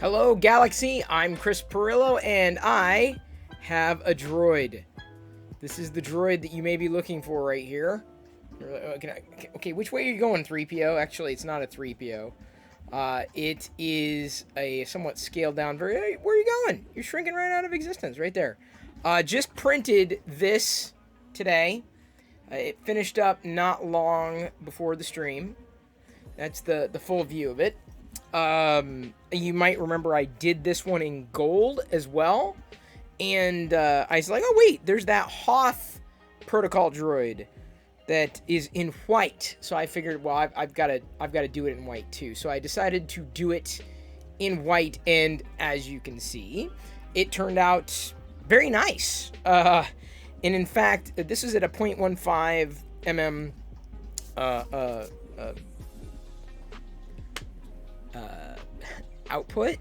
Hello, Galaxy. I'm Chris Perillo, and I have a droid. This is the droid that you may be looking for right here. Okay, which way are you going, 3PO? Actually, it's not a 3PO. It is a somewhat scaled down version. Hey, where are you going? You're shrinking right out of existence right there. Just printed this today. It finished up not long before the stream. That's the full view of it. You might remember I did this one in gold as well. And I was like, oh wait, there's that Hoth protocol droid that is in white. So I figured, well, I've got to do it in white too. So I decided to do it in white, and as you can see, it turned out very nice. And in fact, this is at a 0.15 mm output.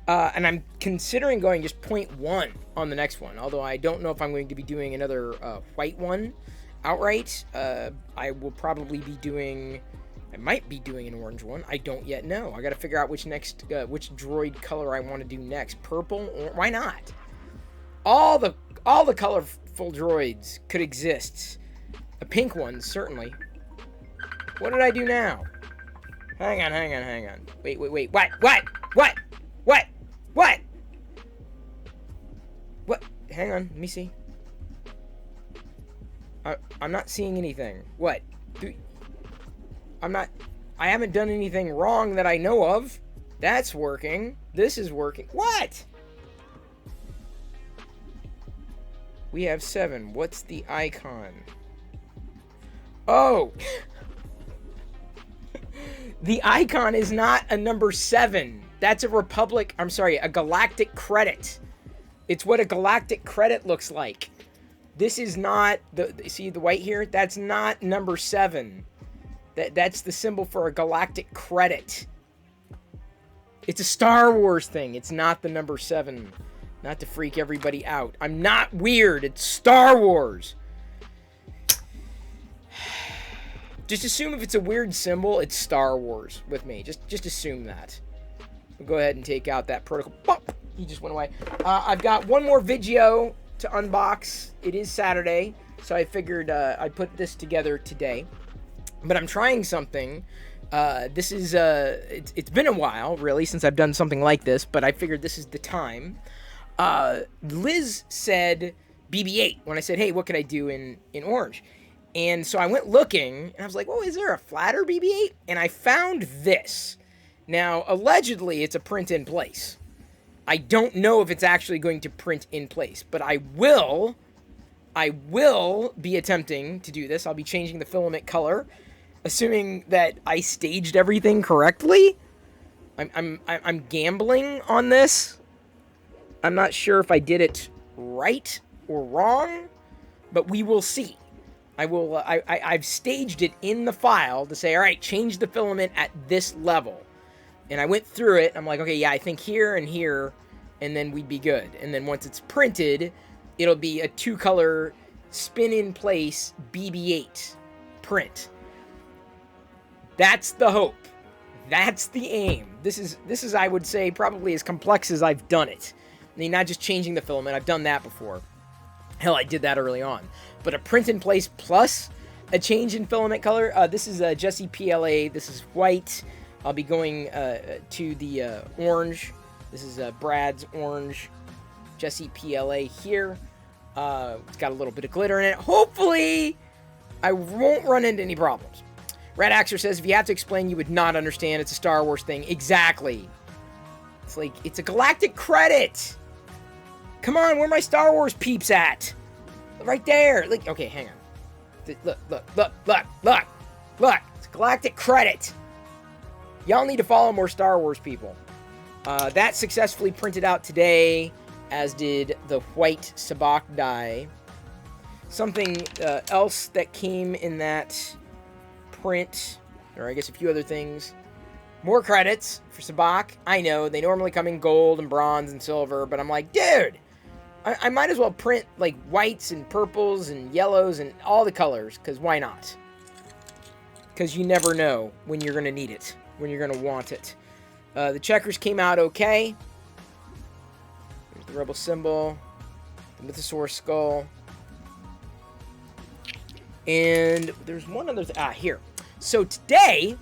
And I'm considering going just 0.1 on the next one, although I don't know if I'm going to be doing another white one outright. I will probably be doing, I might be doing an orange one. I don't yet know. I got to figure out which droid color I want to do next. Purple, or why not? All the colorful droids could exist. A pink one, certainly. What did I do now? Hang on. Wait. What? Hang on, let me see. I'm not seeing anything. What? I haven't done anything wrong that I know of. That's working. This is working. What? We have 7. What's the icon? Oh! The icon is not a number 7. That's a a galactic credit. It's what a galactic credit looks like. This is not see the white here? That's not number 7. That's the symbol for a galactic credit. It's a Star Wars thing. It's not the number 7. Not to freak everybody out. I'm not weird. It's Star Wars. Just assume if it's a weird symbol, it's Star Wars with me. Just assume that. We'll go ahead and take out that protocol. Pop! He just went away. I've got one more video to unbox. It is Saturday, so I figured I'd put this together today. But I'm trying something. This is it's been a while, really, since I've done something like this, but I figured this is the time. Liz said BB-8 when I said, hey, what could I do in orange? And so I went looking, and I was like, oh, is there a flatter BB-8? And I found this. Now, allegedly, it's a print in place. I don't know if it's actually going to print in place, but I will be attempting to do this. I'll be changing the filament color, assuming that I staged everything correctly. I'm gambling on this. I'm not sure if I did it right or wrong, but we will see. I've staged it in the file to say, all right, change the filament at this level. And I went through it. I'm like, okay, yeah, I think here and here, and then we'd be good. And then once it's printed, it'll be a 2-color spin-in-place BB-8 print. That's the hope. That's the aim. This is, I would say, probably as complex as I've done it. I mean, not just changing the filament. I've done that before. Hell, I did that early on. But a print-in-place plus a change in filament color. This is Jesse PLA. This is white. I'll be going to the orange. This is Brad's orange. Jesse PLA here. It's got a little bit of glitter in it. Hopefully, I won't run into any problems. Red Axer says, if you have to explain, you would not understand. It's a Star Wars thing. Exactly. It's like, it's a galactic credit. Come on, where are my Star Wars peeps at? Right there. Like, okay, hang on. Look. It's a galactic credit. Y'all need to follow more Star Wars people. That successfully printed out today, as did the white Sabacc die. Something else that came in that print, or I guess a few other things. More credits for Sabacc. I know, they normally come in gold and bronze and silver, but I'm like, dude, I might as well print like whites and purples and yellows and all the colors, because why not? Because you never know when you're going to need it, when you're going to want it. The checkers came out okay. There's the rebel symbol, the mythosaur skull. And there's one other thing. Here. So today,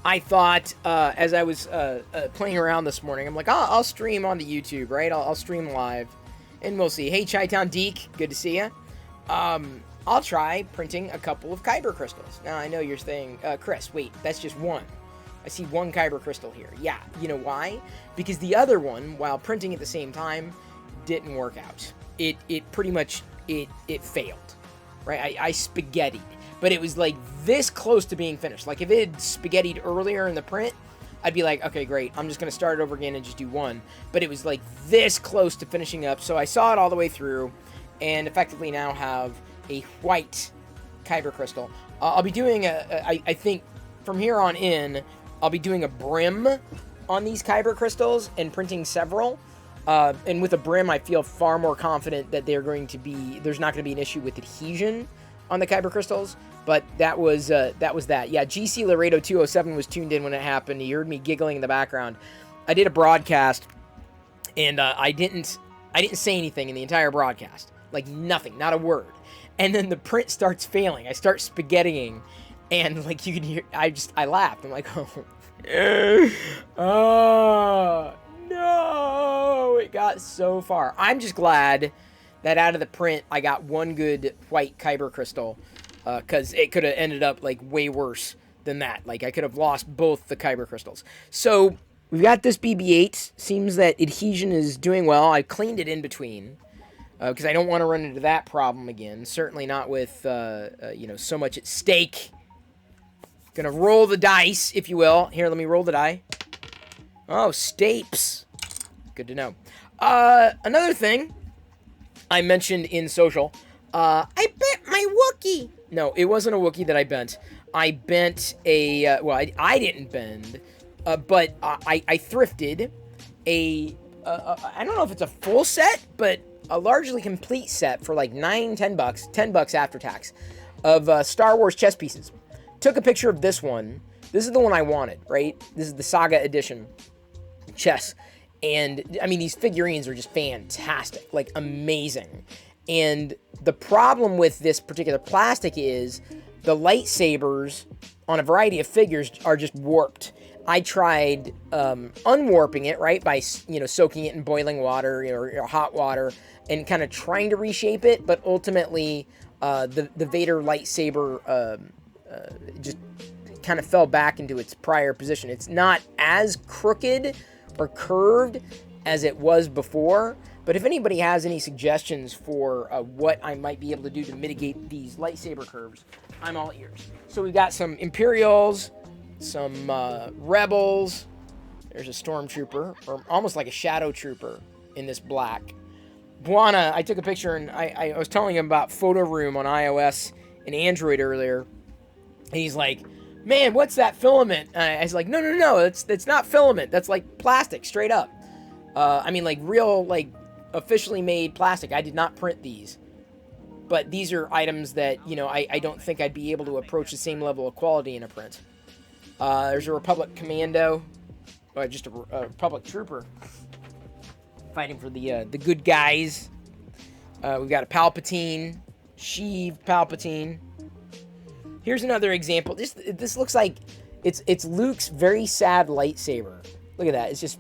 I thought, as I was playing around this morning, I'm like, I'll stream on the YouTube, right? I'll stream live, and we'll see. Hey, Chi-Town Deke, good to see you. I'll try printing a couple of Kyber crystals. Now, I know you're saying, Chris, wait, that's just one. I see one Kyber crystal here. Yeah, you know why? Because the other one, while printing at the same time, didn't work out. It pretty much, it failed. Right, I spaghettied, but it was like this close to being finished. Like if it had spaghettied earlier in the print, I'd be like, okay, great, I'm just gonna start it over again and just do one. But it was like this close to finishing up, so I saw it all the way through, and effectively now have a white Kyber crystal. I'll be doing I think from here on in, I'll be doing a brim on these Kyber crystals and printing several. And with a brim, I feel far more confident that there's not going to be an issue with adhesion on the Kyber crystals. But that was that. Yeah, GC Laredo 207 was tuned in when it happened. He heard me giggling in the background. I did a broadcast, and I didn't say anything in the entire broadcast. Like nothing, not a word. And then the print starts failing. I start spaghettiing, and like you can hear, I laughed. I'm like, oh. No, it got so far. I'm just glad that out of the print, I got one good white Kyber crystal, because it could have ended up like way worse than that. Like I could have lost both the Kyber crystals. So we've got this BB-8. Seems that adhesion is doing well. I cleaned it in between because I don't want to run into that problem again. Certainly not with so much at stake. Gonna roll the dice, if you will. Here, let me roll the die. Oh, Stapes. Good to know. Another thing I mentioned in social, I bent my Wookiee. No, it wasn't a Wookiee that I bent. I bent a, I didn't bend, but I thrifted I don't know if it's a full set, but a largely complete set for like $10 bucks, $10 after tax, of Star Wars chess pieces. Took a picture of this one. This is the one I wanted, right? This is the Saga Edition chess. And, I mean, these figurines are just fantastic. Like, amazing. And the problem with this particular plastic is the lightsabers on a variety of figures are just warped. I tried unwarping it, right, by, soaking it in boiling water or hot water and kind of trying to reshape it, but ultimately the Vader lightsaber just kind of fell back into its prior position. It's not as crooked or curved as it was before, but if anybody has any suggestions for what I might be able to do to mitigate these lightsaber curves, I'm all ears. So we've got some Imperials, some Rebels. There's a Stormtrooper, or almost like a Shadow Trooper in this black. Buana, I took a picture, and I was telling him about Photo Room on iOS and Android earlier, and he's like, man, what's that filament? I was like, no, it's not filament. That's like plastic, straight up. I mean, like real, like officially made plastic. I did not print these. But these are items that, I don't think I'd be able to approach the same level of quality in a print. There's a Republic Commando, or just a Republic Trooper, fighting for the good guys. We've got a Palpatine, Sheev Palpatine. Here's another example. This looks like it's Luke's very sad lightsaber. Look at that. It's just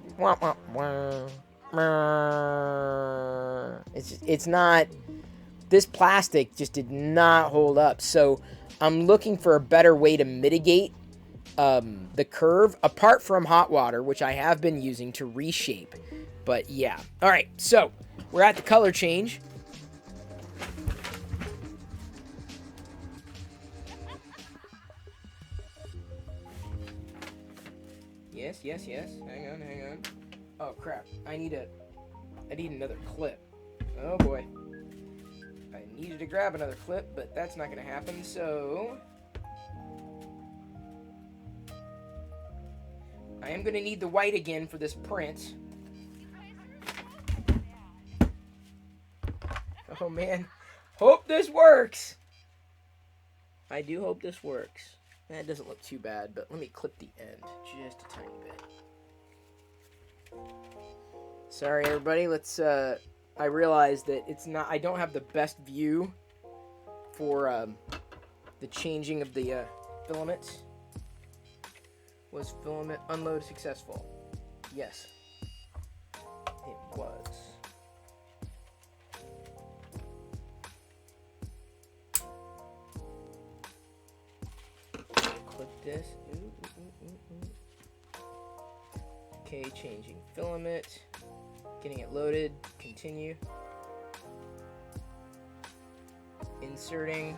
it's not. This plastic just did not hold up. So I'm looking for a better way to mitigate the curve, apart from hot water, which I have been using to reshape. But yeah. All right. So we're at the color change. Yes. Hang on. Oh crap. I need another clip. Oh boy. I needed to grab another clip, but that's not going to happen, so I am going to need the white again for this print. Oh man. Hope this works. I do hope this works. That doesn't look too bad, but let me clip the end just a tiny bit. Sorry, everybody. Let's. I realized that it's not. I don't have the best view for the changing of the filament. Was filament unload successful? Yes, it was. Click this. Okay, changing filament. Getting it loaded. Continue. Inserting.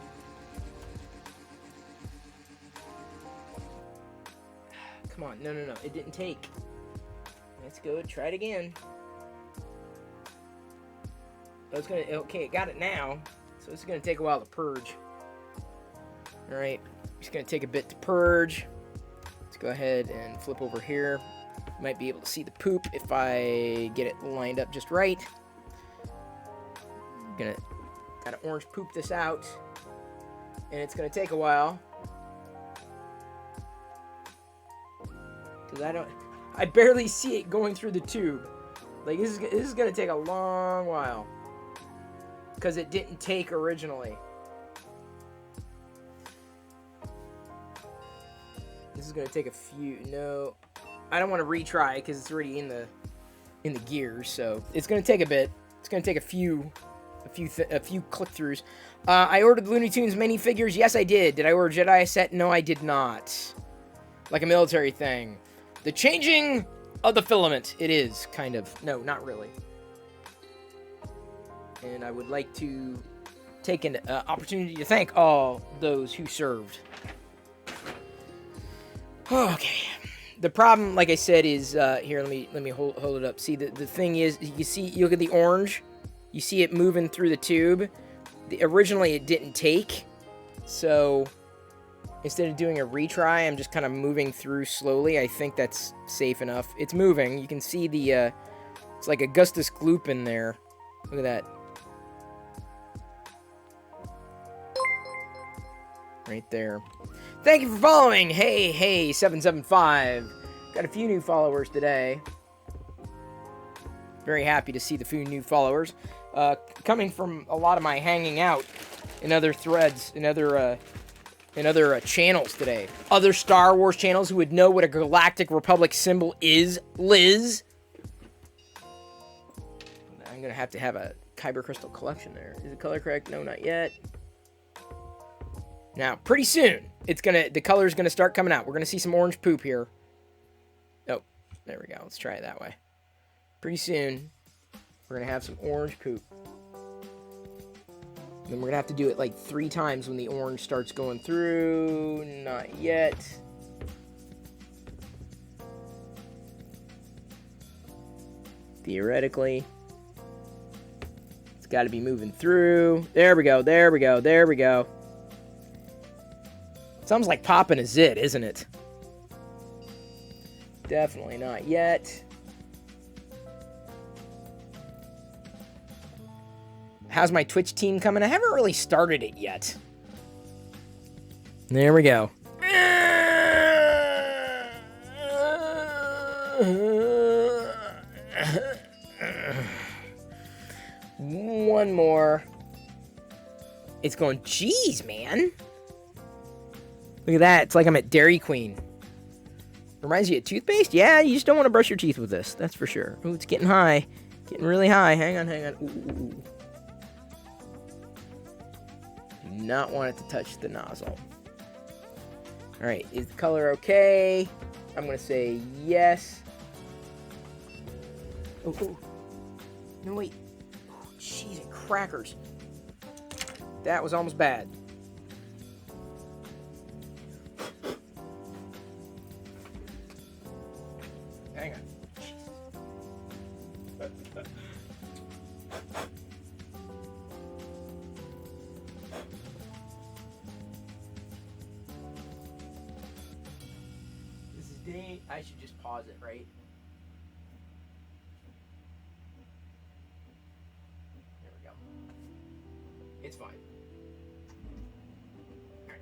Come on. No. It didn't take. Let's go. Try it again. Okay, it got it now. So it's gonna take a while to purge. Alright. It's gonna take a bit to purge. Let's go ahead and flip over here. Might be able to see the poop if I get it lined up just right. Gotta orange poop this out. And it's gonna take a while. Cause I barely see it going through the tube. Like this is gonna take a long while. Cause it didn't take originally. This is gonna take a few. No, I don't want to retry because it's already in the gears. So it's gonna take a bit. It's gonna take a few click throughs. I ordered Looney Tunes minifigures. Yes, I did. Did I order Jedi set? No, I did not. Like a military thing. The changing of the filament. It is kind of. No, not really. And I would like to take an opportunity to thank all those who served. Okay. The problem, like I said, is here. Let me hold it up. See, the thing is, you look at the orange. You see it moving through the tube. Originally, it didn't take. So instead of doing a retry, I'm just kind of moving through slowly. I think that's safe enough. It's moving. You can see the. It's like Augustus Gloop in there. Look at that. Right there. Thank you for following. Hey, 775. Got a few new followers today. Very happy to see the few new followers. Coming from a lot of my hanging out in other threads, in other channels today. Other Star Wars channels who would know what a Galactic Republic symbol is. Liz. I'm going to have a Kyber crystal collection there. Is it color correct? No, not yet. Now, pretty soon, the color's gonna start coming out. We're gonna see some orange poop here. Oh, there we go. Let's try it that way. Pretty soon, we're gonna have some orange poop. Then we're gonna have to do it like 3 times when the orange starts going through. Not yet. Theoretically, it's got to be moving through. There we go. There we go. There we go. Sounds like popping a zit, isn't it? Definitely not yet. How's my Twitch team coming? I haven't really started it yet. There we go. One more. It's going, geez, man. Look at that. It's like I'm at Dairy Queen. Reminds you of toothpaste? Yeah, you just don't want to brush your teeth with this. That's for sure. Ooh, it's getting high. Getting really high. Hang on. Ooh. Do not want it to touch the nozzle. Alright, is the color okay? I'm going to say yes. Oh. No, wait. Oh, cheese and crackers. That was almost bad. Hang on. This is day. I should just pause it, right? There we go. It's fine. All right.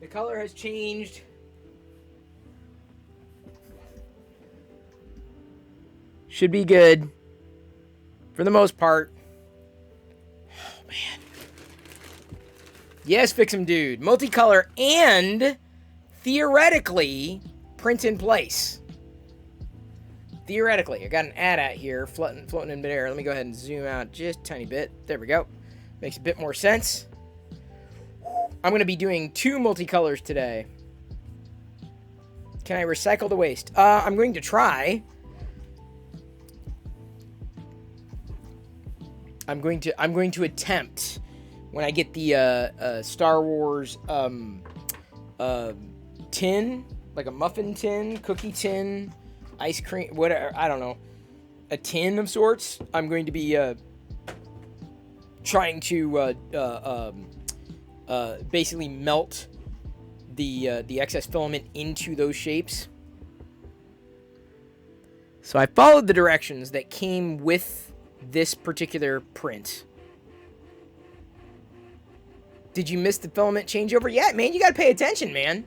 The color has changed. Should be good. For the most part. Oh, man. Yes, Fix'em Dude. Multicolor and, theoretically, print in place. Theoretically. I got an ad here floating in midair. Let me go ahead and zoom out just a tiny bit. There we go. Makes a bit more sense. I'm going to be doing 2 multicolors today. Can I recycle the waste? I'm going to try. I'm going to attempt when I get the Star Wars tin, like a muffin tin, cookie tin, ice cream, whatever, I don't know, a tin of sorts. I'm going to be trying to basically melt the excess filament into those shapes. So I followed the directions that came with this particular print. Did you miss the filament changeover? Yeah, man, you gotta pay attention, man.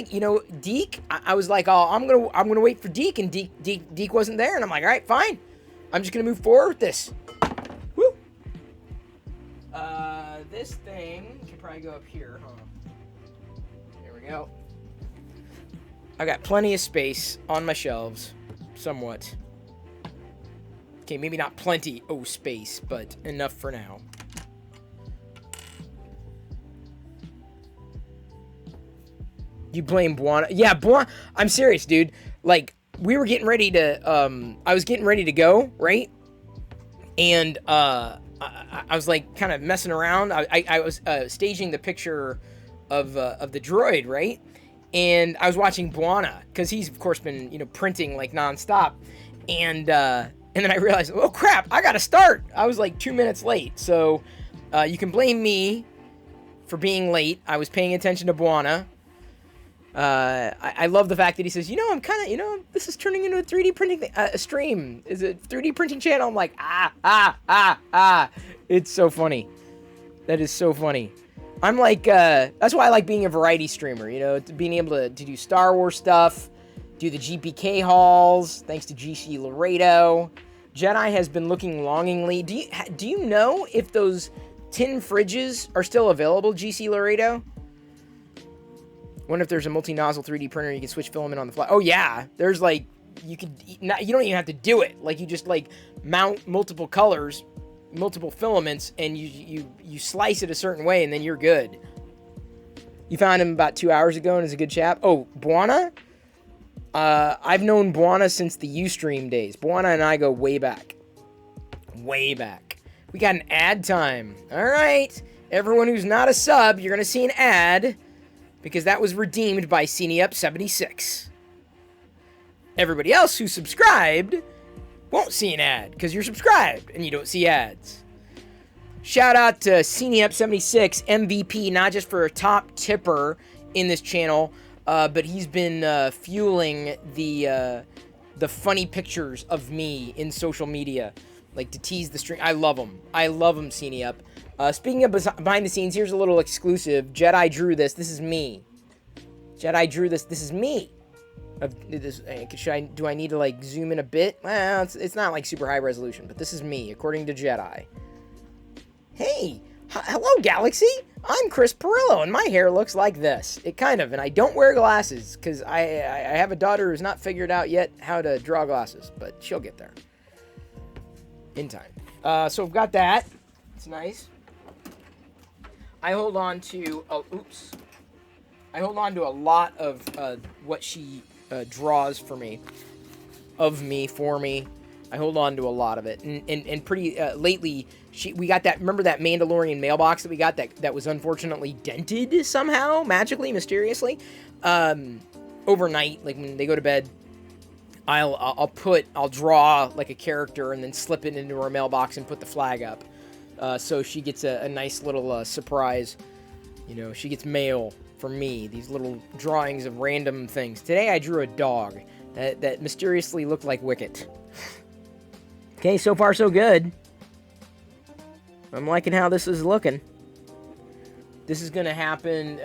You know, Deke, I was like, oh, I'm gonna wait for Deke, and Deke wasn't there, and I'm like, all right, fine. I'm just gonna move forward with this. Woo. This thing can probably go up here, huh? There we go. I got plenty of space on my shelves, somewhat. Okay, maybe not plenty space, but enough for now. You blame Buana? Yeah, Buana. I'm serious, dude. Like, we were getting ready to, I was getting ready to go, right? And, I was, like, kind of messing around. I was, staging the picture of the droid, right? And I was watching Buana, because he's, of course, been, you know, printing, like, nonstop. And then I realized, oh, crap, I gotta start. I was, like, 2 minutes late. So, you can blame me for being late. I was paying attention to Buana. I love the fact that he says, you know, I'm kind of, you know, this is turning into a 3D printing thing, a stream. Is it 3D printing channel? I'm like, It's so funny. That is so funny. I'm like, that's why I like being a variety streamer, you know, being able to do Star Wars stuff, do the GPK hauls, thanks to GC Laredo. Jedi has been looking longingly. Do you know if those tin fridges are still available, GC Laredo? Wonder if there's a multi-nozzle 3D printer you can switch filament on the fly. Oh yeah, there's like, you don't even have to do it. Like, you just like mount multiple colors, multiple filaments, and you slice it a certain way, and then you're good. You found him about 2 hours ago and is a good chap. Oh, Buana? I've known Buana since the Ustream days. Buana and I go way back. Way back. We got an ad time. All right. Everyone who's not a sub, you're going to see an ad, because that was redeemed by CineUp76. Everybody else who subscribed won't see an ad, because you're subscribed, and you don't see ads. Shout out to CineUp76, MVP, not just for a top tipper in this channel, but he's been fueling the funny pictures of me in social media, like to tease the stream. I love him. I love him, CineUp. Speaking of behind the scenes, here's a little exclusive. Jedi drew this. This is me. Jedi drew this. This is me. Do I need to like zoom in a bit? Well, it's not like super high resolution, but this is me, according to Jedi. Hey, hello Galaxy. I'm Chris Perillo, and my hair looks like this. And I don't wear glasses because I have a daughter who's not figured out yet how to draw glasses, but she'll get there in time. So we've got that. It's nice. I hold on to I hold on to a lot of what she draws for me, for me. I hold on to a lot of it, and pretty lately we got that. Remember that Mandalorian mailbox that we got that was unfortunately dented somehow, magically, mysteriously, overnight. Like when they go to bed, I'll draw like a character and then slip it into her mailbox and put the flag up. So she gets a nice little surprise. You know, she gets mail from me, these little drawings of random things. Today I drew a dog that mysteriously looked like Wicket. Okay, so far so good. I'm liking how this is looking. This is going to happen.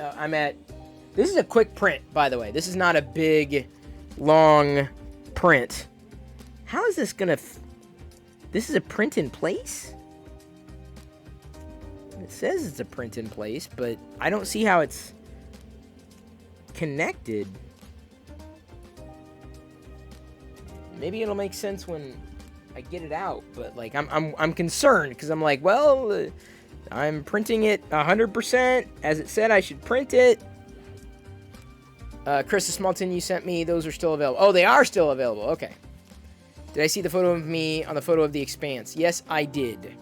This is a quick print, by the way. This is not a big, long print. How is this gonna... This is a print in place? It says it's a print in place, but I don't see how it's connected. Maybe it'll make sense when I get it out, but like I'm concerned because I'm like, well, I'm printing it 100% as it said I should print it. Chris, the small tin you sent me, those are still available. Oh, they are still available. Okay. Did I see the photo of me on the photo of the Expanse? Yes, I did.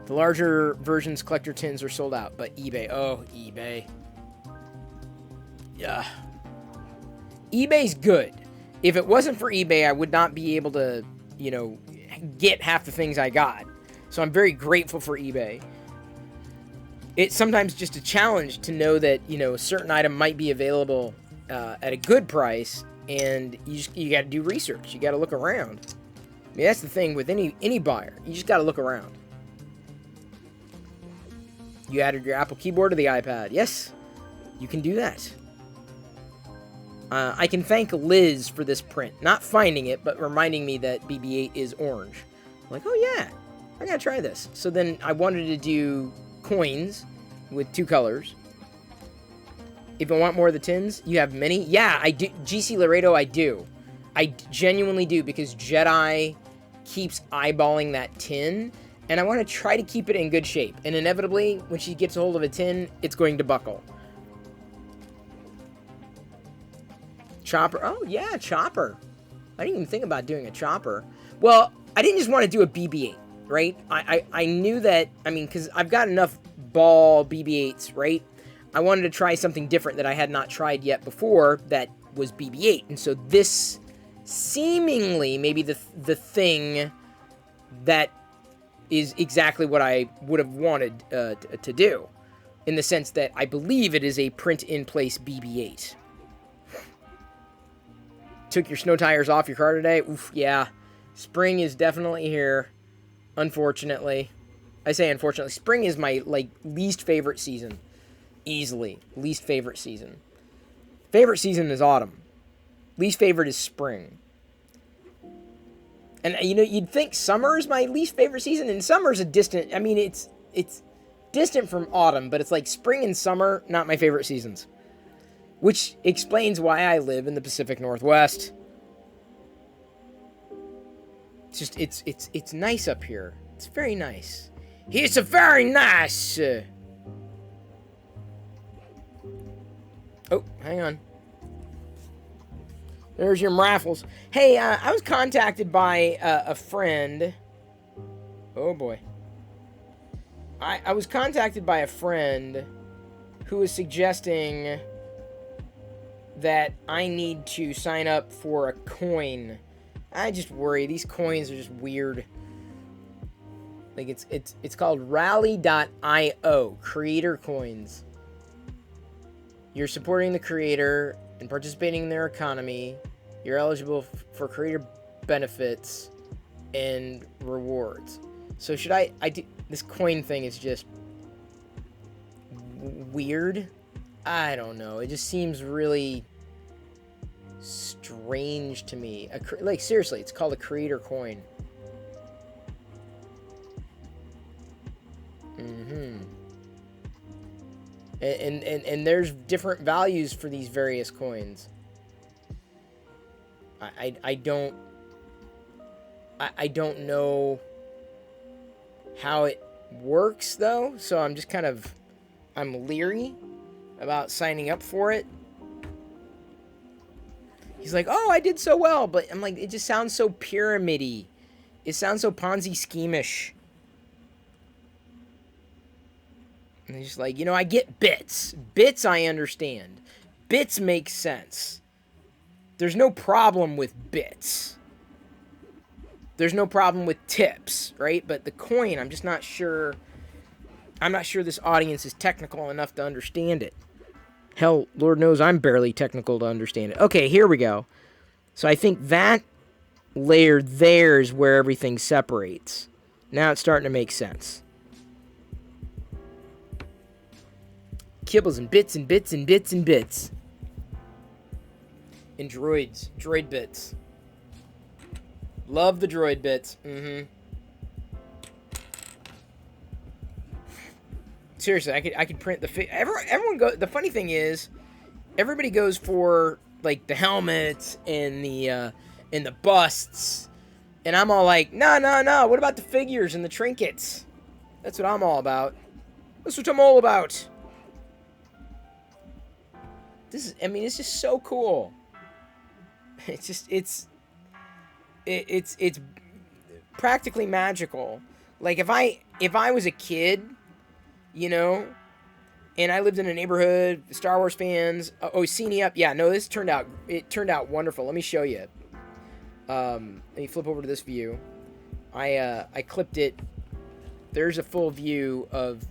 The larger versions collector tins are sold out, but eBay. Oh, eBay. Yeah. eBay's good. If it wasn't for eBay, I would not be able to, you know, get half the things I got. So I'm very grateful for eBay. It's sometimes just a challenge to know that, you know, a certain item might be available at a good price, and you got to do research. You got to look around. I mean, that's the thing with any buyer. You just got to look around. You added your Apple keyboard to the iPad. Yes, you can do that. I can thank Liz for this print. Not finding it, but reminding me that BB-8 is orange. I'm like, oh yeah, I gotta try this. So then I wanted to do coins with 2 colors. If I want more of the tins, you have many? Yeah, I do. GC Laredo, I do. I genuinely do, because Jedi keeps eyeballing that tin, and I want to try to keep it in good shape. And inevitably, when she gets a hold of a tin, it's going to buckle. Chopper. Oh, yeah, chopper. I didn't even think about doing a chopper. Well, I didn't just want to do a BB-8, right? I knew that, I mean, because I've got enough ball BB-8s, right? I wanted to try something different that I had not tried yet before that was BB-8. And so this seemingly maybe the thing that is exactly what I would have wanted to do, in the sense that I believe it is a print-in-place BB-8. Took your snow tires off your car today? Oof, yeah. Spring is definitely here, unfortunately. I say unfortunately. Spring is my, like, least favorite season. Easily. Least favorite season. Favorite season is autumn. Least favorite is spring. And, you know, you'd think summer is my least favorite season, and summer's a distant... I mean, it's distant from autumn, but it's like spring and summer, not my favorite seasons. Which explains why I live in the Pacific Northwest. It's just, it's nice up here. It's very nice. It's a very nice... Oh, hang on. There's your raffles. Hey, I was contacted by a friend. Oh, boy. I was contacted by a friend who was suggesting that I need to sign up for a coin. I just worry. These coins are just weird. Like, it's called Rally.io. Creator coins. You're supporting the creator and participating in their economy. You're eligible for creator benefits and rewards. So should I do... This coin thing is just weird. I don't know. It just seems really strange to me. Like, seriously, it's called a creator coin. And there's different values for these various coins. I don't know how it works, though, so I'm just kind of... I'm leery about signing up for it. He's like, oh, I did so well, but I'm like, it just sounds so pyramid-y. It sounds so Ponzi scheme-ish. And he's like, you know, I get bits. Bits I understand. Bits make sense. There's no problem with bits. There's no problem with tips, right? But the coin, I'm just not sure. I'm not sure this audience is technical enough to understand it. Hell, Lord knows I'm barely technical to understand it. Okay, here we go. So I think that layer there is where everything separates. Now it's starting to make sense. Kibbles and bits and bits and bits and bits. And droids. Droid bits. Love the droid bits. Seriously, I could print the everyone go. The funny thing is, everybody goes for like the helmets and the busts, and I'm all like, no, no, no. What about the figures and the trinkets? That's what I'm all about. That's what I'm all about. This is, I mean, it's just so cool. It's just, it's practically magical. Like if I was a kid, you know, and I lived in a neighborhood, Star Wars fans. Oh, Cine up. Yeah, no, it turned out wonderful. Let me show you. Let me flip over to this view. I clipped it. There's a full view of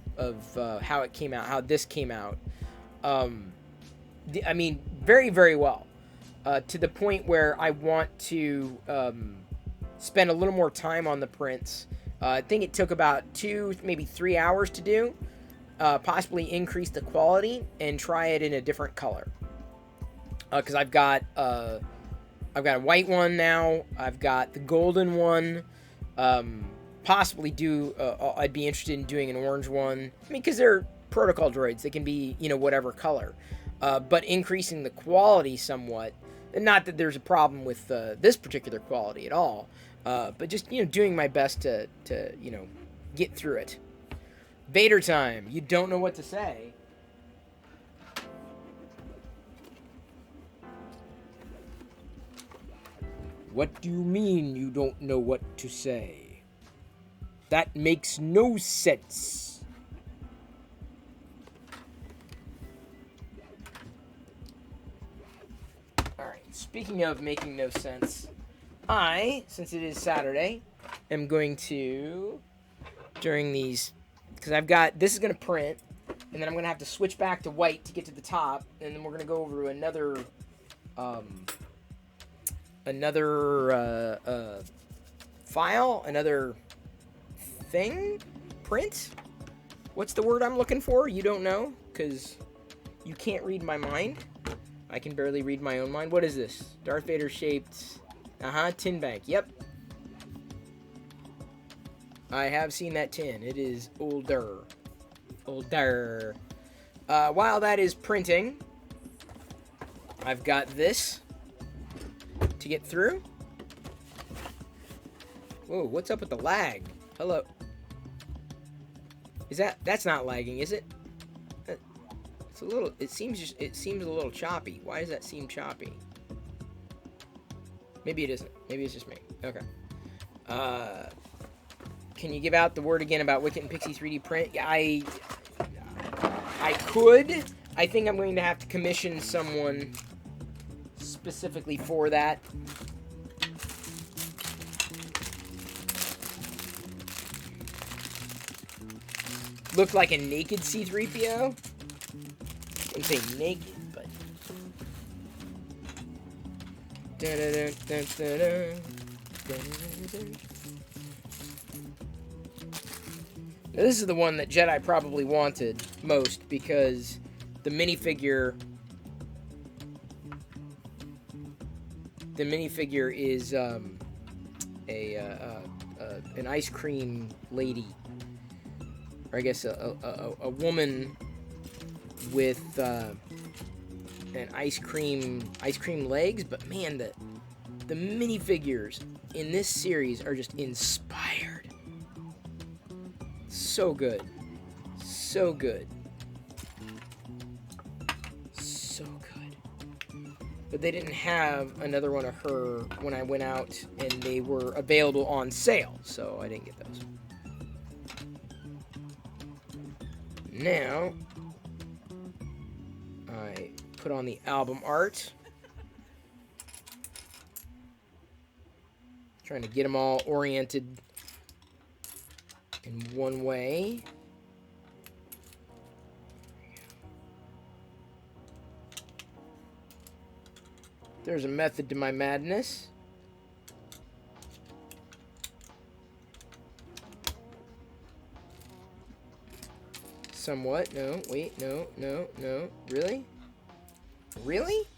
how it came out, how this came out. I mean, very, very well. To the point where I want to spend a little more time on the prints. I think it took about 2, maybe 3 hours to do. Possibly increase the quality and try it in a different color. Because I've got a white one now. I've got the golden one. Possibly I'd be interested in doing an orange one. I mean, because they're protocol droids. They can be, you know, whatever color. But increasing the quality somewhat. And not that there's a problem with this particular quality at all. But just, you know, doing my best to you know, get through it. Vader time. You don't know what to say. What do you mean you don't know what to say? That makes no sense. Alright, speaking of making no sense, since it is Saturday, am going to, during these, because I've got, this is going to print, and then I'm going to have to switch back to white to get to the top, and then we're going to go over to another file, another thing, print? What's the word I'm looking for? You don't know? Because you can't read my mind. I can barely read my own mind. What is this? Darth Vader shaped, tin bank. Yep. I have seen that tin. It is older. Older. While that is printing, I've got this to get through. Whoa, what's up with the lag? Hello. That's not lagging, is it? It's a little, it seems a little choppy. Why does that seem choppy? Maybe it isn't. Maybe it's just me. Okay. Can you give out the word again about Wicket and Pixie 3D print? Yeah, I could. I think I'm going to have to commission someone specifically for that. Looked like a naked C-3PO. I wouldn't say naked, but... Now, this is the one that Jedi probably wanted most because the minifigure is an ice cream lady, or I guess a woman with an ice cream legs. But man, the minifigures in this series are just inspired. So good. So good. So good. But they didn't have another one of her when I went out, and they were available on sale, so I didn't get those. Now, I put on the album art. Trying to get them all oriented in one way. There's a method to my madness. Somewhat. No, wait, no. Really? Really?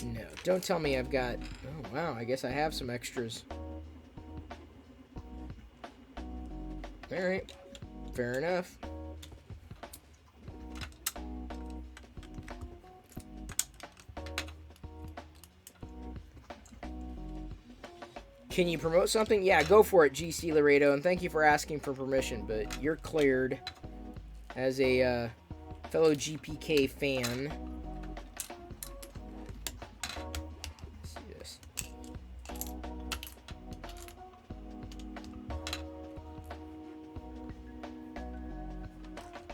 No, Don't tell me I've got... Oh, wow, I guess I have some extras. Alright, fair enough. Can you promote something? Yeah, go for it, GC Laredo, and thank you for asking for permission, but you're cleared as a fellow GPK fan. Let's see this.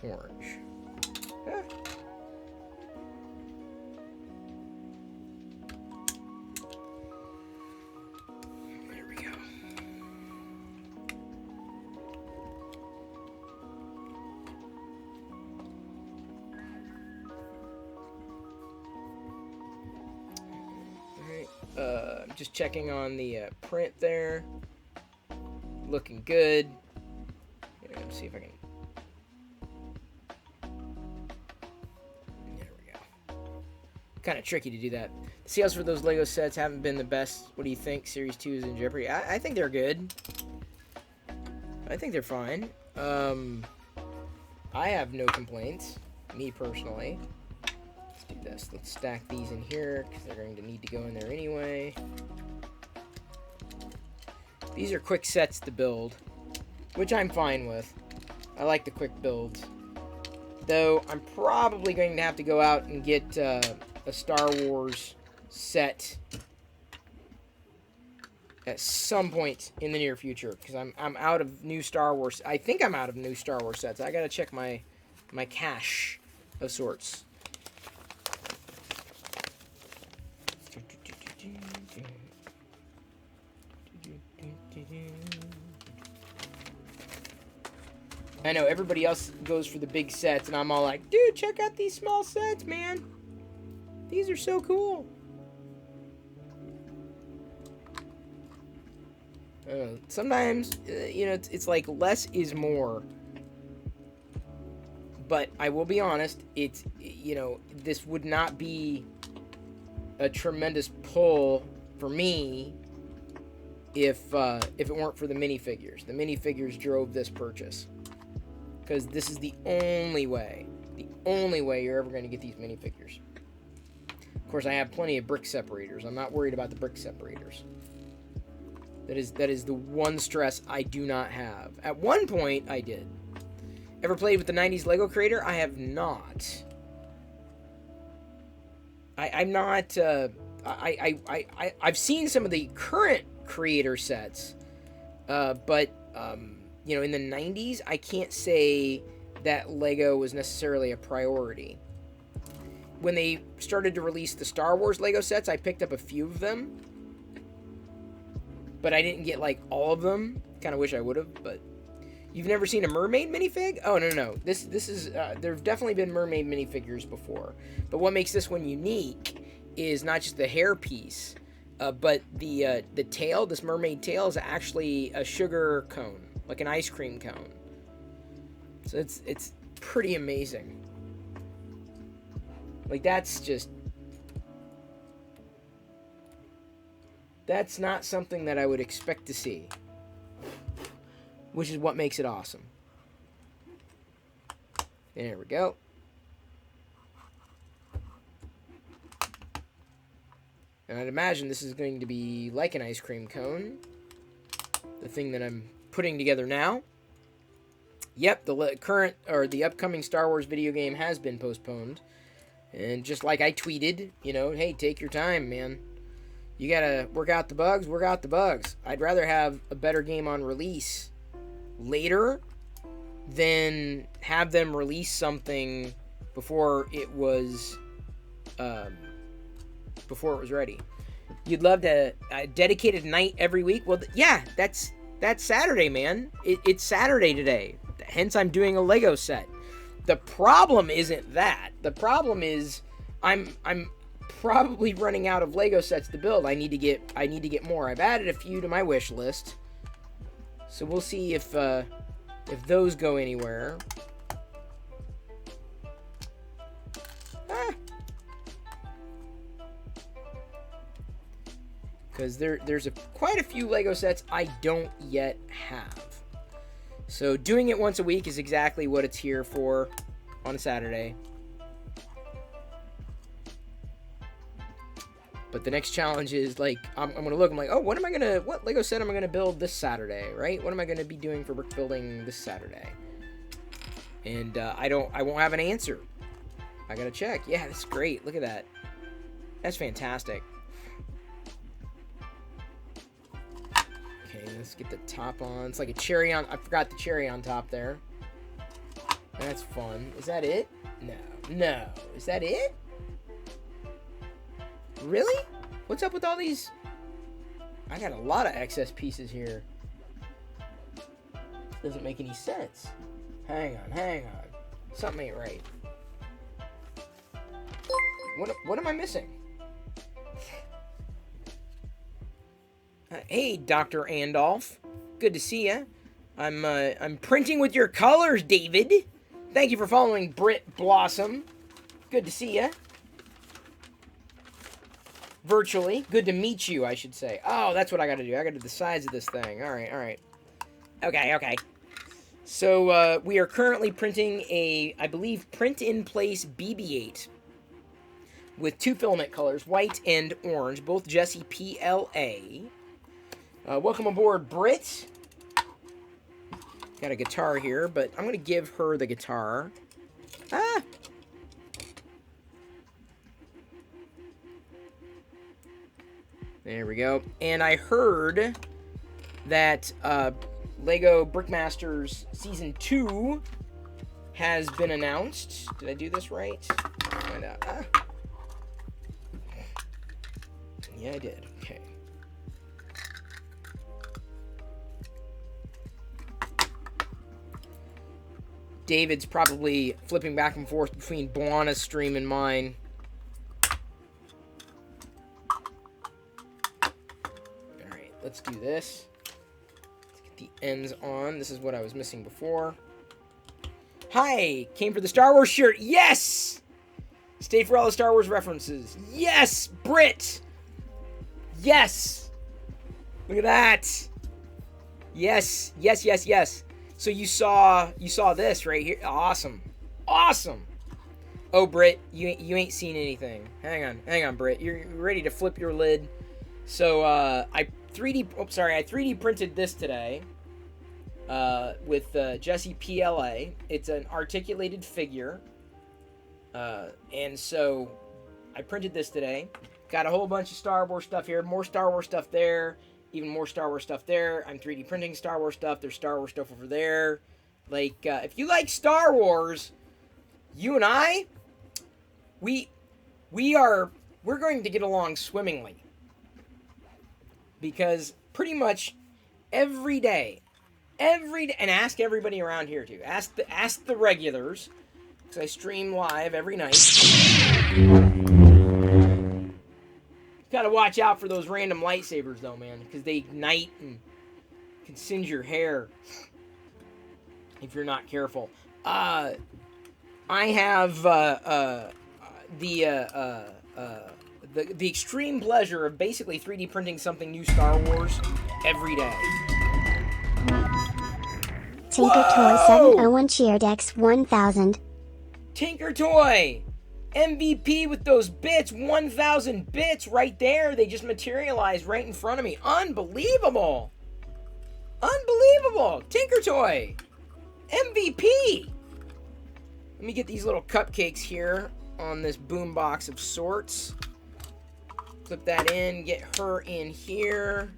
Orange. Huh. Just checking on the print there. Looking good. Yeah, let's see if I can. There we go. Kind of tricky to do that. The sales for those Lego sets haven't been the best. What do you think? Series 2 is in jeopardy. I think they're good. I think they're fine. I have no complaints. Me personally. Do this. Let's stack these in here because they're going to need to go in there anyway. These are quick sets to build, which I'm fine with. I like the quick builds. Though I'm probably going to have to go out and get a Star Wars set at some point in the near future because I'm out of new Star Wars. I think I'm out of new Star Wars sets. I gotta check my cache of sorts. I know everybody else goes for the big sets, and I'm all like, dude, check out these small sets, man. These are so cool. Sometimes, you know, it's like less is more. But I will be honest, it's, you know, this would not be a tremendous pull for me if it weren't for the minifigures. The minifigures drove this purchase. Because this is the only way you're ever going to get these minifigures. Of course, I have plenty of brick separators. I'm not worried about the brick separators. That is the one stress I do not have. At one point, I did. Ever played with the 90s Lego Creator? I have not. I'm not... I've seen some of the current Creator sets, but... you know, in the 90s, I can't say that Lego was necessarily a priority. When they started to release the Star Wars Lego sets, I picked up a few of them. But I didn't get, like, all of them. Kind of wish I would have, but... You've never seen a Mermaid Minifig? Oh, no. This is... there have definitely been Mermaid Minifigures before. But what makes this one unique is not just the hair piece, but the tail, this mermaid tail, is actually a sugar cone. Like an ice cream cone. So it's pretty amazing. Like, that's just... That's not something that I would expect to see. Which is what makes it awesome. There we go. And I'd imagine this is going to be like an ice cream cone. The thing that I'm putting together now. Yep, the upcoming Star Wars video game has been postponed. And just like I tweeted, you know, hey, take your time, man. You gotta work out the bugs. I'd rather have a better game on release later than have them release something before it was ready. You'd love to a dedicated night every week. Well, yeah, that's Saturday, man. It's Saturday today. Hence, I'm doing a Lego set. The problem isn't that. The problem is I'm probably running out of Lego sets to build. I need to get more. I've added a few to my wish list. So we'll see if those go anywhere. because there's quite a few Lego sets I don't yet have. So doing it once a week is exactly what it's here for on a Saturday. But the next challenge is, like, I'm going to look, I'm like, oh, what Lego set am I going to build this Saturday, right? What am I going to be doing for brick building this Saturday? And I won't have an answer. I got to check. Yeah, that's great. Look at that. That's fantastic. Okay, let's get the top on. It's like a cherry on, I forgot the cherry on top there. That's fun. Is that it? No. Is that it? Really? What's up with all these? I got a lot of excess pieces here. Doesn't make any sense. Hang on. Something ain't right. What am I missing? Hey, Dr. Andolph. Good to see ya. I'm printing with your colors, David. Thank you for following Brit Blossom. Good to see ya. Virtually. Good to meet you, I should say. Oh, that's what I gotta do. I gotta do the size of this thing. Alright. Okay. So, we are currently printing a, I believe, print-in-place BB-8 with 2 filament colors, white and orange, both Jessie PLA. Welcome aboard, Brit. Got a guitar here, but I'm gonna give her the guitar. Ah! There we go. And I heard that Lego Brickmasters Season 2 has been announced. Did I do this right? Let's find out. Ah. Yeah, I did. Okay. David's probably flipping back and forth between Blana's stream and mine. Let's do this. Let's get the ends on. This is what I was missing before. Hi! Came for the Star Wars shirt. Yes! Stay for all the Star Wars references. Yes! Brit! Yes! Look at that! Yes! So you saw this right here. Awesome. Oh, Brit, you ain't seen anything. Hang on, Brit. You're ready to flip your lid. So, I 3D printed this today with Jessie PLA. It's an articulated figure. And so I printed this today. Got a whole bunch of Star Wars stuff here. More Star Wars stuff there. Even more Star Wars stuff there. I'm 3D printing Star Wars stuff. There's Star Wars stuff over there. Like, if you like Star Wars, you and I, we're going to get along swimmingly. Because pretty much every day, and ask everybody around here too. Ask the regulars, because I stream live every night. Gotta watch out for those random lightsabers though, man, because they ignite and can singe your hair if you're not careful. I have the extreme pleasure of basically 3D printing something new Star Wars every day. Tinker Toy 701 Cheerdex 1000. Tinker Toy! MVP with those bits, 1,000 bits right there. They just materialized right in front of me. Unbelievable! Tinker Toy! MVP! Let me get these little cupcakes here on this boombox of sorts. Clip that in, get her in here.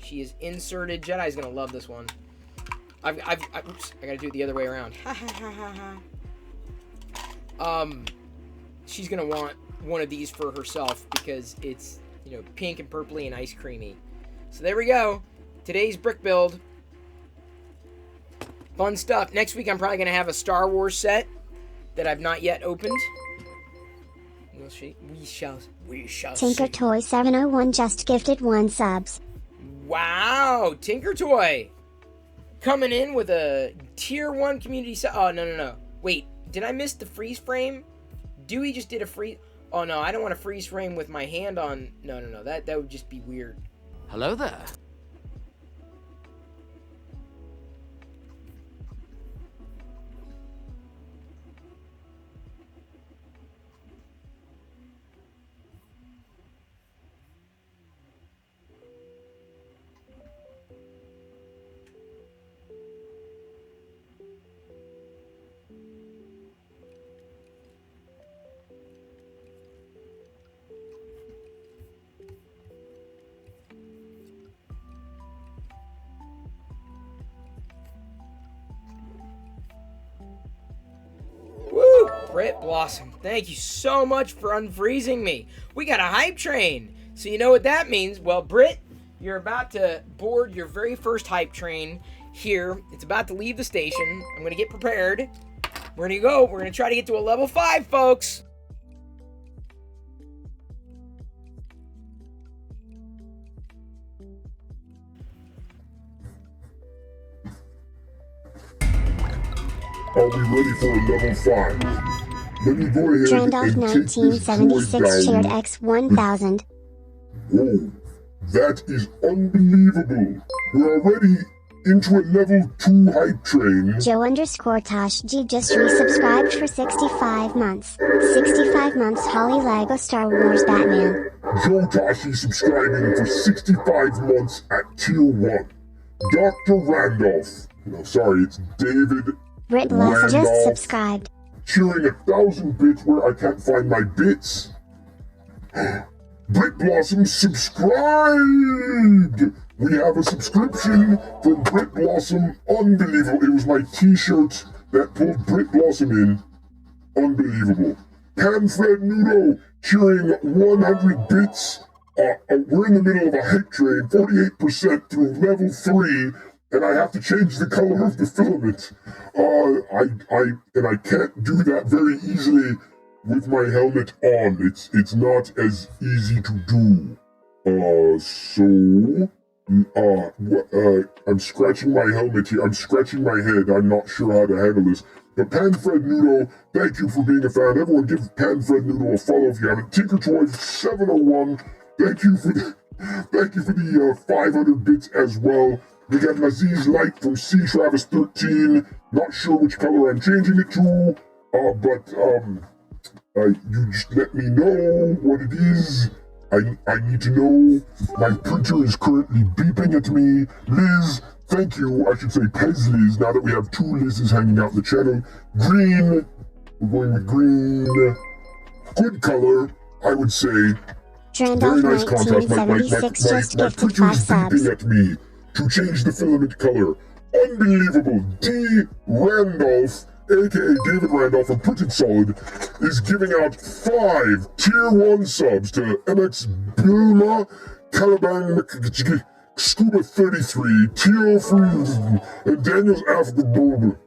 She is inserted. Jedi's gonna love this one. Oops, I gotta do it the other way around. She's gonna want one of these for herself because it's, you know, pink and purpley and ice creamy. So there we go. Today's brick build. Fun stuff. Next week I'm probably gonna have a Star Wars set that I've not yet opened. We shall Tinker see. Toy 701 just gifted 1 subs. Wow, Tinker Toy coming in with a tier 1 community sub. Oh, no. Wait, did I miss the freeze frame? Dewey just did a freeze. Oh no, I don't want to freeze frame with my hand on. No. That would just be weird. Hello there. Woo! Brit Blossom, thank you so much for unfreezing me. We got a hype train. So you know what that means? Well, Brit, you're about to board your very first hype train here. It's about to leave the station. I'm going to get prepared. We're going to go. We're going to try to get to a level 5, folks. Are we ready for a level 5? Let me go ahead Drandalf and take this droid 1976 shared down. X 1000. Whoa, that is unbelievable. We're already into a level 2 hype train. Joe_Tosh G just resubscribed for 65 months. 65 months Holly Lego Star Wars Batman. Joe Tashi subscribing for 65 months at tier 1. Dr. Randolph. No, sorry, it's David Brit Bless just Randolph. subscribed. Cheering 1,000 bits where I can't find my bits. Brit Blossom subscribed! We have a subscription from Brit Blossom. Unbelievable. It was my t-shirt that pulled Brit Blossom in. Unbelievable. Panfred Nudo cheering 100 bits. We're in the middle of a hype train, 48% through level 3, and I have to change the color of the filament. I can't do that very easily with my helmet on. It's not as easy to do. I'm scratching my helmet here. I'm scratching my head. I'm not sure how to handle this. But Panfred Nudo, thank you for being a fan. Everyone give Panfred Nudo a follow if you haven't. TinkerToy701, thank you for the 500 bits as well. We got Aziz Light from C Travis 13. Not sure which color I'm changing it to, but you just let me know what it is. I need to know. My printer is currently beeping at me. Liz, thank you. I should say Pez Liz, now that we have 2 Liz's hanging out in the channel. Green. We're going with green. Good color, I would say. Drandalf Very nice contrast. My just gifted printer 5 is subs. beeping at me to change the filament color. Unbelievable. D. Randolph, aka David Randolph from Printed Solid, is giving out 5 tier 1 subs to MX Bilma, Caliban, Scuba 33, Teal Freeze, and Daniel's Africa Bulb.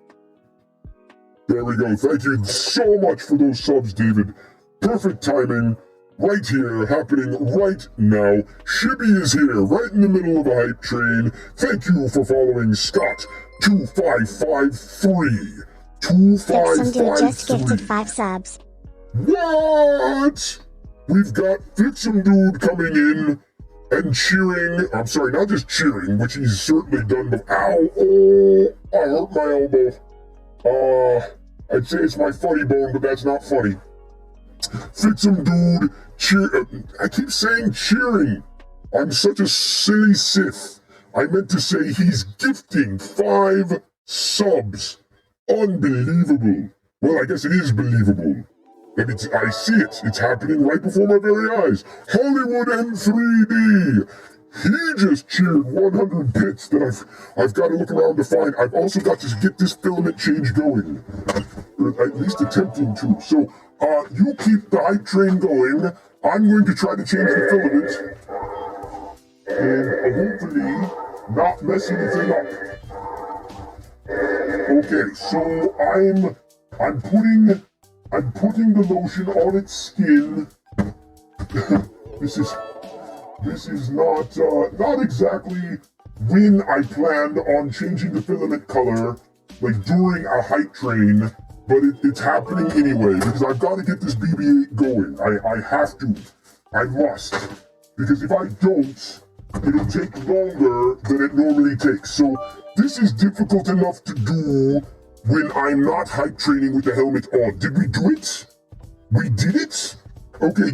There we go. Thank you so much for those subs, David. Perfect timing. Right here, happening right now. Shibby is here, right in the middle of a hype train. Thank you for following Scott 2553. Some dude just gifted 2553. 5 subs. What? We've got Fixum Dude coming in and cheering. I'm sorry, not just cheering, which he's certainly done. But ow! Oh, I hurt my elbow. I'd say it's my funny bone, but that's not funny. Fixum Dude, cheer. I keep saying cheering. I'm such a silly Sith. I meant to say he's gifting 5 subs. Unbelievable. Well, I guess it is believable. And I see it. It's happening right before my very eyes. Hollywood M3D. He just cheered 100 bits that I've got to look around to find. I've also got to get this filament change going. Or at least attempting to. So, you keep the hype train going. I'm going to try to change the filament. And hopefully not mess anything up. Okay, so I'm putting the lotion on its skin. This is not exactly when I planned on changing the filament color, like during a hype train, but it's happening anyway because I've got to get this BB-8 going. I have to. I must. Because if I don't, it'll take longer than it normally takes. So this is difficult enough to do when I'm not hype training with the helmet on. Did we do it? We did it? Okay,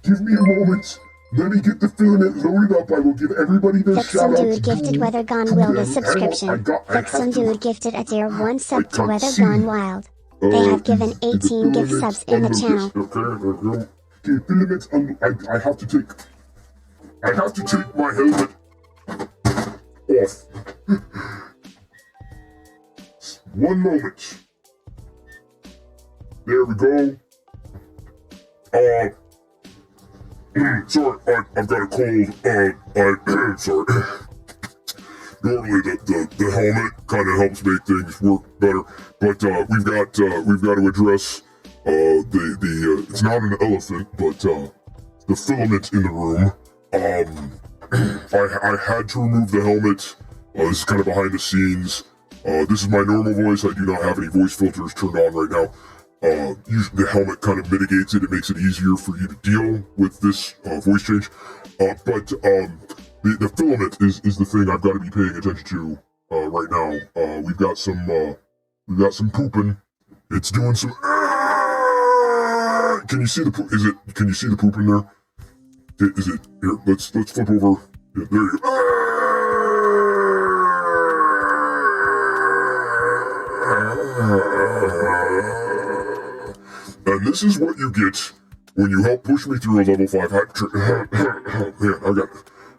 give me a moment. Let me get the filament loaded up. I will give everybody the shout out. Dude gifted Weather Gone Wild a subscription. Some dude gifted a tier 1 sub to Weather Gone Wild. They have given 18 gift subs in the channel. Okay, filaments. I have to take my helmet off. One moment. There we go. Sorry, I've got a cold. Sorry. Normally the helmet kind of helps make things work better, but we've got to address it's not an elephant, but the filament in the room. I had to remove the helmet. This is kind of behind the scenes. This is my normal voice. I do not have any voice filters turned on right now. Usually the helmet kind of mitigates it. It makes it easier for you to deal with this voice change. But the filament is the thing I've got to be paying attention to right now. We've got some pooping. It's doing some. Can you see the poop? Can you see the poop in there? Is it here? Let's flip over. Yeah, there you go. And this is what you get when you help push me through a level 5 hype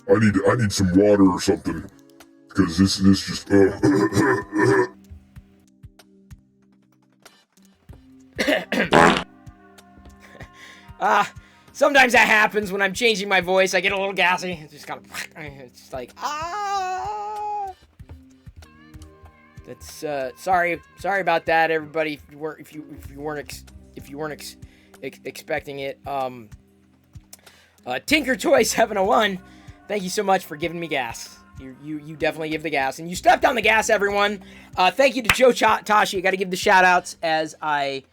Man, I need some water or something. Because this just, Sometimes that happens when I'm changing my voice. I get a little gassy. It's just kind of, it's like, That's sorry about that, everybody. If you weren't expecting it. Tinker Toy 701, thank you so much for giving me gas. You definitely give the gas, and you stepped on the gas, everyone. Thank you to Joe Tashi. I got to give the shout outs as I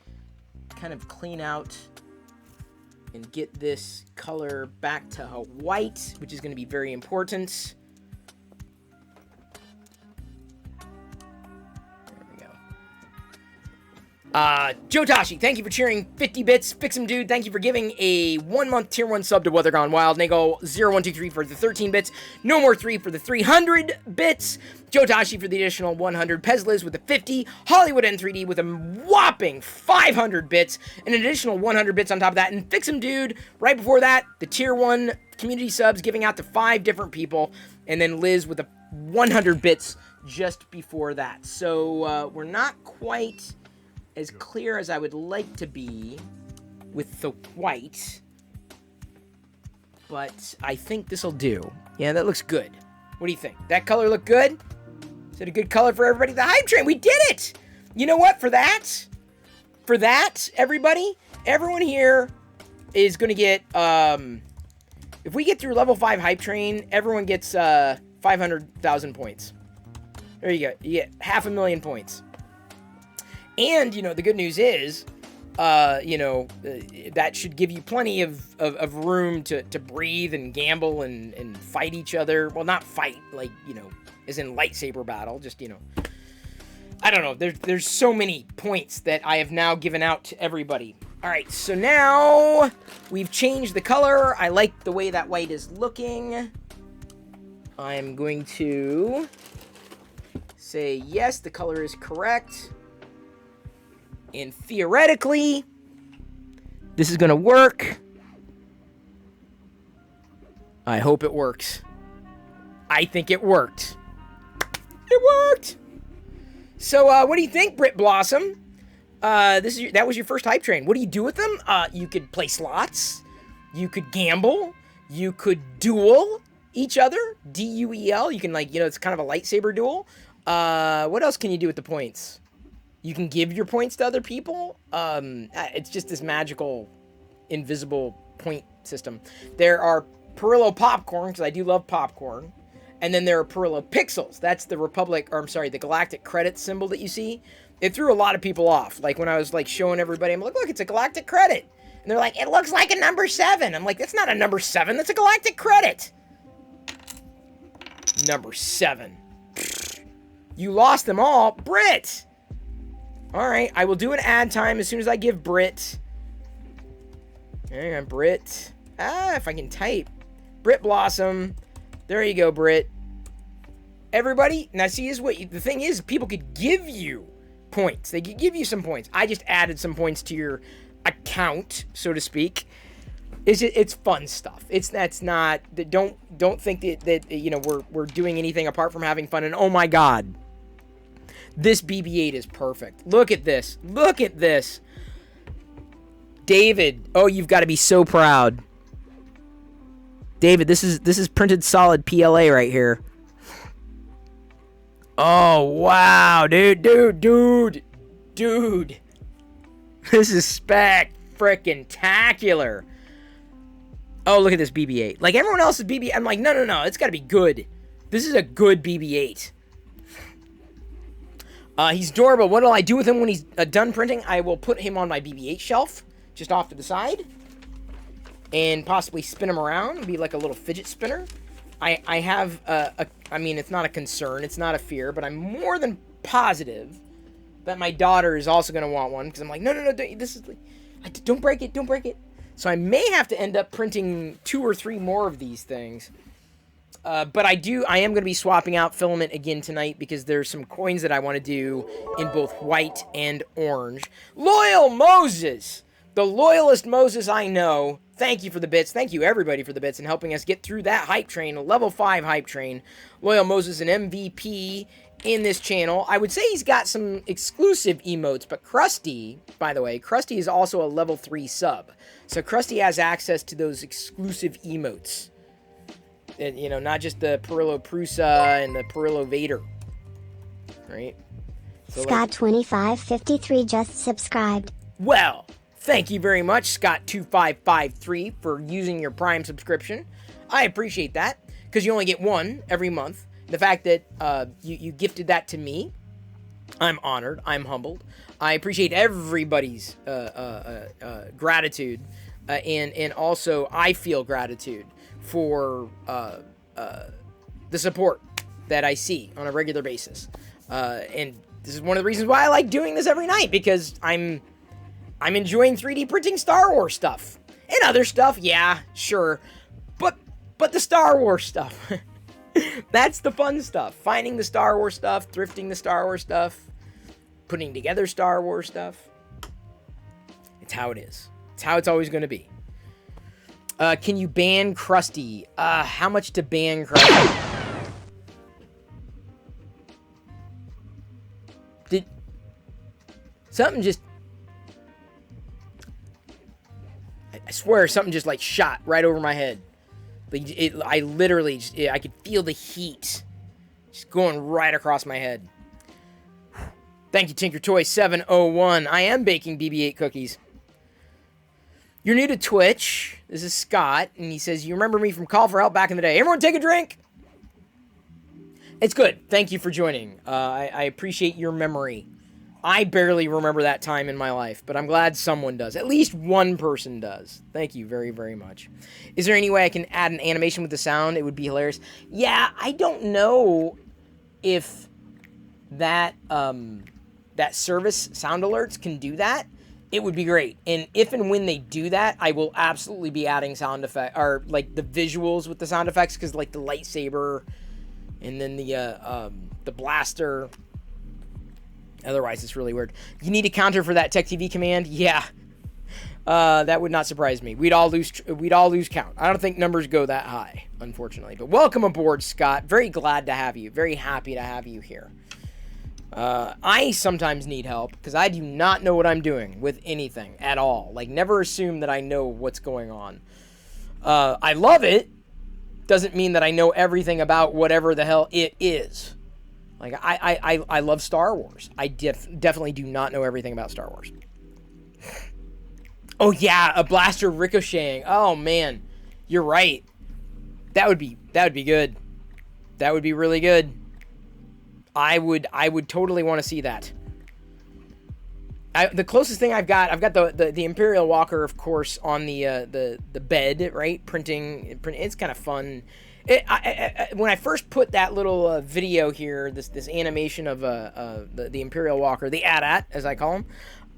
kind of clean out and get this color back to a white, which is going to be very important. Joe Tashi, thank you for cheering 50 bits. Fix'em Dude, thank you for giving a 1-month tier 1 sub to Weather Gone Wild. Nego 0123 for the 13 bits. No More 3 for the 300 bits. Joe Tashi for the additional 100. Pezliz with the 50. Hollywood N3D with a whopping 500 bits. An additional 100 bits on top of that. And Fix'em Dude, right before that, the tier 1 community subs giving out to 5 different people. And then Liz with the 100 bits just before that. So, we're not quite as clear as I would like to be with the white, but I think this'll do. Yeah, that looks good. What do you think? That color look good? Is it a good color for everybody? The hype train, we did it! You know what, for that, everybody, everyone here is gonna get, if we get through level 5 hype train, everyone gets, 500,000 points. There you go, you get 500,000 points. And, the good news is, that should give you plenty of room to breathe and gamble and fight each other. Well, not fight, like, as in lightsaber battle, just, I don't know. There's so many points that I have now given out to everybody. All right, so now we've changed the color. I like the way that white is looking. I'm going to say, yes, the color is correct. And theoretically, this is going to work. I hope it works. I think it worked. It worked! So, what do you think, Brit Blossom? That was your first hype train. What do you do with them? You could play slots. You could gamble. You could duel each other. D-U-E-L. You can, it's kind of a lightsaber duel. What else can you do with the points? You can give your points to other people. It's just this magical, invisible point system. There are Perillo popcorn, because I do love popcorn. And then there are Perillo Pixels. That's the the Galactic Credit symbol that you see. It threw a lot of people off. Like, when I was, like, showing everybody, I'm like, look, it's a Galactic Credit. And they're like, it looks like a number 7. I'm like, that's not a number 7. That's a Galactic Credit. Number 7. You lost them all. Brit! Alright, I will do an ad time as soon as I give Brit. Hang on, Brit. If I can type. Brit Blossom. There you go, Brit. Everybody, now see, the thing is, people could give you points. They could give you some points. I just added some points to your account, so to speak. It's fun stuff. That's not, don't think that you know, we're doing anything apart from having fun. And oh my god, this BB-8 is perfect. Look at this. Look at this. David, oh, you've got to be so proud. David, this is printed solid PLA right here. Oh, wow, dude. This is spec-frickin-tacular. Oh, look at this BB-8. Like, everyone else's BB-8, I'm like, no, it's got to be good. This is a good BB-8. He's adorable. What will I do with him when he's done printing? I will put him on my BB-8 shelf, just off to the side, and possibly spin him around, be like a little fidget spinner. I have, I mean, it's not a concern, it's not a fear, but I'm more than positive that my daughter is also going to want one, because I'm like, no, don't break it. So I may have to end up printing 2 or 3 more of these things. But I am going to be swapping out Filament again tonight, because there's some coins that I want to do in both white and orange. Loyal Moses! The loyalist Moses I know. Thank you for the bits. Thank you, everybody, for the bits and helping us get through that hype train, a level 5 hype train. Loyal Moses, an MVP in this channel. I would say he's got some exclusive emotes, but Krusty, by the way, Krusty is also a level 3 sub. So Krusty has access to those exclusive emotes. And, you know, not just the Perillo Prusa and the Perillo Vader. Right? So Scott2553 just subscribed. Well, thank you very much, Scott2553, for using your Prime subscription. I appreciate that, because you only get one every month. The fact that you gifted that to me, I'm honored. I'm humbled. I appreciate everybody's gratitude, and also I feel gratitude for the support that I see on a regular basis. And this is one of the reasons why I like doing this every night, because I'm enjoying 3D printing Star Wars stuff. And other stuff, yeah, sure. But the Star Wars stuff. That's the fun stuff. Finding the Star Wars stuff, thrifting the Star Wars stuff, putting together Star Wars stuff. It's how it is. It's how it's always going to be. Can you ban Krusty? How much to ban Krusty? Did something just... I swear something just like shot right over my head. Like I literally just, I could feel the heat just going right across my head. Thank you, Tinker Toy 701. I am baking BB-8 cookies. You're new to Twitch. This is Scott, and he says, you remember me from Call for Help back in the day. Everyone take a drink. It's good. Thank you for joining. I appreciate your memory. I barely remember that time in my life, but I'm glad someone does. At least one person does. Thank you very, very much. Is there any way I can add an animation with the sound? It would be hilarious. Yeah, I don't know if that that service, Sound Alerts, can do that. It would be great. And if and when they do that, I will absolutely be adding sound effect, or like the visuals with the sound effects, because like the lightsaber and then the blaster. Otherwise, it's really weird. You need a counter for that Tech TV command? Yeah. That would not surprise me. We'd all lose count. I don't think numbers go that high, unfortunately. But welcome aboard, Scott. Very glad to have you. Very happy to have you here. I sometimes need help, because I do not know what I'm doing with anything at all. Like, never assume that I know what's going on. I love it. Doesn't mean that I know everything about whatever the hell it is. Like, I love Star Wars. I definitely do not know everything about Star Wars. Oh, yeah, a blaster ricocheting. Oh, man. You're right. That would be good. That would be really good. I would totally want to see that. The closest thing I've got the Imperial Walker, of course, on the bed, right? Printing. It's kind of fun. When I first put that little video here, this animation of the Imperial Walker, the AT-AT, as I call him,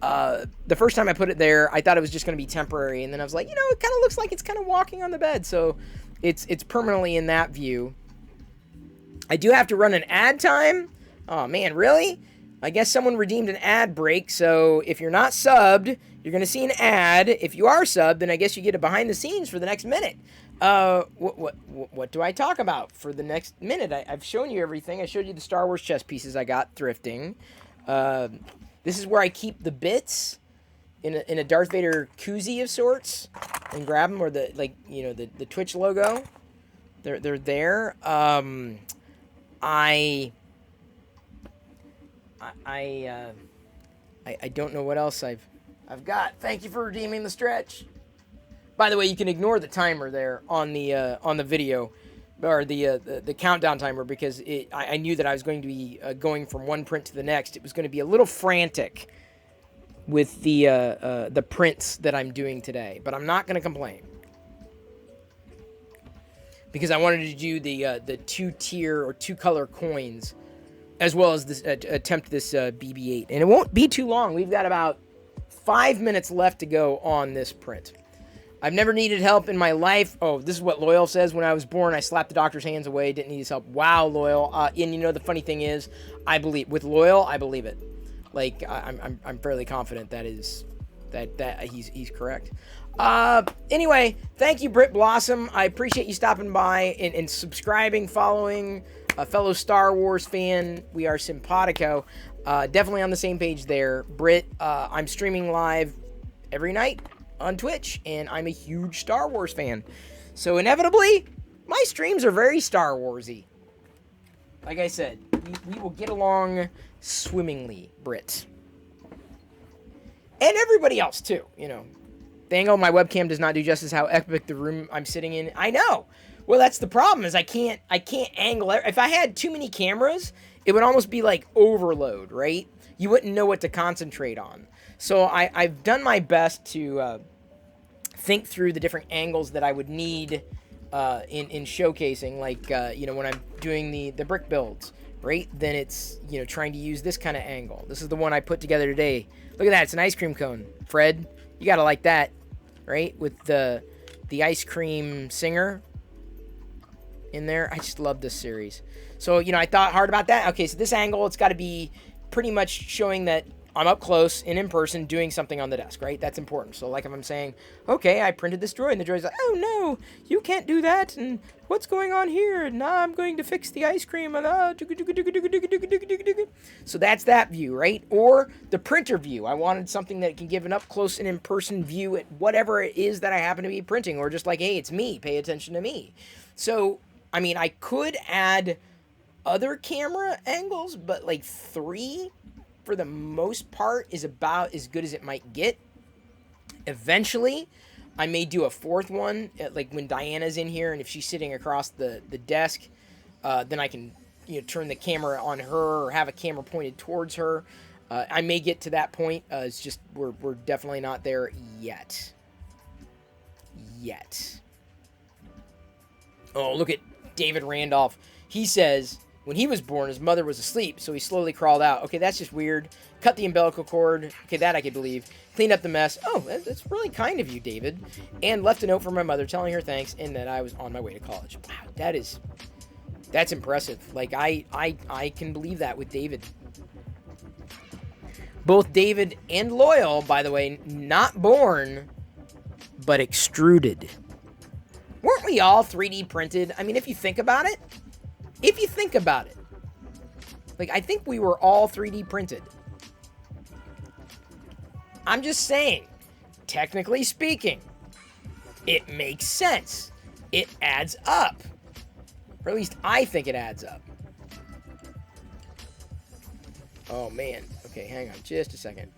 the first time I put it there, I thought it was just going to be temporary, and then I was like, you know, it kind of looks like it's kind of walking on the bed, so it's permanently in that view. I do have to run an ad time. Oh man, really? I guess someone redeemed an ad break, so if you're not subbed, you're going to see an ad. If you are subbed, then I guess you get a behind the scenes for the next minute. What do I talk about for the next minute? I've shown you everything. I showed you the Star Wars chess pieces I got thrifting. This is where I keep the bits in a Darth Vader koozie of sorts and grab them, or the Twitch logo. They're there. I don't know what else I've got. Thank you for redeeming the stretch. By the way, you can ignore the timer there on the video, or the countdown timer, because I knew that I was going to be going from one print to the next. It was going to be a little frantic with the prints that I'm doing today, but I'm not going to complain, because I wanted to do the 2-tier or 2-color coins, as well as this attempt this BB-8, and it won't be too long. We've got about 5 minutes left to go on this print. I've never needed help in my life. Oh, this is what Loyal says. When I was born, I slapped the doctor's hands away. Didn't need his help. Wow, Loyal. And you know, the funny thing is, I believe with Loyal, I believe it. Like, I'm fairly confident that he's correct. Anyway, thank you, Britt Blossom. I appreciate you stopping by and subscribing, following, a fellow Star Wars fan. We are simpatico. Definitely on the same page there. Britt, I'm streaming live every night on Twitch, and I'm a huge Star Wars fan. So inevitably, my streams are very Star Warsy. Like I said, we will get along swimmingly, Britt. And everybody else, too, you know. The angle of my webcam does not do justice how epic the room I'm sitting in. I know. Well, that's the problem, is I can't angle it. If I had too many cameras, it would almost be like overload, right? You wouldn't know what to concentrate on. So I've done my best to think through the different angles that I would need in showcasing. Like, you know, when I'm doing the brick builds, right? Then it's, you know, trying to use this kind of angle. This is the one I put together today. Look at that. It's an ice cream cone. Fred, you got to like that, right? With the ice cream singer in there. I just love this series. So, you know, I thought hard about that. Okay, so this angle, it's got to be pretty much showing that I'm up close and in person doing something on the desk, right? That's important. So, like if I'm saying, okay, I printed this droid, and the droid's like, oh no, you can't do that, and what's going on here? And now I'm going to fix the ice cream, and so that's that view, right? Or the printer view. I wanted something that can give an up close and in person view at whatever it is that I happen to be printing, or just like, hey, it's me, pay attention to me. So, I mean, I could add other camera angles, but like 3 for the most part is about as good as it might get. Eventually, I may do a 4th one, like when Diana's in here, and if she's sitting across the desk, then I can, you know, turn the camera on her or have a camera pointed towards her. I may get to that point. It's just we're definitely not there yet. Oh, look at David Randolph. He says, when he was born, his mother was asleep, so he slowly crawled out. Okay, that's just weird. Cut the umbilical cord. Okay, that I could believe. Cleaned up the mess. Oh, that's really kind of you, David. And left a note for my mother telling her thanks and that I was on my way to college. Wow, that's impressive. Like, I can believe that with David. Both David and Loyal, by the way, not born, but extruded. Weren't we all 3D printed? I mean, if you think about it. Like, I think we were all 3D printed. I'm just saying, technically speaking, it makes sense. It adds up. Or at least I think it adds up. Oh, man. Okay, hang on just a second.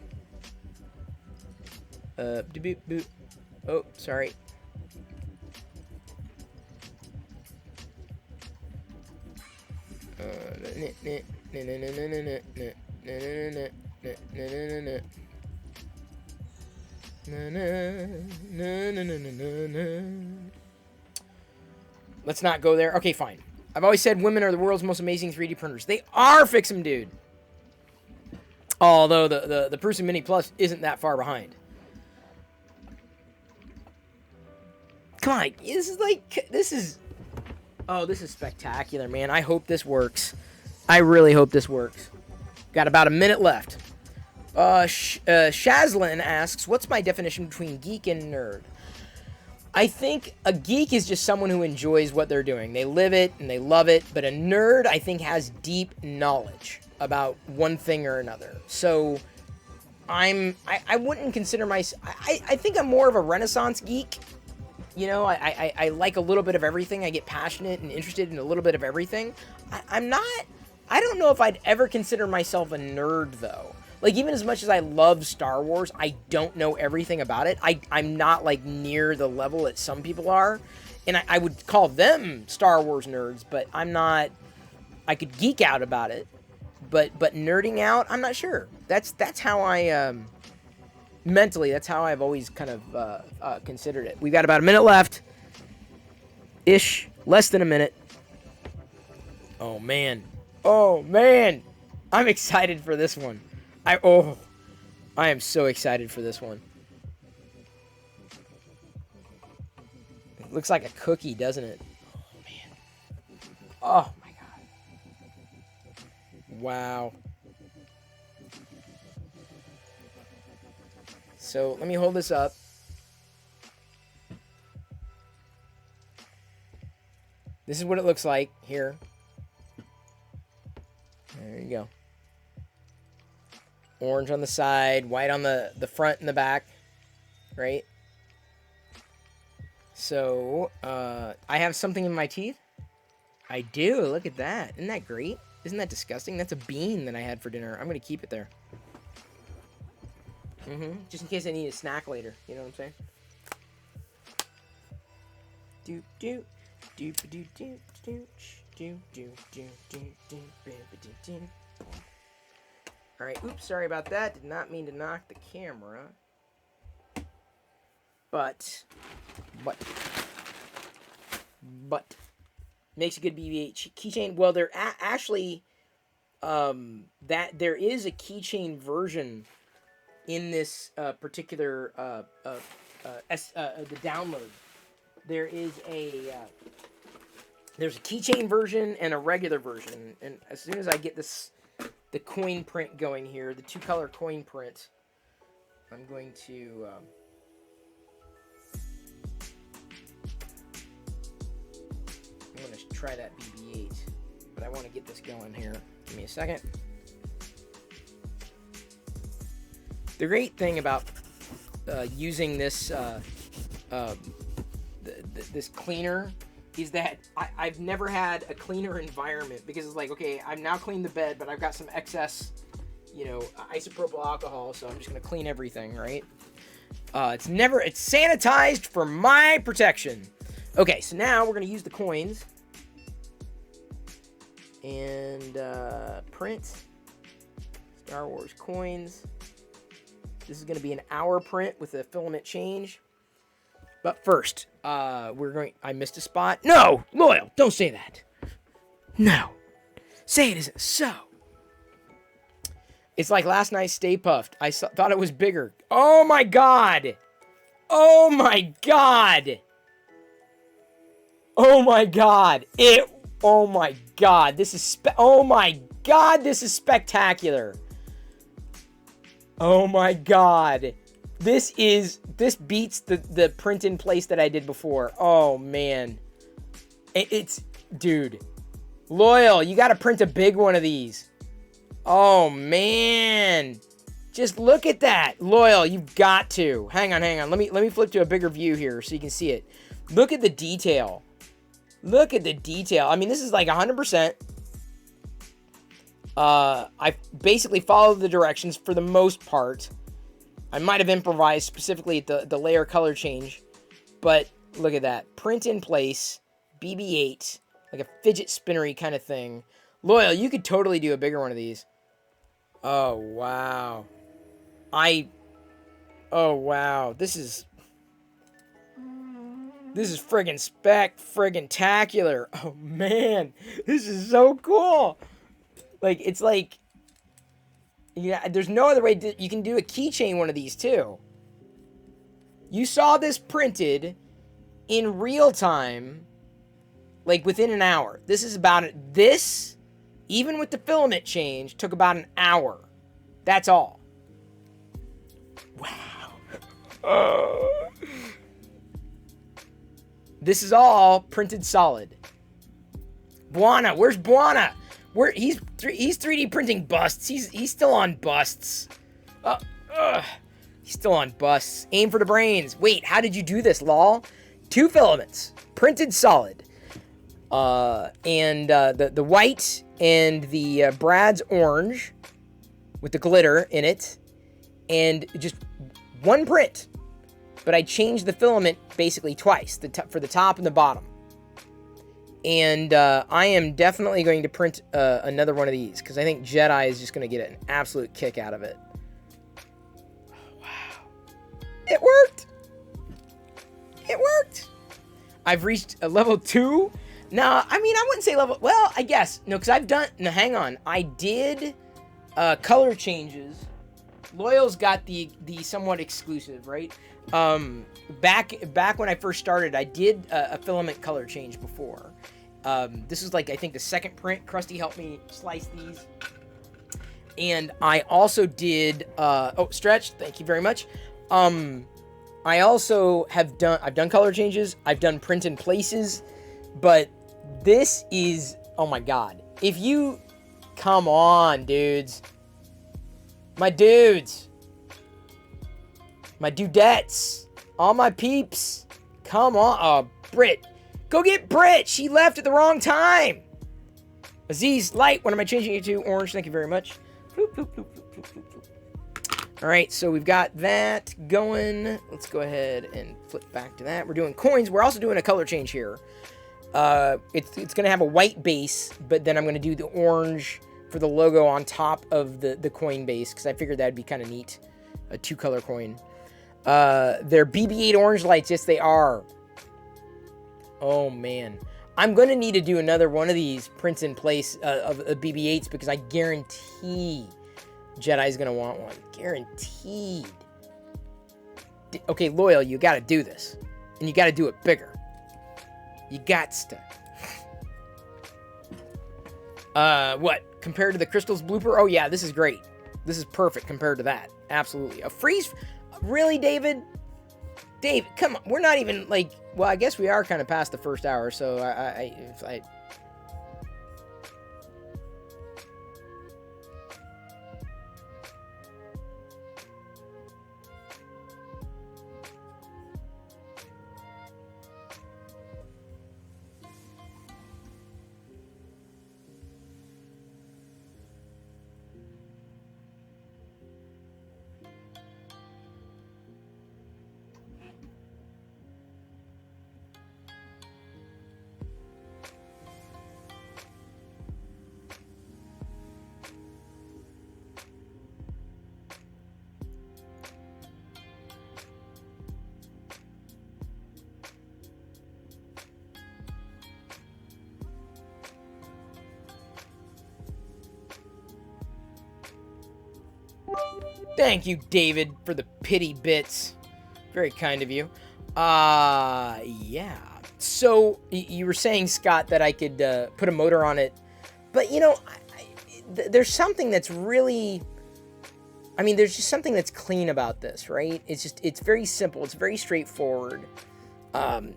Oh, sorry. Let's not go there. Okay, fine. I've always said women are the world's most amazing 3D printers. They are, Fix 'em, dude. Although the Prusa Mini Plus isn't that far behind. Come on, this is spectacular, man. I hope this works. I really hope this works. Got about a minute left. Shazlin asks, what's my definition between geek and nerd? I think a geek is just someone who enjoys what they're doing. They live it and they love it. But a nerd, I think, has deep knowledge about one thing or another. So I wouldn't consider myself... I think I'm more of a Renaissance geek. You know, I like a little bit of everything. I get passionate and interested in a little bit of everything. I don't know if I'd ever consider myself a nerd, though. Like, even as much as I love Star Wars, I don't know everything about it. I'm not, like, near the level that some people are. And I would call them Star Wars nerds, but I'm not... I could geek out about it. But nerding out, I'm not sure. That's how I... mentally, that's how I've always kind of considered it. We've got about a minute left. Ish. Less than a minute. Oh, man. Oh, man. I'm excited for this one. I am so excited for this one. It looks like a cookie, doesn't it? Oh, man. Oh, my God. Wow. So, let me hold this up. This is what it looks like here. There you go. Orange on the side, white on the front and the back, right? So, I have something in my teeth. I do, look at that. Isn't that great? Isn't that disgusting? That's a bean that I had for dinner. I'm going to keep it there. Just in case I need a snack later. You know what I'm saying? Do do do do do do do do do do do do. All right. Oops. Sorry about that. Did not mean to knock the camera. But makes a good BB-8 keychain. Well, there actually that there is a keychain version in this particular the download. There is there's a keychain version and a regular version, and as soon as I get the coin print going here, the 2-color coin print, I'm going to try that BB-8, but I want to get this going here. Give me a second. The great thing about using this this cleaner is that I've never had a cleaner environment, because it's like, okay, I've now cleaned the bed, but I've got some excess, you know, isopropyl alcohol, so I'm just gonna clean everything, right? It's sanitized for my protection. Okay, so now we're gonna use the coins and print Star Wars coins. This is going to be an hour print with a filament change. But first, I missed a spot. No! Loyal, don't say that. No. Say it isn't so. It's like last night's Stay Puffed. I thought it was bigger. Oh my God! Oh my God! Oh my God! Oh my God! This is oh my God! This is spectacular. Oh my God. This beats the print in place that I did before. Oh man. Dude. Loyal, you gotta print a big one of these. Oh man. Just look at that. Loyal, you've got to. Hang on. Let me flip to a bigger view here so you can see it. Look at the detail. Look at the detail. I mean, this is like 100%. I basically followed the directions for the most part. I might have improvised specifically at the layer color change, but look at that. Print in place, BB-8, like a fidget spinnery kind of thing. Loyal, you could totally do a bigger one of these. Oh, wow. Oh, wow. This is friggin' tacular. Oh, man. This is so cool. Like, it's like... Yeah, there's no other way you can do a keychain one of these, too. You saw this printed in real time, like, within an hour. This is about it. This, even with the filament change, took about an hour. That's all. Wow. This is all printed solid. Buana, where's Buana? He's 3D printing busts. He's still on busts. He's still on busts. Aim for the brains. Wait, how did you do this, lol? 2 filaments, printed solid, and the white and the Brad's orange with the glitter in it, and just 1 print. But I changed the filament basically twice, for the top and the bottom. And I am definitely going to print another one of these, because I think Jedi is just going to get an absolute kick out of it. Oh, wow. It worked! It worked! I've reached a level 2. No, I mean, I wouldn't say level... Well, I guess. No, because I've done... No, hang on. I did color changes. Loyal's got the somewhat exclusive, right? Back when I first started, I did a filament color change before. This is like, I think, the second print. Krusty helped me slice these. And I also did... oh, Stretch, thank you very much. I also I've done color changes. I've done print in places. But this is... Oh, my God. If you... Come on, dudes. My dudes. My dudettes. All my peeps. Come on. Oh, Brit. Go get Brit. She left at the wrong time. Aziz, light. What am I changing you to? Orange. Thank you very much. Bloop, bloop, bloop, bloop, bloop, bloop, bloop. All right, so we've got that going. Let's go ahead and flip back to that. We're doing coins. We're also doing a color change here. It's going to have a white base, but then I'm going to do the orange for the logo on top of the coin base, because I figured that'd be kind of neat. A 2-color coin. They're BB-8 orange lights. Yes, they are. Oh, man. I'm going to need to do another one of these prints in place of BB-8s, because I guarantee Jedi's going to want one. Guaranteed. Okay, Loyal, you got to do this. And you got to do it bigger. You got to. What? Compared to the Crystals blooper? Oh, yeah, this is great. This is perfect compared to that. Absolutely. A freeze... Really, David? David, come on. We're not even, like... Well, I guess we are kind of past the first hour, so if I... Thank you, David, for the pity bits. Very kind of you. Yeah. So, you were saying, Scott, that I could put a motor on it. But, you know, there's something that's really... I mean, there's just something that's clean about this, right? It's very simple. It's very straightforward. Hang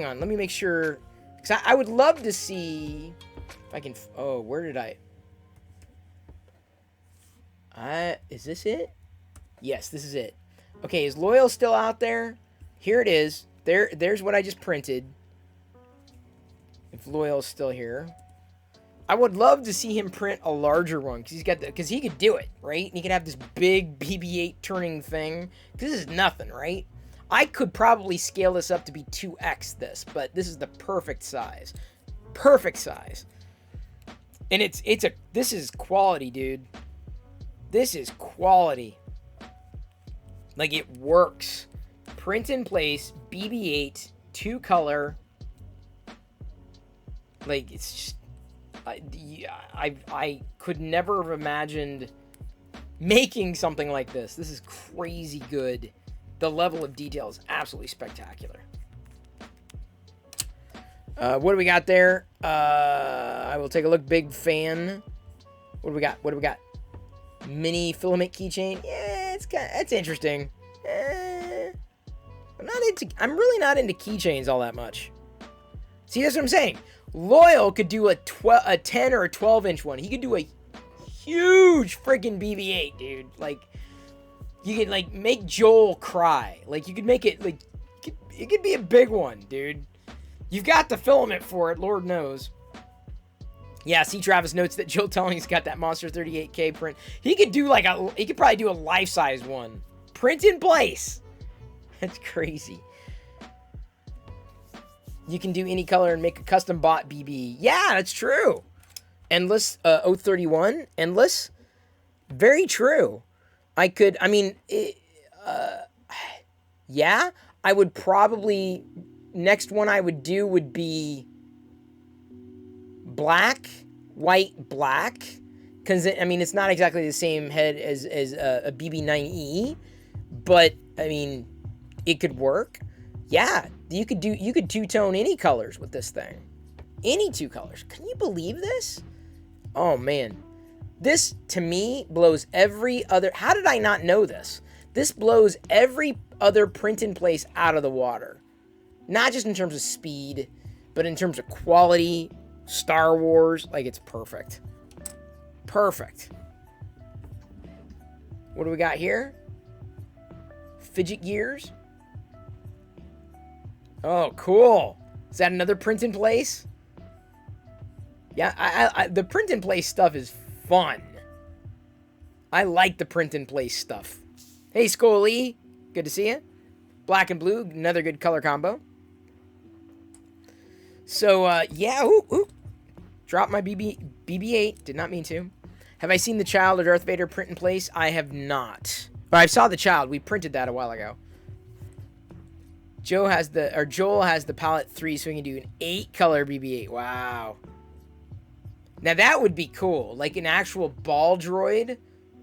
on. Let me make sure... Because I would love to see... If I can... Oh, where did I... Is this it? Yes, this is it. Okay, is Loyal still out there? Here it is. There's what I just printed. If Loyal's still here. I would love to see him print a larger one, because he could do it, right? And he could have this big BB-8 turning thing. This is nothing, right? I could probably scale this up to be 2x this, but this is the perfect size. Perfect size. And this is quality, dude. This is quality. Like, it works. Print in place, BB-8, 2-color. Like, it's just... I could never have imagined making something like this. This is crazy good. The level of detail is absolutely spectacular. What do we got there? I will take a look. Big fan. What do we got? What do we got? Mini filament keychain. Yeah, it's interesting. I'm really not into keychains all that much. See, that's what I'm saying. Loyal could do a 10 or a 12-inch one. He could do a huge freaking BB-8, dude. Like, you could, like, make Joel cry. Like, you could make it, like, it could be a big one, dude. You've got the filament for it, Lord knows. Yeah, see, Travis notes that Joel Telling's got that Monster 38K print. He could do, like, he could probably do a life-size one. Print in place. That's crazy. You can do any color and make a custom bot BB. Yeah, that's true. Endless 031. Endless. Very true. Yeah, I would probably... Next one I would do would be black, white, black. Because, I mean, it's not exactly the same head as a BB9E. But, I mean, it could work. Yeah, you could two-tone any colors with this thing. Any 2 colors. Can you believe this? Oh, man. This, to me, blows every other... How did I not know this? This blows every other print in place out of the water. Not just in terms of speed, but in terms of quality, Star Wars. Like, it's perfect. Perfect. What do we got here? Fidget gears. Oh, cool. Is that another print in place? Yeah, the print in place stuff is fun. I like the print in place stuff. Hey, Scully. Good to see you. Black and blue, another good color combo. So, yeah, Drop my BB-8. Did not mean to. Have I seen the Child of Darth Vader print in place? I have not. Or I saw the Child. We printed that a while ago. Joel has the palette 3, so we can do an 8-color BB-8. Wow. Now that would be cool. Like an actual ball droid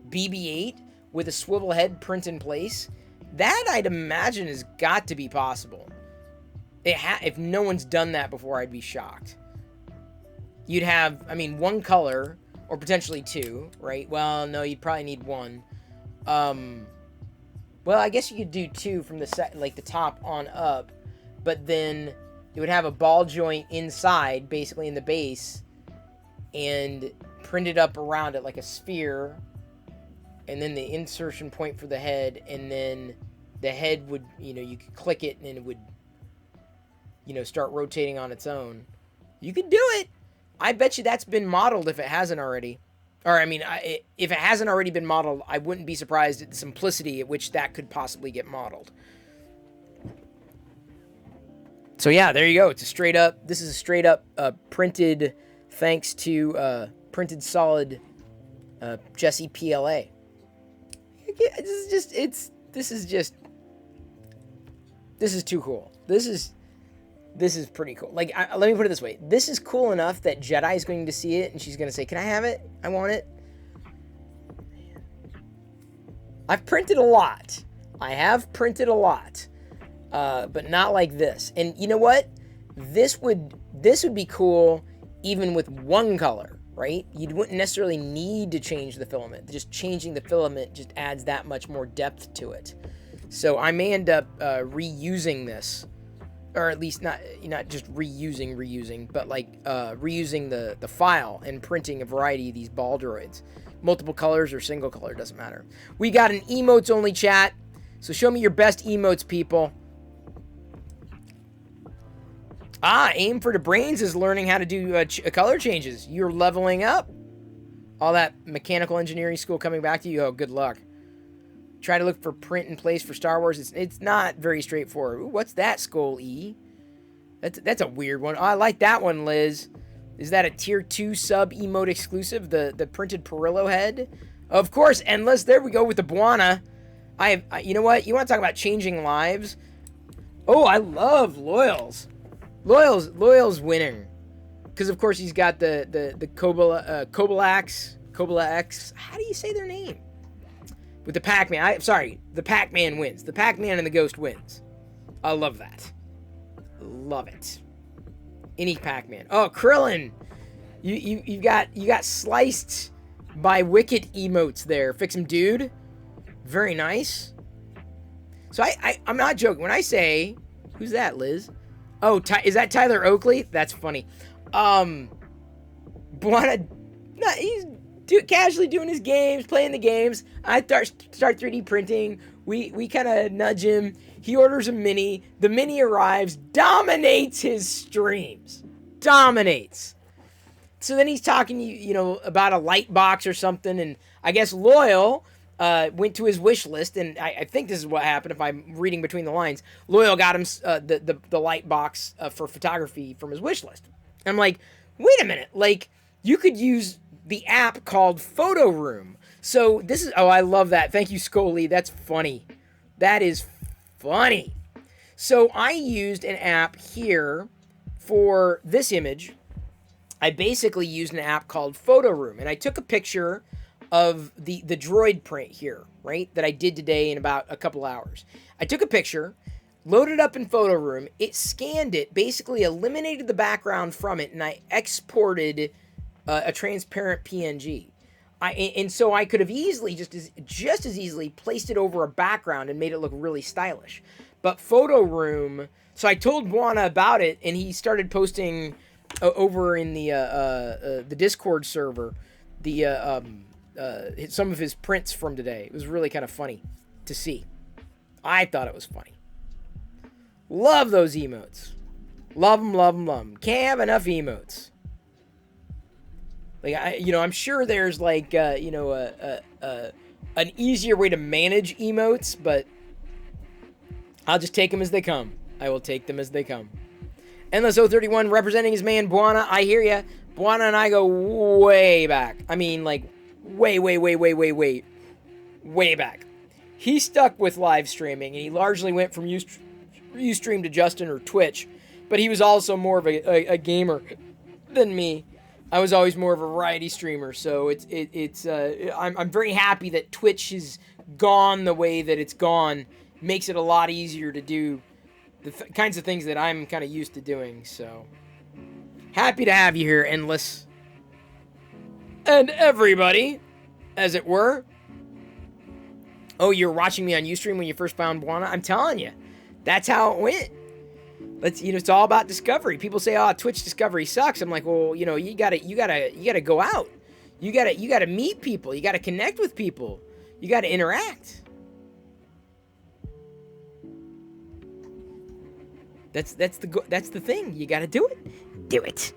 BB-8 with a swivel head print in place. That, I'd imagine, has got to be possible. If no one's done that before, I'd be shocked. You'd have, I mean, 1 color, or potentially 2, right? Well, no, you'd probably need 1. Well, I guess you could do 2 from the top on up, but then it would have a ball joint inside, basically in the base, and printed up around it like a sphere, and then the insertion point for the head, and then the head would, you could click it, and it would, start rotating on its own. You could do it. I bet you that's been modeled if it hasn't already. Or, I mean, if it hasn't already been modeled, I wouldn't be surprised at the simplicity at which that could possibly get modeled. So, yeah, there you go. This is a straight up printed, thanks to printed solid Jesse PLA. This is too cool. This is pretty cool. Like, let me put it this way. This is cool enough that Jedi is going to see it, and she's going to say, can I have it? I want it. I've printed a lot. I have printed a lot. But not like this. And you know what? This would be cool even with 1 color, right? You wouldn't necessarily need to change the filament. Just changing the filament just adds that much more depth to it. So I may end up reusing this. Or at least not just reusing, but like reusing the file and printing a variety of these ball droids. Multiple colors or single color, doesn't matter. We got an emotes only chat, so show me your best emotes, people. Aim for the brains is learning how to do color changes. You're leveling up. All that mechanical engineering school coming back to you. Oh, good luck. Try to look for print in place for Star Wars. It's not very straightforward. Ooh, what's that, Skull E? That's a weird one. Oh, I like that one, Liz. Is that a tier 2 sub emote exclusive? The printed Perillo head? Of course, Endless. There we go with the Buana. You know what? You want to talk about changing lives? Oh, I love Loyals. Loyals winning. Because, of course, he's got the Kobala X. How do you say their name? With the Pac-Man. The Pac-Man wins. The Pac-Man and the Ghost wins. I love that. Love it. Any Pac-Man. Oh, Krillin. You got sliced by wicked emotes there. Fix him, dude. Very nice. So I'm not joking. When I say, who's that, Liz? Oh, is that Tyler Oakley? That's funny. He's casually doing his games, playing the games. I start 3D printing. We kind of nudge him. He orders a mini. The mini arrives, dominates his streams. Dominates. So then he's talking, about a light box or something, and I guess Loyal went to his wish list, and I think this is what happened if I'm reading between the lines. Loyal got him the light box for photography from his wish list. And I'm like, wait a minute, like, you could use the app called Photo Room. So this is, I love that. Thank you, Scully. That's funny. That is funny. So I used an app here for this image. I basically used an app called Photo Room, and I took a picture of the droid print here, right, that I did today in about a couple hours. I took a picture, loaded it up in Photo Room, it scanned it, basically eliminated the background from it, and I exported a transparent PNG. And so I could have easily, just as easily, placed it over a background and made it look really stylish. But Photo Room, so I told Buana about it, and he started posting over in the Discord server some of his prints from today. It was really kind of funny to see. I thought it was funny. Love those emotes. Love them, love them, love them. Can't have enough emotes. Like, I'm sure there's like, an easier way to manage emotes, but I'll just take them as they come. I will take them as they come. Endless 031 representing his man Buana. I hear ya. Buana and I go way back. I mean, like, way back. He stuck with live streaming, and he largely went from Ustream to Justin or Twitch, but he was also more of a gamer than me. I was always more of a variety streamer, so I'm very happy that Twitch has gone the way that it's gone. Makes it a lot easier to do the kinds of things that I'm kind of used to doing, so happy to have you here, Endless. And everybody, as it were. Oh, you're watching me on Ustream when you first found Buana? I'm telling you, that's how it went. It's all about discovery. People say, "Oh, Twitch discovery sucks." I'm like, well, you gotta go out. You gotta meet people. You gotta connect with people. You gotta interact. That's the thing. You gotta do it. Do it.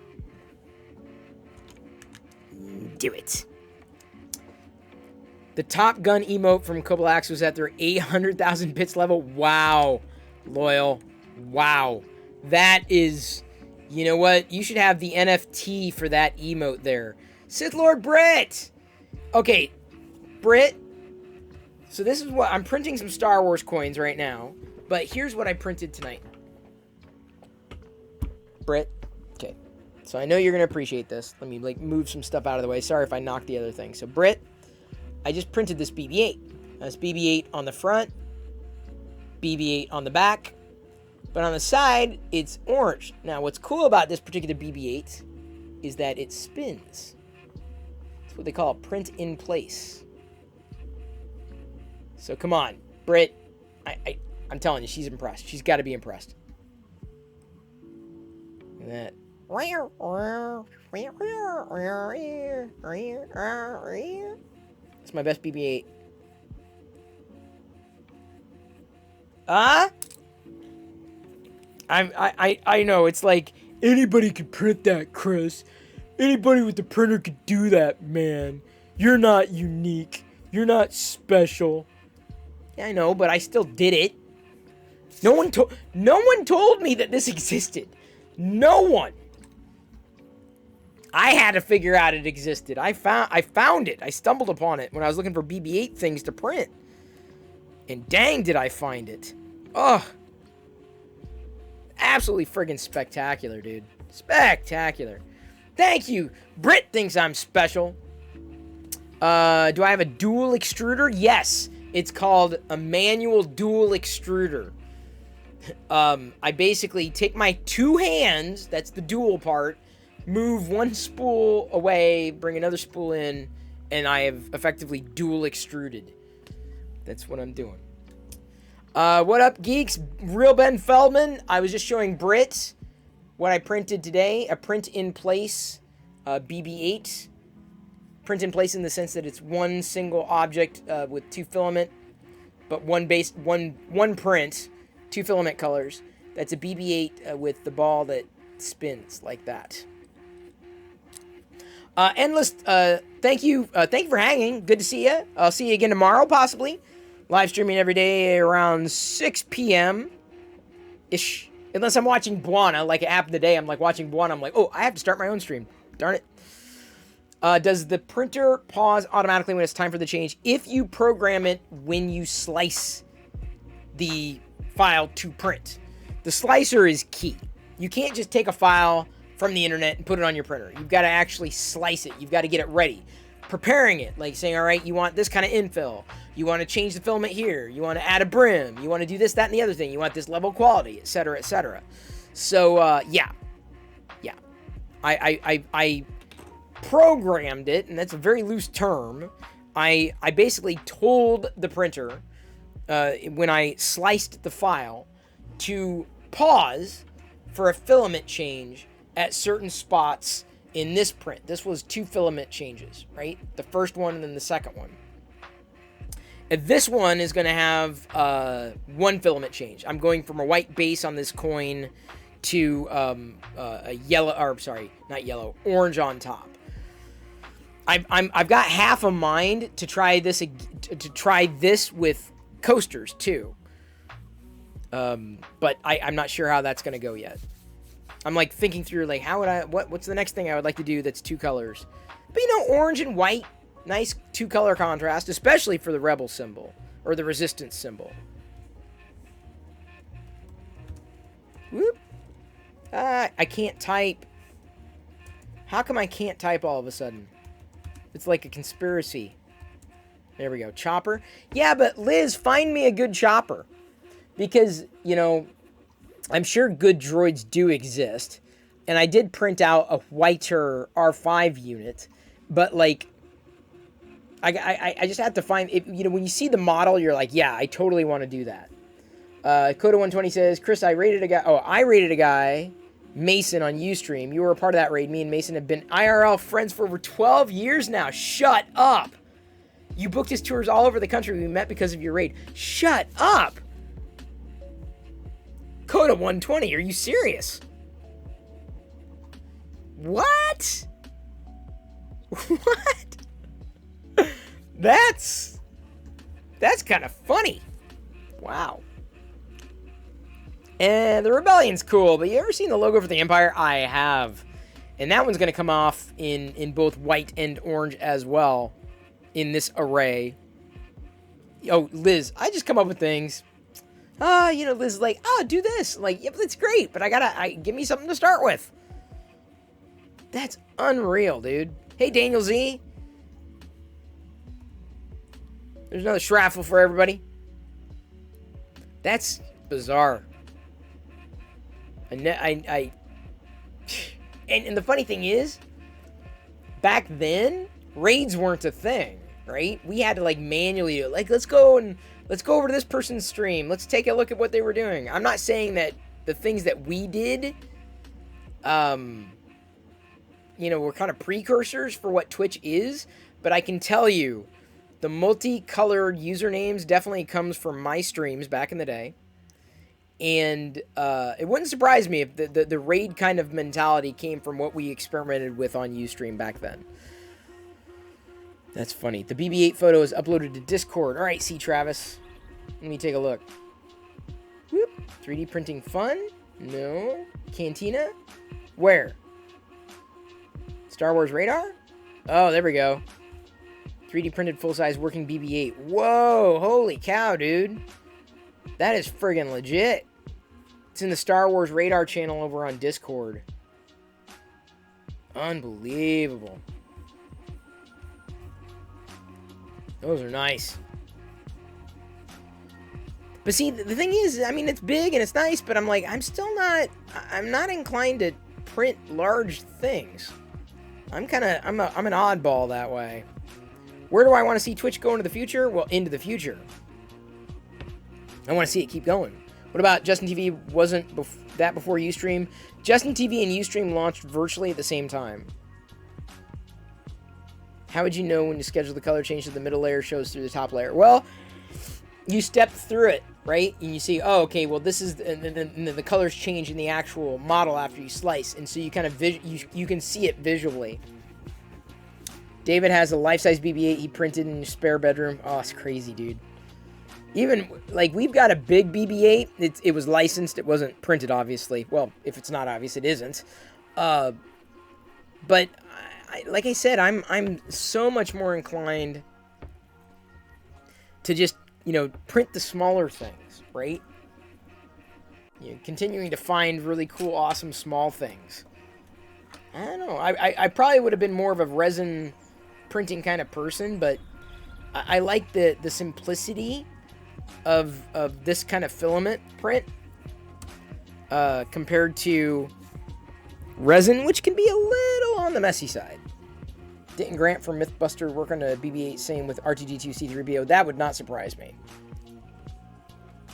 Do it. The Top Gun emote from Kobalax was at their 800,000 bits level. Wow. Loyal. Wow. That is, you know what? You should have the NFT for that emote there. Sith Lord Brit! Okay, Brit. So this is what, I'm printing some Star Wars coins right now, but here's what I printed tonight. Brit. Okay. So I know you're going to appreciate this. Let me, move some stuff out of the way. Sorry if I knocked the other thing. So, Brit, I just printed this BB-8. That's BB-8 on the front, BB-8 on the back. But on the side, it's orange. Now, what's cool about this particular BB-8 is that it spins. It's what they call a print in place. So, come on, Brit. I'm telling you, she's impressed. She's got to be impressed. Look at that. It's my best BB-8. I know, it's like, anybody could print that, Chris. Anybody with the printer could do that, man. You're not unique. You're not special. Yeah, I know, but I still did it. No one told me that this existed. No one. I had to figure out it existed. I found it. I stumbled upon it when I was looking for BB-8 things to print. And dang, did I find it. Ugh. Absolutely friggin' spectacular, dude. Spectacular. Thank you. Britt thinks I'm special. Do I have a dual extruder? Yes. It's called a manual dual extruder. I basically take my 2 hands, that's the dual part, move one spool away, bring another spool in, and I have effectively dual extruded. That's what I'm doing. What up, geeks? Real Ben Feldman. I was just showing Britt what I printed today. A print-in-place BB-8. Print-in-place in the sense that it's one single object with 2 filament, but one print, 2 filament colors. That's a BB-8 with the ball that spins like that. Endless, thank you for hanging. Good to see you. I'll see you again tomorrow, possibly. Live streaming every day around 6 p.m.-ish. Unless I'm watching Buana, like it happened today. I'm like watching Buana. I'm like, oh, I have to start my own stream. Darn it. Does the printer pause automatically when it's time for the change? If you program it when you slice the file to print. The slicer is key. You can't just take a file from the internet and put it on your printer. You've got to actually slice it. You've got to get it ready. Preparing it, like saying, all right, you want this kind of infill. You want to change the filament here. You want to add a brim. You want to do this, that, and the other thing. You want this level of quality, etc., etc. So, yeah. I programmed it, and that's a very loose term. I basically told the printer, when I sliced the file, to pause for a filament change at certain spots in this print. This was 2 filament changes, right? The first one and then the second one. And this one is going to have 1 filament change. I'm going from a white base on this coin to a yellow, or sorry, not yellow, orange on top. I've got half a mind to try this with coasters too. But I'm not sure how that's going to go yet. I'm like thinking through like what's the next thing I would like to do that's 2 colors. But you know, orange and white, nice 2 color contrast, especially for the rebel symbol or the resistance symbol. Whoop. I can't type. How come I can't type all of a sudden? It's like a conspiracy. There we go. Chopper. Yeah, but Liz, find me a good chopper. Because, you know, I'm sure good droids do exist. And I did print out a whiter R5 unit. But, like, I just have to find... It, you know, when you see the model, you're like, yeah, I totally want to do that. Coda120 says, Chris, I rated a guy, Mason, on Ustream. You were a part of that raid. Me and Mason have been IRL friends for over 12 years now. Shut up! You booked his tours all over the country. We met because of your raid. Shut up! Coda120, are you serious? What? What? That's kind of funny. Wow. And the Rebellion's cool, but you ever seen the logo for the Empire? I have. And that one's going to come off in both white and orange as well in this array. Oh, Liz, I just come up with things. You know, Liz is like, oh, do this. I'm like, yep, that's great, but give me something to start with. That's unreal, dude. Hey, Daniel Z. There's another shraffle for everybody. That's bizarre. And the funny thing is, back then, raids weren't a thing, right? We had to like manually, like, let's go over to this person's stream. Let's take a look at what they were doing. I'm not saying that the things that we did, you know, were kind of precursors for what Twitch is, but I can tell you, the multicolored usernames definitely comes from my streams back in the day. And it wouldn't surprise me if the raid kind of mentality came from what we experimented with on Ustream back then. That's funny. The BB-8 photo is uploaded to Discord. All right, C. Travis. Let me take a look. Whoop. 3D printing fun? No. Cantina? Where? Star Wars radar? Oh, there we go. 3D printed full-size working BB-8. Whoa, holy cow, dude. That is friggin' legit. It's in the Star Wars radar channel over on Discord. Unbelievable. Those are nice. But see, the thing is, I mean, it's big and it's nice, but I'm like, I'm not inclined to print large things. I'm an oddball that way. Where do I want to see Twitch go into the future? Well, into the future. I want to see it keep going. What about Justin TV? Wasn't that before Ustream? Justin TV and Ustream launched virtually at the same time. How would you know when to schedule the color change that the middle layer shows through the top layer? Well, you step through it, right? And you see, oh, okay, well, this is, and the colors change in the actual model after you slice. And so you kind of, you can see it visually. David has a life-size BB-8 he printed in his spare bedroom. Oh, it's crazy, dude. Even, like, we've got a big BB-8. It was licensed. It wasn't printed, obviously. Well, if it's not obvious, it isn't. But, like I said, I'm so much more inclined to just, you know, print the smaller things, right? You know, continuing to find really cool, awesome, small things. I don't know. I probably would have been more of a resin printing kind of person, but I like the simplicity of this kind of filament print compared to resin, which can be a little on the messy side. Didn't Grant from Mythbuster work on a BB-8? Same with R2-D2-C3PO. That would not surprise me.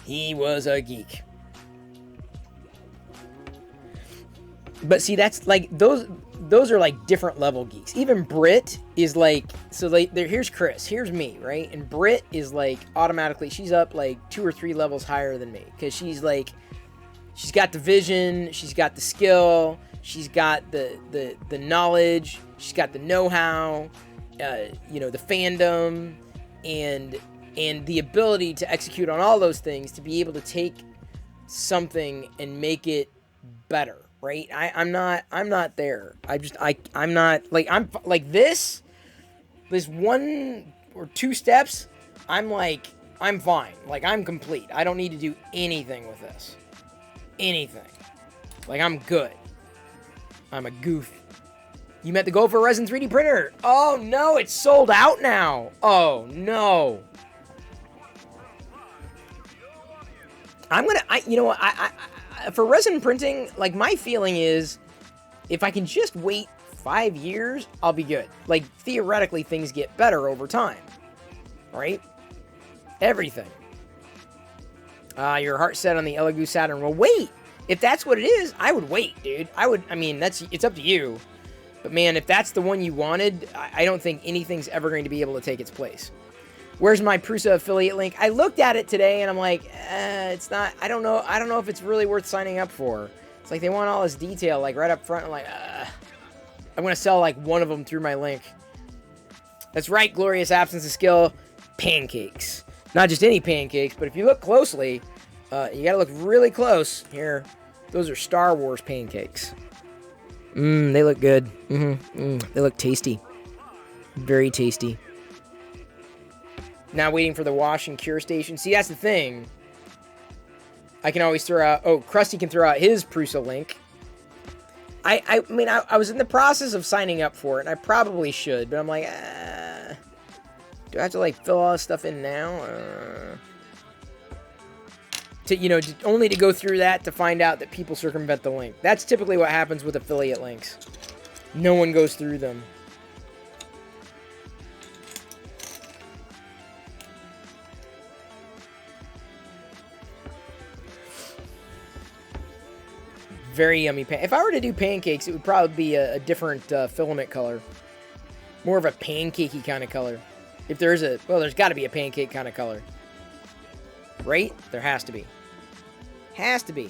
He was a geek. But see, that's like those are like different level geeks. Even Brit is like, so like here's Chris, here's me, right? And Brit is like automatically, she's up like 2 or 3 levels higher than me, because she's got the vision, she's got the skill, she's got the knowledge, she's got the know-how, you know, the fandom, and the ability to execute on all those things, to be able to take something and make it better. Right? I'm not there. I'm not like this 1 or 2 steps. I'm fine. Like, I'm complete. I don't need to do anything with this. Anything. Like, I'm good. I'm a goof. You meant to go for a resin 3D printer. Oh no, it's sold out now. Oh no. You know what, for resin printing, like, my feeling is, if I can just wait 5 years, I'll be good. Like, theoretically, things get better over time. Right? Everything. Your heart set on the Elegoo Saturn. Well, wait! If that's what it is, I would wait, dude. I mean, it's up to you. But man, if that's the one you wanted, I don't think anything's ever going to be able to take its place. Where's my Prusa affiliate link? I looked at it today and I'm like, it's not, I don't know if it's really worth signing up for. It's like they want all this detail, like, right up front. I'm like, I'm going to sell like one of them through my link. That's right, glorious absence of skill. Pancakes. Not just any pancakes, but if you look closely, you got to look really close. Here, those are Star Wars pancakes. They look good. They look tasty. Very tasty. Now waiting for the wash and cure station. See, that's the thing. I can always throw out... Oh, Krusty can throw out his Prusa link. I mean, I was in the process of signing up for it, and I probably should, but I'm like, do I have to, like, fill all this stuff in now? You know, only to go through that to find out that people circumvent the link. That's typically what happens with affiliate links. No one goes through them. Very yummy If I were to do pancakes, it would probably be a different filament color. More of a pancakey kind of color. If there's there's got to be a pancake kind of color. Right? There has to be. Has to be.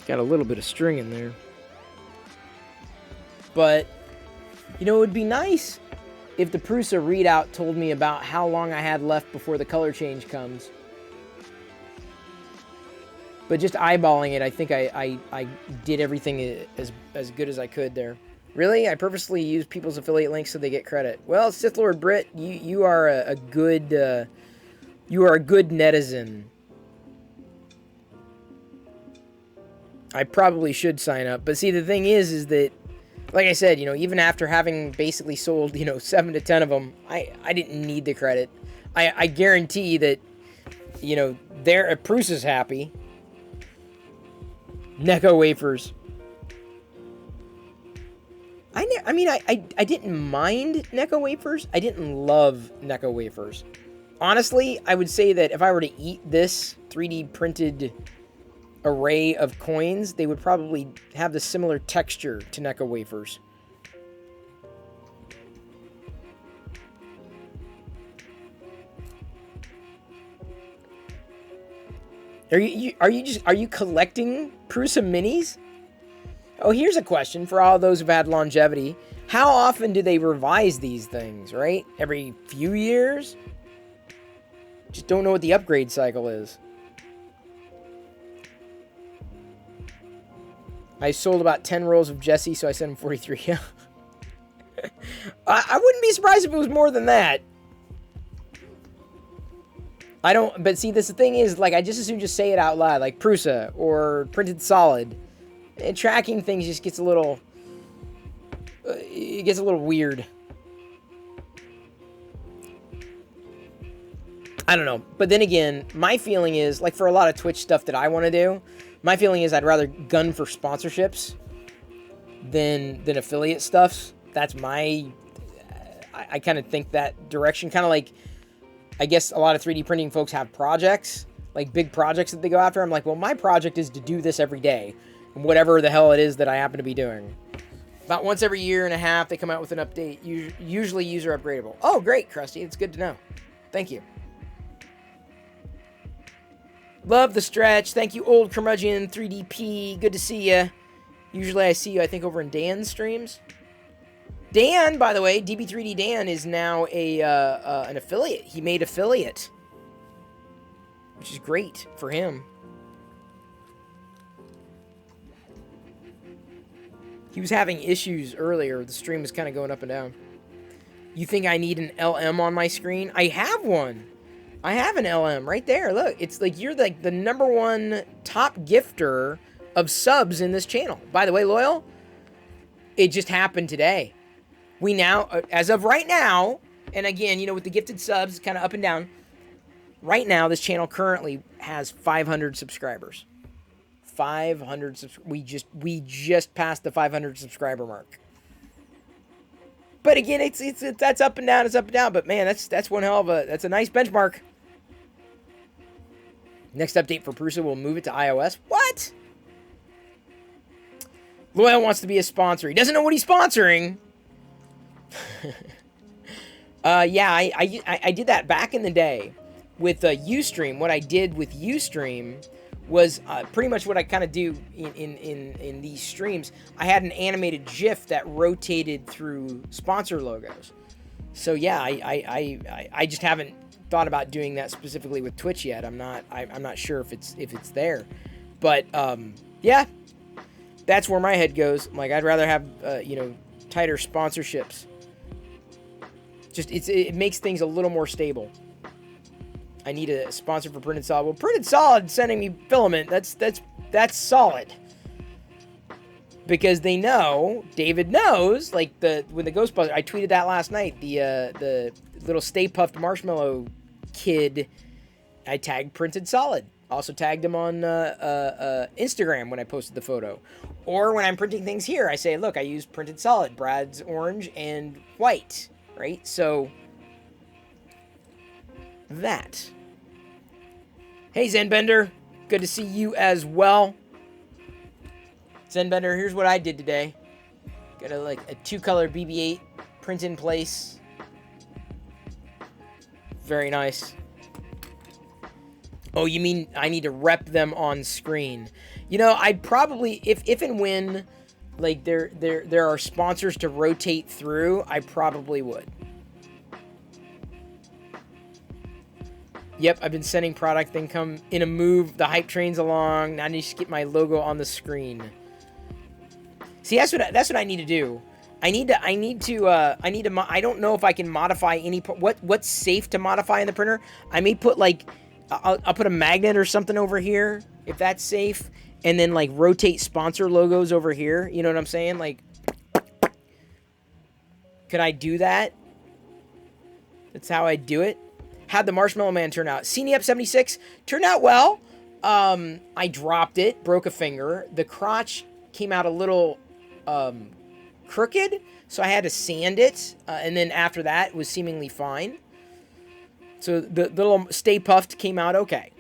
Got a little bit of string in there. But, you know, it would be nice if the Prusa readout told me about how long I had left before the color change comes. But just eyeballing it, I think I did everything as good as I could there. Really? I purposely use people's affiliate links so they get credit. Well, Sith Lord Brit, you are a good netizen. I probably should sign up. But see, the thing is that, like I said, you know, even after having basically sold, you know, 7 to 10 of them, I didn't need the credit. I guarantee that, you know, Prusa is happy. Necco wafers. I mean, I didn't mind Necco wafers. I didn't love Necco wafers. Honestly, I would say that if I were to eat this 3D printed array of coins, they would probably have the similar texture to Necco wafers. Are you collecting Prusa minis? Oh, here's a question for all those who've had longevity. How often do they revise these things, right? Every few years? Just don't know what the upgrade cycle is. I sold about 10 rolls of Jesse, so I sent him 43. I wouldn't be surprised if it was more than that. But see, the thing is, like, I just as soon just say it out loud, like Prusa or Printed Solid. And tracking things just gets a little, it gets a little weird. I don't know. But then again, my feeling is, like, for a lot of Twitch stuff that I want to do, my feeling is I'd rather gun for sponsorships than affiliate stuff. That's my, I kind of think that direction. Kind of like, I guess a lot of 3D printing folks have projects, like big projects that they go after. I'm like, well, my project is to do this every day, whatever the hell it is that I happen to be doing. About once every year and a half, they come out with an update, usually user upgradable. Oh, great, Krusty. It's good to know. Thank you. Love the stretch. Thank you, Old Curmudgeon 3DP. Good to see you. Usually I see you, I think, over in Dan's streams. Dan, by the way, DB3D Dan is now an affiliate. He made affiliate, which is great for him. He was having issues earlier. The stream was kind of going up and down. You think I need an LM on my screen? I have one. I have an LM right there. Look, it's like you're like the #1 top gifter of subs in this channel. By the way, Loyal, it just happened today. We now, as of right now, and again, you know, with the gifted subs, kind of up and down. Right now, this channel currently has 500 subscribers. 500 we just passed the 500 subscriber mark. But again, it's that's up and down, it's up and down. But man, that's one hell of that's a nice benchmark. Next update for Prusa, we'll move it to iOS. What? Loyal wants to be a sponsor. He doesn't know what he's sponsoring. Yeah, I did that back in the day with Ustream. What I did with Ustream was pretty much what I kind of do in these streams. I had an animated GIF that rotated through sponsor logos. So yeah, I just haven't thought about doing that specifically with Twitch yet. I'm not sure if it's there, but yeah, that's where my head goes. Like, I'd rather have you know, tighter sponsorships. Just it makes things a little more stable. I need a sponsor for Printed Solid. Well, Printed Solid sending me Filament, that's solid. Because they know, David knows, like when the Ghostbusters, I tweeted that last night, the little Stay Puffed Marshmallow kid, I tagged Printed Solid. Also tagged him on Instagram when I posted the photo. Or when I'm printing things here, I say, look, I use Printed Solid, Brad's orange and white, right? So, that. Hey, Zenbender. Good to see you as well. Zenbender, here's what I did today. Got a 2-color BB-8 print in place. Very nice. Oh, you mean I need to rep them on screen? You know, I'd probably, if and when, like, there are sponsors to rotate through, I probably would. Yep, I've been sending product, then come in a move, the hype train's along, now I need to get my logo on the screen. See, that's what I need to do. I don't know if I can modify any, what's safe to modify in the printer. I may put like, I'll put a magnet or something over here, if that's safe, and then like rotate sponsor logos over here, you know what I'm saying? Like, could I do that? That's how I do it. How'd the Marshmallow Man turn out? CNEP76 turned out well. I dropped it, broke a finger. The crotch came out a little crooked, so I had to sand it, and then after that, it was seemingly fine. So the little Stay Puffed came out okay.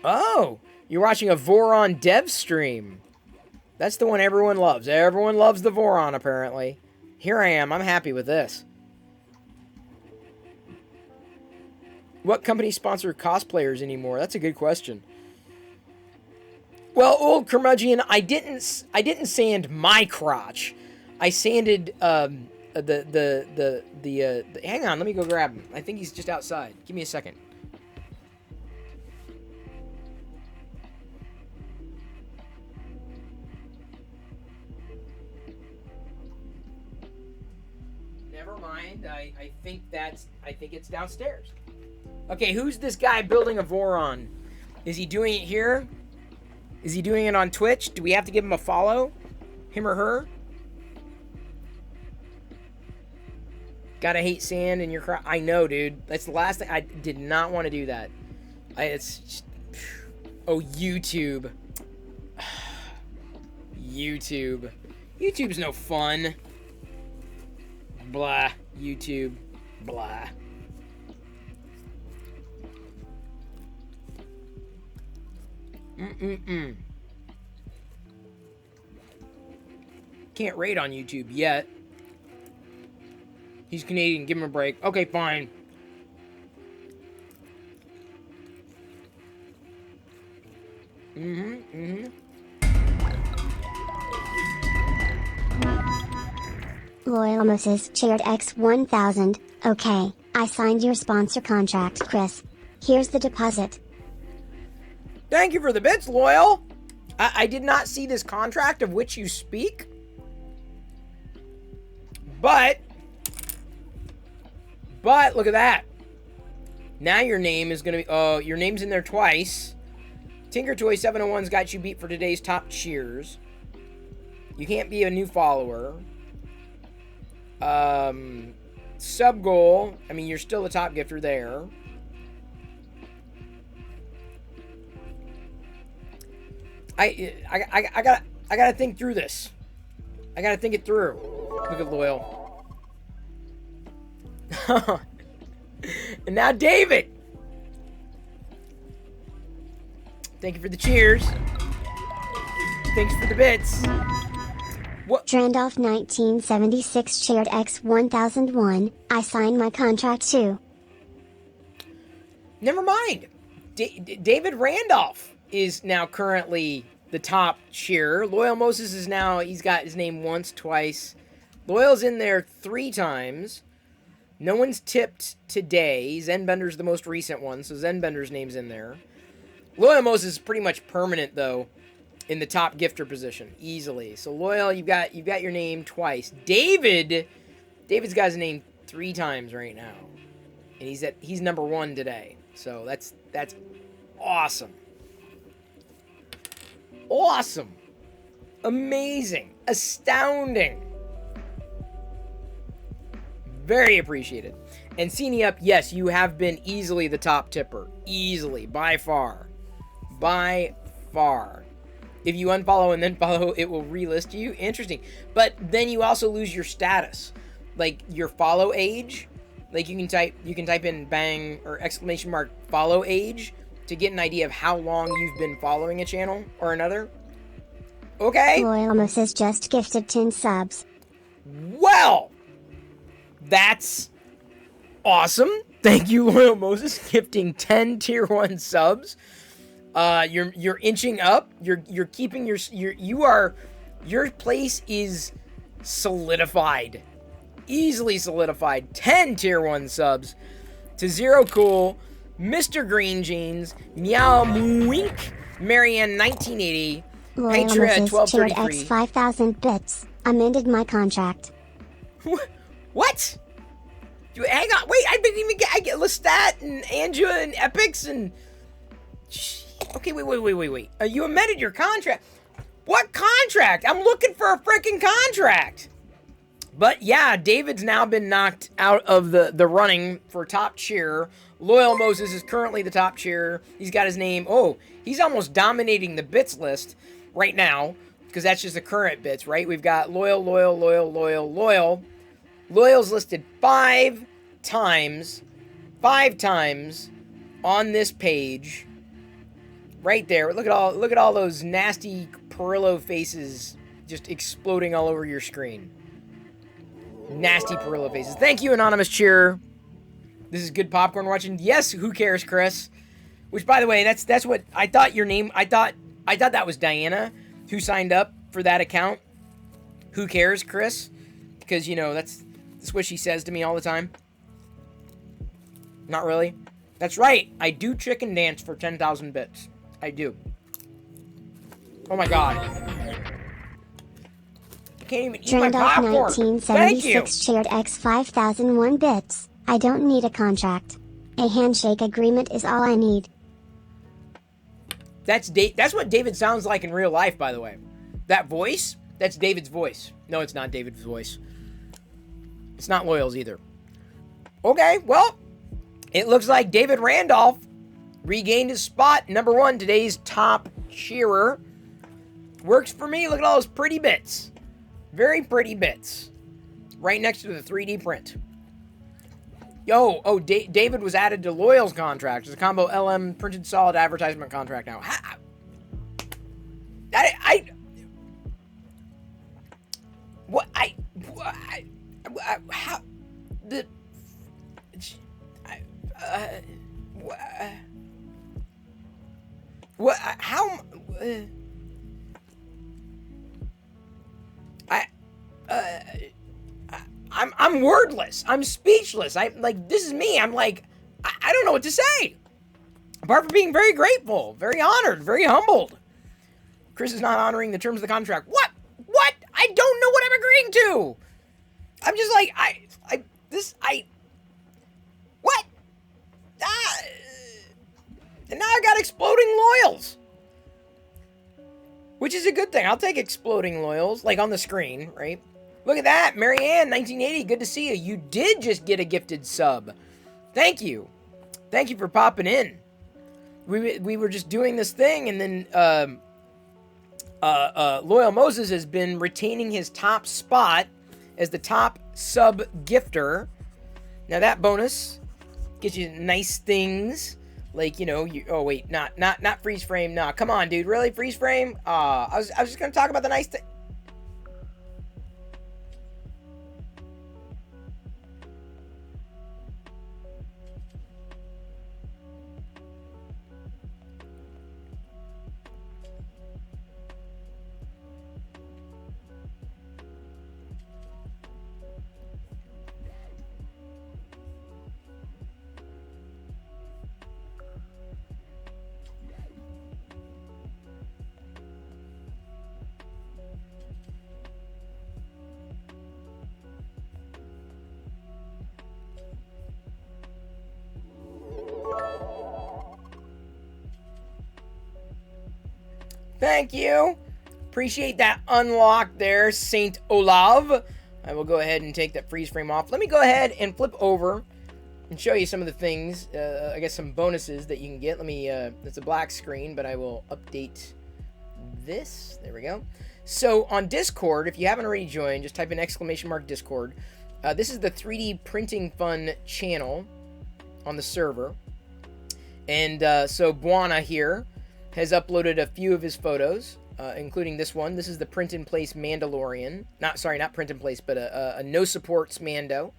Oh, you're watching a Voron dev stream. That's the one everyone loves. Everyone loves the Voron, apparently. Here I am. I'm happy with this. What company sponsor cosplayers anymore? That's a good question. Well, old curmudgeon, I didn't sand my crotch. I sanded hang on, let me go grab him. I think he's just outside. Give me a second. Never mind. I think it's downstairs. Okay, who's this guy building a Voron? Is he doing it here? Is he doing it on Twitch? Do we have to give him a follow? Him or her? Gotta hate sand in your crowd. I know, dude. That's the last thing. I did not want to do that. It's just... Oh, YouTube. YouTube. YouTube's no fun. Blah. YouTube. Blah. Can't raid on YouTube yet. He's Canadian. Give him a break. Okay, fine. Loyal Moses shared X1000. Okay, I signed your sponsor contract, Chris. Here's the deposit. Thank you for the bits, Loyal. I did not see this contract of which you speak. But look at that. Now your name is going to be... Oh, your name's in there twice. TinkerToy701's got you beat for today's top cheers. You can't be a new follower. Sub goal. I mean, you're still the top gifter there. I gotta think through this. I gotta think it through. Look at Loyal. And now David. Thank you for the cheers. Thanks for the bits. What? Drandolph 1976 shared X1001. I signed my contract too. Never mind. David Randolph is now currently the top cheerer. Loyal Moses is now, he's got his name once, twice. Loyal's in there 3 times. No one's tipped today. Zenbender's the most recent one, so Zenbender's name's in there. Loyal Moses is pretty much permanent, though, in the top gifter position, easily. So Loyal, you've got your name twice. David's got his name 3 times right now. And he's number 1 today. So that's awesome. Awesome. Amazing. Astounding. Very appreciated. And CNEP, yes, you have been easily the top tipper. Easily. By far. By far. If you unfollow and then follow, it will relist you. Interesting. But then you also lose your status. Like your follow age. Like you can type in bang or exclamation mark follow age to get an idea of how long you've been following a channel or another. Okay. Loyal Moses just gifted 10 subs. Well, that's awesome. Thank you, Loyal Moses, gifting 10 tier 1 subs. You're inching up. You're keeping your place is solidified. Easily solidified. 10 tier 1 subs. to Zero Cool, Mr. Green Jeans, Meow Mwink, Marianne 1980, Loyal Patria at Mrs. Shared X 1233. 5,000 bits. Amended my contract. What? Hang on, wait, I didn't even get, I get Lestat and Angela and Epics and... Okay, wait. You amended your contract. What contract? I'm looking for a freaking contract. But yeah, David's now been knocked out of the running for top cheer. Loyal Moses is currently the top cheer. He's got his name. Oh, he's almost dominating the bits list right now, because that's just the current bits, right? We've got Loyal. Loyal's listed 5 times on this page. Right there. Look at all those nasty Perillo faces just exploding all over your screen. Nasty Perillo faces. Thank you, Anonymous Cheer. This is good popcorn watching. Yes, who cares, Chris? Which, by the way, that's what I thought your name. I thought that was Diana who signed up for that account. Who cares, Chris? Because, you know, that's what she says to me all the time. Not really. That's right. I do chicken dance for 10,000 bits. I do. Oh my god. I can't even eat my Drandoff popcorn. 1976 shared X 5,001 bits. I don't need a contract. A handshake agreement is all I need. That's what David sounds like in real life, by the way. That voice, that's David's voice. No, it's not David's voice. It's not Loyal's either. Okay, well, it looks like David Randolph regained his spot. #1, today's top cheerer. Works for me. Look at all those pretty bits. Very pretty bits. Right next to the 3D print. David was added to Loyal's contract. It's a combo LM printed solid advertisement contract now. I'm wordless. I'm speechless. This is me. I'm like, I don't know what to say. Apart from being very grateful, very honored, very humbled. Chris is not honoring the terms of the contract. What? I don't know what I'm agreeing to. I'm just like, what? And now I got exploding loyals. Which is a good thing. I'll take exploding loyals, like on the screen, right? Look at that, Marianne, 1980, good to see you. You did just get a gifted sub. Thank you. Thank you for popping in. We were just doing this thing, and then Loyal Moses has been retaining his top spot as the top sub gifter. Now that bonus gets you nice things. Like, you know, oh wait, not freeze frame. Nah, come on, dude. Really? Freeze frame? I was just gonna talk about the nice thing. Thank you. Appreciate that unlock there, Saint Olav. I will go ahead and take that freeze frame off. Let me go ahead and flip over and show you some of the things, I guess some bonuses that you can get. Let me, it's a black screen, but I will update this. There we go. So on Discord, if you haven't already joined, just type in !Discord. This is the 3D Printing Fun channel on the server. And so Buana here has uploaded a few of his photos, including this one. This is the print-in-place Mandalorian. Not print-in-place, but a no-supports Mando.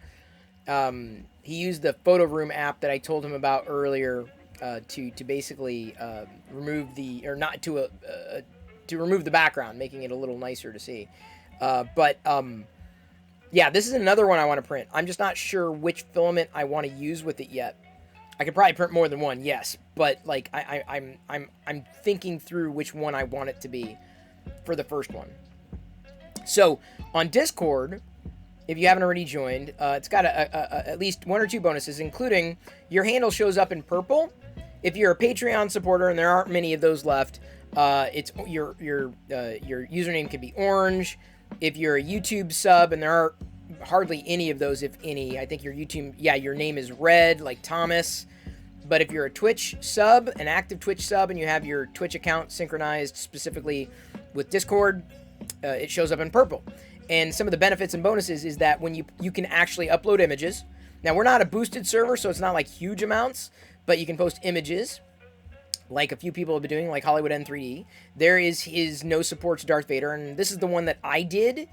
He used the photo room app that I told him about earlier to basically remove the, or not to remove the background, making it a little nicer to see. Yeah, this is another one I want to print. I'm just not sure which filament I want to use with it yet. I could probably print more than one, yes, but like I'm thinking through which one I want it to be for the first one. So on Discord, if you haven't already joined, it's got at least 1 or 2 bonuses, including your handle shows up in purple. If you're a Patreon supporter, and there aren't many of those left, it's your username can be orange. If you're a YouTube sub, and there are hardly any of those, if any, I think your YouTube, your name is red, like Thomas. But if you're a Twitch sub, an active Twitch sub, and you have your Twitch account synchronized specifically with Discord, it shows up in purple. And some of the benefits and bonuses is that when you can actually upload images. Now, we're not a boosted server, so it's not like huge amounts, but you can post images, like a few people have been doing, like Hollywood N3D. There is his No Supports Darth Vader, and this is the one that I did.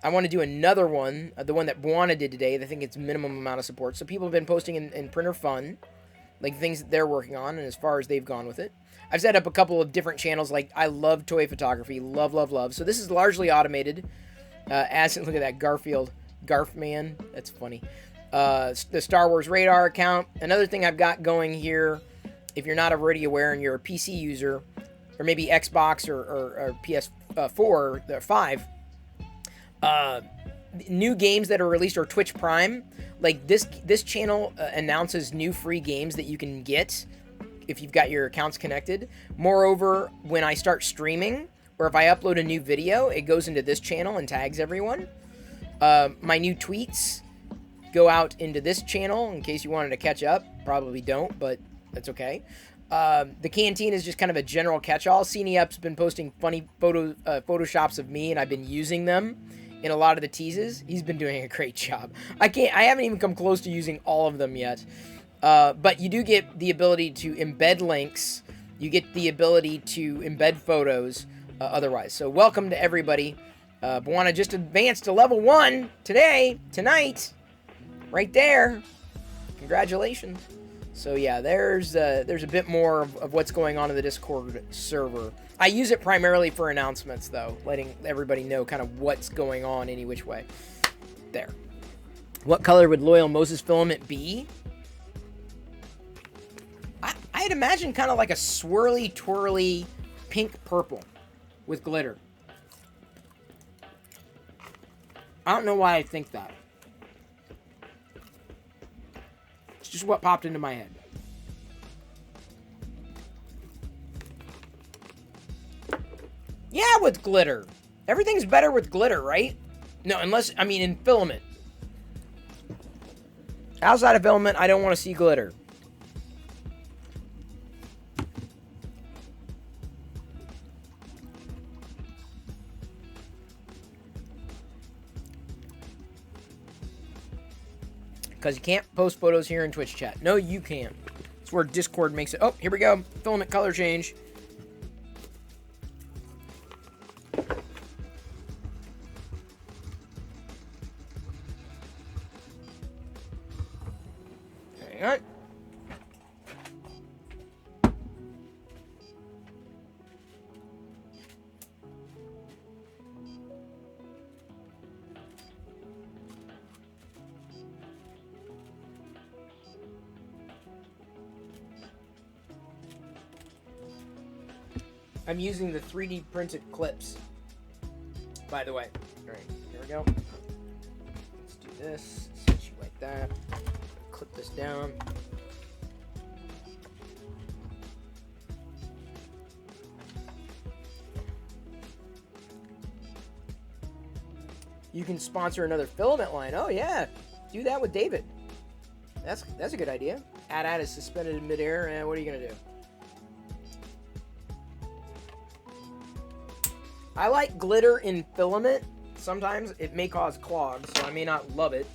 I want to do another one, the one that Buana did today. I think it's minimum amount of support. So people have been posting in Printer Fun, like things that they're working on, and as far as they've gone with it. I've set up a couple of different channels, like I love toy photography, love. So this is largely automated. Look at that Garf man, that's funny. The Star Wars Radar account. Another thing I've got going here, if you're not already aware and you're a PC user, or maybe Xbox or PS4 or 5, new games that are released, or Twitch Prime, like this channel announces new free games that you can get if you've got your accounts connected. Moreover, when I start streaming, or if I upload a new video, it goes into this channel and tags everyone. My new tweets go out into this channel in case you wanted to catch up. Probably don't, but that's okay. The canteen is just kind of a general catch-all. CNEUp's been posting funny photoshops of me, and I've been using them in a lot of the teases. He's been doing a great job. I haven't even come close to using all of them yet. But you do get the ability to embed links. You get the ability to embed photos otherwise. So welcome to everybody. Buana just advanced to level 1 tonight, right there. Congratulations. So yeah, there's a bit more of what's going on in the Discord server. I use it primarily for announcements, though, letting everybody know kind of what's going on any which way. There. What color would Loyal Moses Filament be? I'd imagine kind of like a swirly, twirly, pink purple with glitter. I don't know why I think that. It's just what popped into my head. Yeah, with glitter. Everything's better with glitter, right? No, unless, I mean, in Filament. Outside of Filament, I don't want to see glitter. Because you can't post photos here in Twitch chat. No, you can't. It's where Discord makes it. Oh, here we go. Filament color change. Hang on. I'm using the 3D printed clips, by the way. All right, here we go. Let's do this, set you like that. Clip this down. You can sponsor another filament line. Oh yeah, do that with David. That's a good idea. Ad is suspended in midair, and what are you gonna do? I like glitter in Filament. Sometimes it may cause clogs, so I may not love it.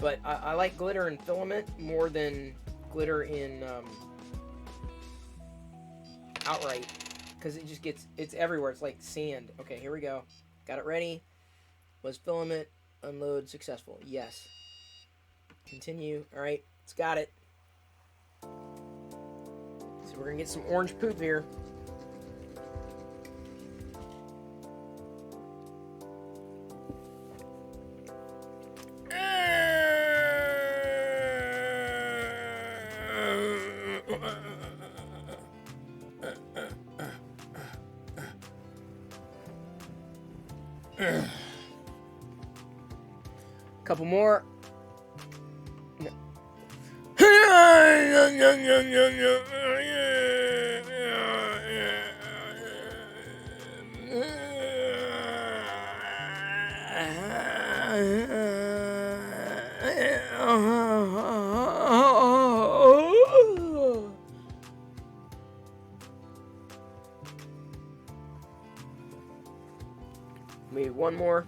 But I like glitter in Filament more than glitter in Outright. Because it just it's everywhere. It's like sand. Okay, here we go. Got it ready. Was Filament unload successful? Yes. Continue. Alright, it's got it. So we're going to get some orange poop here. Couple more. Maybe one more.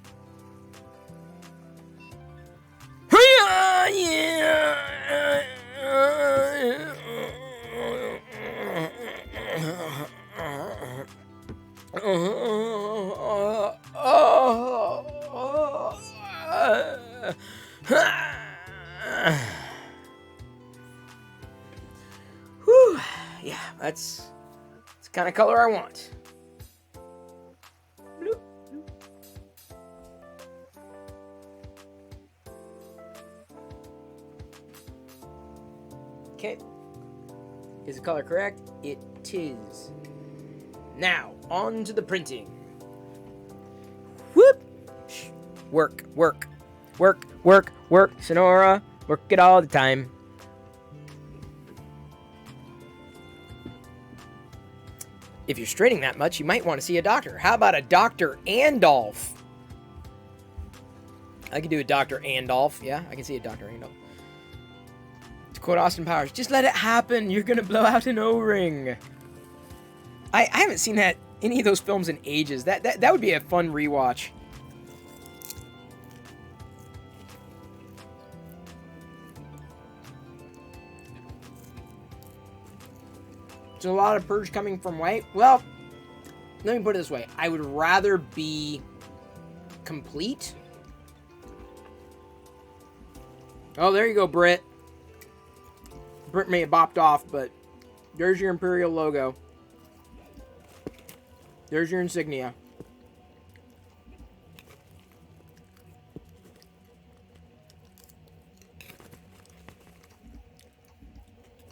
Whew. Yeah, that's the kind of color I want. Bloop. Okay. Is the color correct? It is. Now, on to the printing. Whoop! Work, work, work, work, work, Sonora. Work it all the time. If you're straining that much, you might want to see a doctor. How about a Dr. Andolph? I could do a Dr. Andolph. Yeah, I can see a Dr. Andolph. To quote Austin Powers, just let it happen. You're going to blow out an O-ring. I haven't seen any of those films in ages. That would be a fun rewatch. There's a lot of purge coming from white. Well, let me put it this way. I would rather be complete. Oh, there you go, Britt. Britt may have bopped off, but there's your Imperial logo. There's your insignia.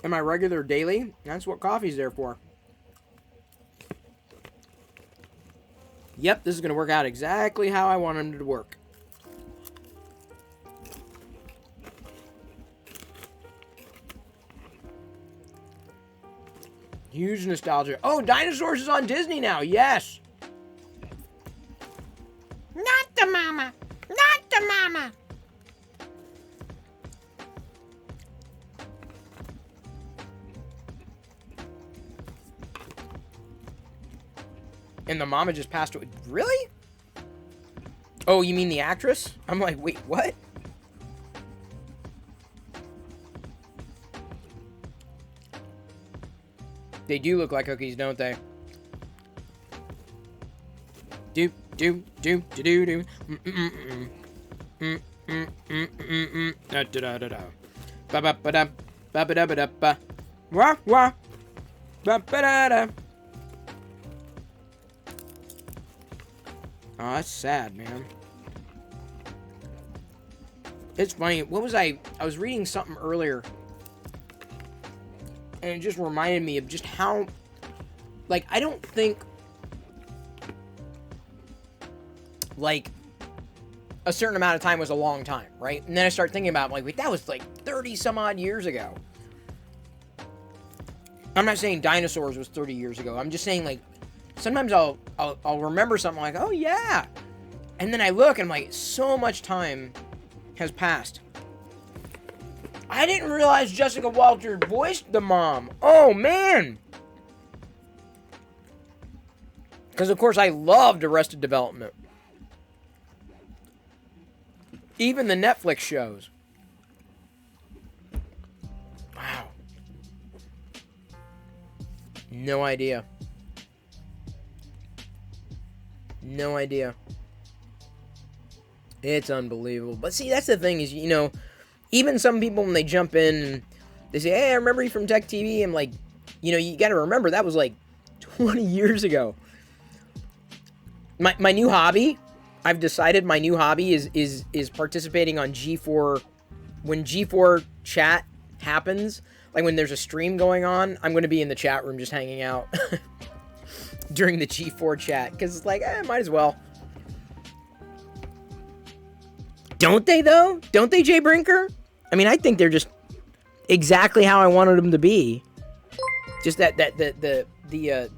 And my regular daily, that's what coffee's there for. Yep, this is going to work out exactly how I want them to work. Huge nostalgia. Oh, Dinosaurs is on Disney now. Yes. Not the mama. Not the mama. And the mama just passed away. Really? Oh, you mean the actress? I'm like, wait, what? They do look like cookies, don't they? Do do do do do do. Da da da da da. Ba ba ba da ba ba da ba da ba. Wah wah. Ba ba da da. Oh, that's sad, man. It's funny. What was I was reading something earlier. And it just reminded me of just how, like, I don't think, like, a certain amount of time was a long time, right? And then I start thinking about, like, wait, that was, like, 30 some odd years ago. I'm not saying Dinosaurs was 30 years ago. I'm just saying, like, sometimes I'll remember something like, oh, yeah. And then I look, and I'm like, so much time has passed. I didn't realize Jessica Walter voiced the mom. Oh, man. Because, of course, I loved Arrested Development. Even the Netflix shows. Wow. No idea. No idea. It's unbelievable. But see, that's the thing is, you know, even some people, when they jump in and they say, hey, I remember you from Tech TV, I'm like, you know, you got to remember that was like 20 years ago. My new hobby, I've decided my new hobby is participating on G4. When G4 chat happens, like when there's a stream going on, I'm going to be in the chat room just hanging out during the G4 chat. Because it's like, might as well. Don't they, though? Don't they, Jay Brinker? I mean, I think they're just exactly how I wanted them to be. Just the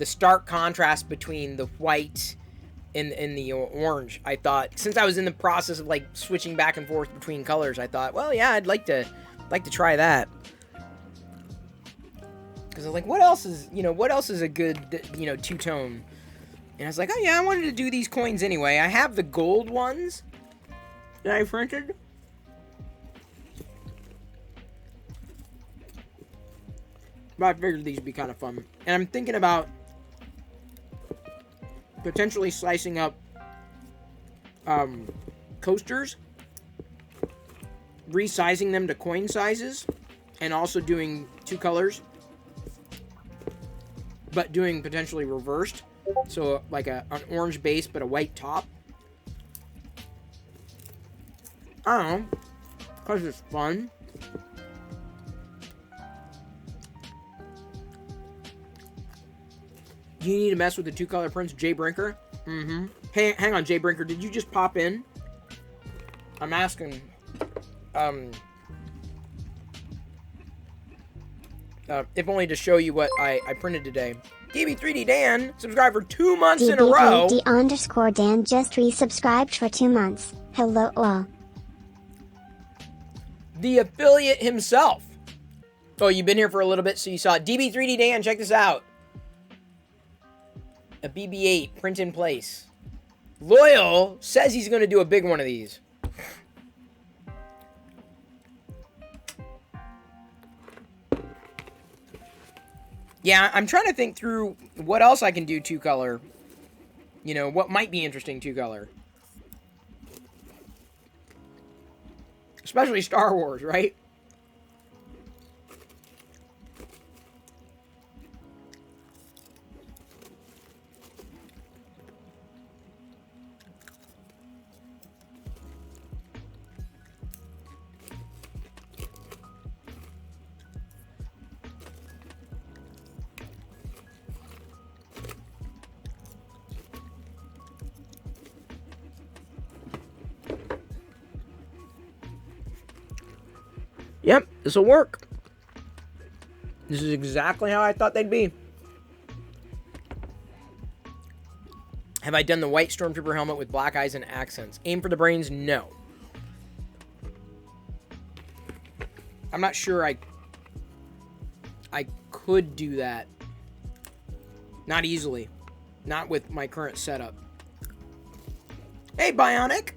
stark contrast between the white and the orange. I thought, since I was in the process of like switching back and forth between colors, I thought, well, yeah, I'd like to try that. Because I was like, what else is a good, two-tone? And I was like, oh yeah, I wanted to do these coins anyway. I have the gold ones that I printed. But I figured these would be kind of fun. And I'm thinking about potentially slicing up coasters, resizing them to coin sizes, and also doing 2 colors, but doing potentially reversed. So like an orange base but a white top. I don't know, because it's fun. Do you need to mess with the 2-color prints, Jay Brinker? Mm-hmm. Hey, hang on, Jay Brinker. Did you just pop in? I'm asking. If only to show you what I printed today. DB3D Dan, subscribed for 2 months in a row. DB3D_Dan just resubscribed for 2 months. Hello all. The affiliate himself. Oh, you've been here for a little bit, so you saw it. DB3D Dan, check this out. A BB-8 print in place. Loyal says he's going to do a big one of these. Yeah, I'm trying to think through what else I can do 2-color. You know, what might be interesting 2-color. Especially Star Wars, right? Yep, this will work. This is exactly how I thought they'd be. Have I done the white Stormtrooper helmet with black eyes and accents? Aim for the brains? No. I'm not sure I could do that. Not easily. Not with my current setup. Hey, Bionic!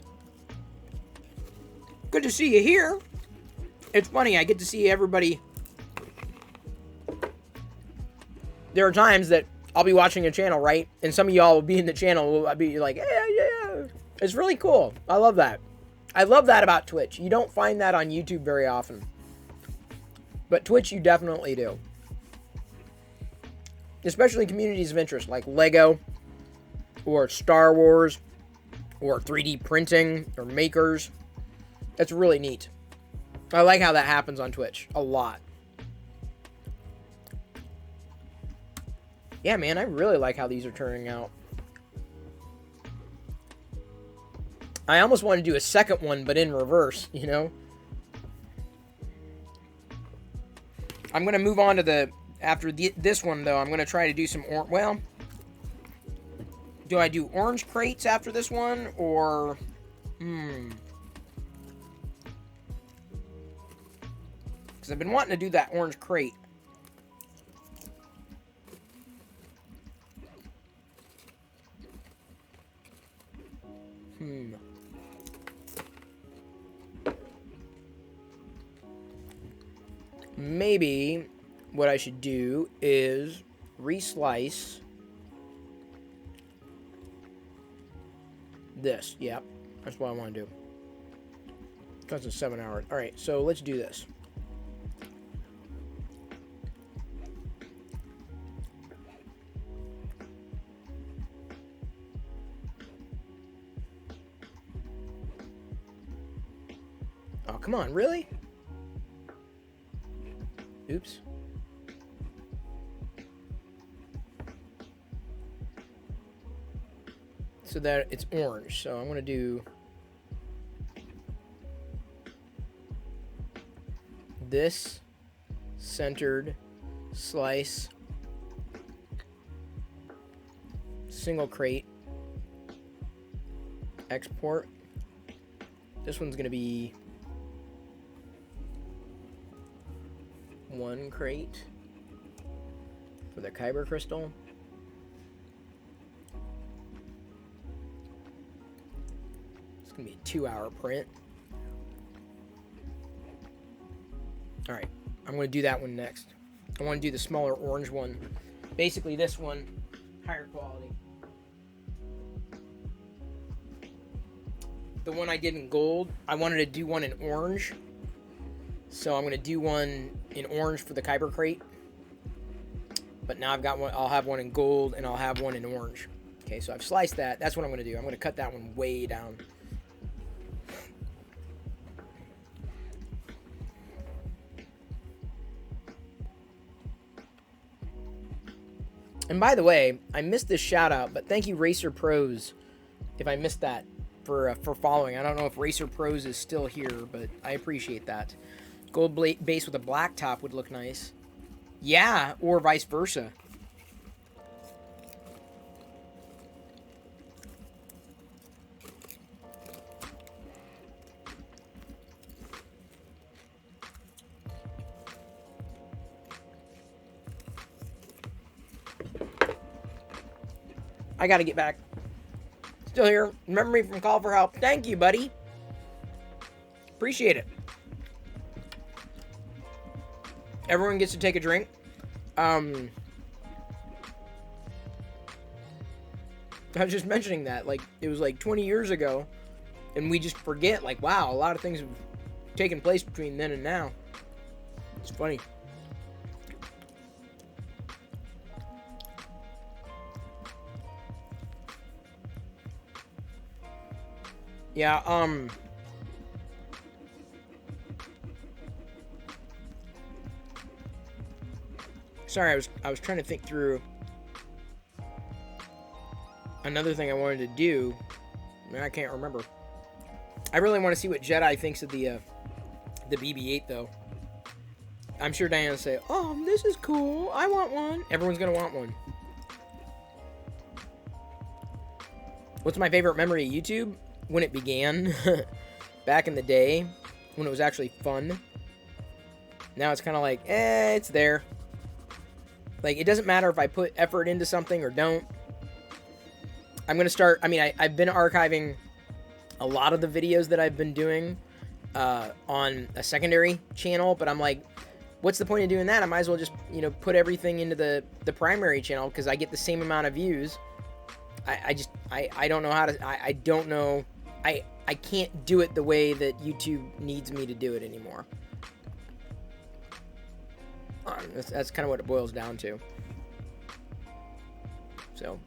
Good to see you here. It's funny, I get to see everybody. There are times that I'll be watching a channel, right? And some of y'all will be in the channel. I'll be like, yeah. It's really cool. I love that. I love that about Twitch. You don't find that on YouTube very often. But Twitch, you definitely do. Especially communities of interest, like Lego, or Star Wars, or 3D printing, or makers. That's really neat. I like how that happens on Twitch. A lot. Yeah, man, I really like how these are turning out. I almost want to do a second one, but in reverse, you know? I'm going to move on to after this one, though, I'm going to try to do some, well, do I do orange crates after this one, or, because I've been wanting to do that orange crate. Maybe what I should do is reslice this. Yep, that's what I want to do. Because it's 7 hours. All right, so let's do this. Oh, come on, really? Oops. So that it's orange. So I'm going to do this, centered, slice, single crate, export. This one's gonna be 1 crate for the Kyber crystal. It's gonna be a 2-hour print. All right, I'm gonna do that one next. I want to do the smaller orange one. Basically, this one, higher quality. The one I did in gold, I wanted to do one in orange. So I'm going to do one in orange for the Kyber crate. But now I've got one, I'll have one in gold and I'll have one in orange. Okay, so I've sliced that. That's what I'm going to do. I'm going to cut that one way down. And by the way, I missed this shout out, but thank you Racer Pros if I missed that for following. I don't know if Racer Pros is still here, but I appreciate that. Gold base with a black top would look nice. Yeah, or vice versa. I gotta get back. Still here. Remember me from Call for Help. Thank you, buddy. Appreciate it. Everyone gets to take a drink. I was just mentioning that. Like, it was like 20 years ago. And we just forget. Like, wow, a lot of things have taken place between then and now. It's funny. Yeah, sorry, I was trying to think through another thing I wanted to do. I can't remember. I really want to see what Jedi thinks of the BB-8 though. I'm sure Diana will say, "Oh, this is cool. I want one." Everyone's gonna want one. What's my favorite memory of YouTube? When it began, back in the day, when it was actually fun. Now it's kind of like, it's there. Like, it doesn't matter if I put effort into something or don't. I'm going to start, I mean, I've been archiving a lot of the videos that I've been doing on a secondary channel, but I'm like, what's the point of doing that? I might as well just, you know, put everything into the primary channel because I get the same amount of views. I don't know how to, I don't know. I can't do it the way that YouTube needs me to do it anymore. That's kind of what it boils down to. So,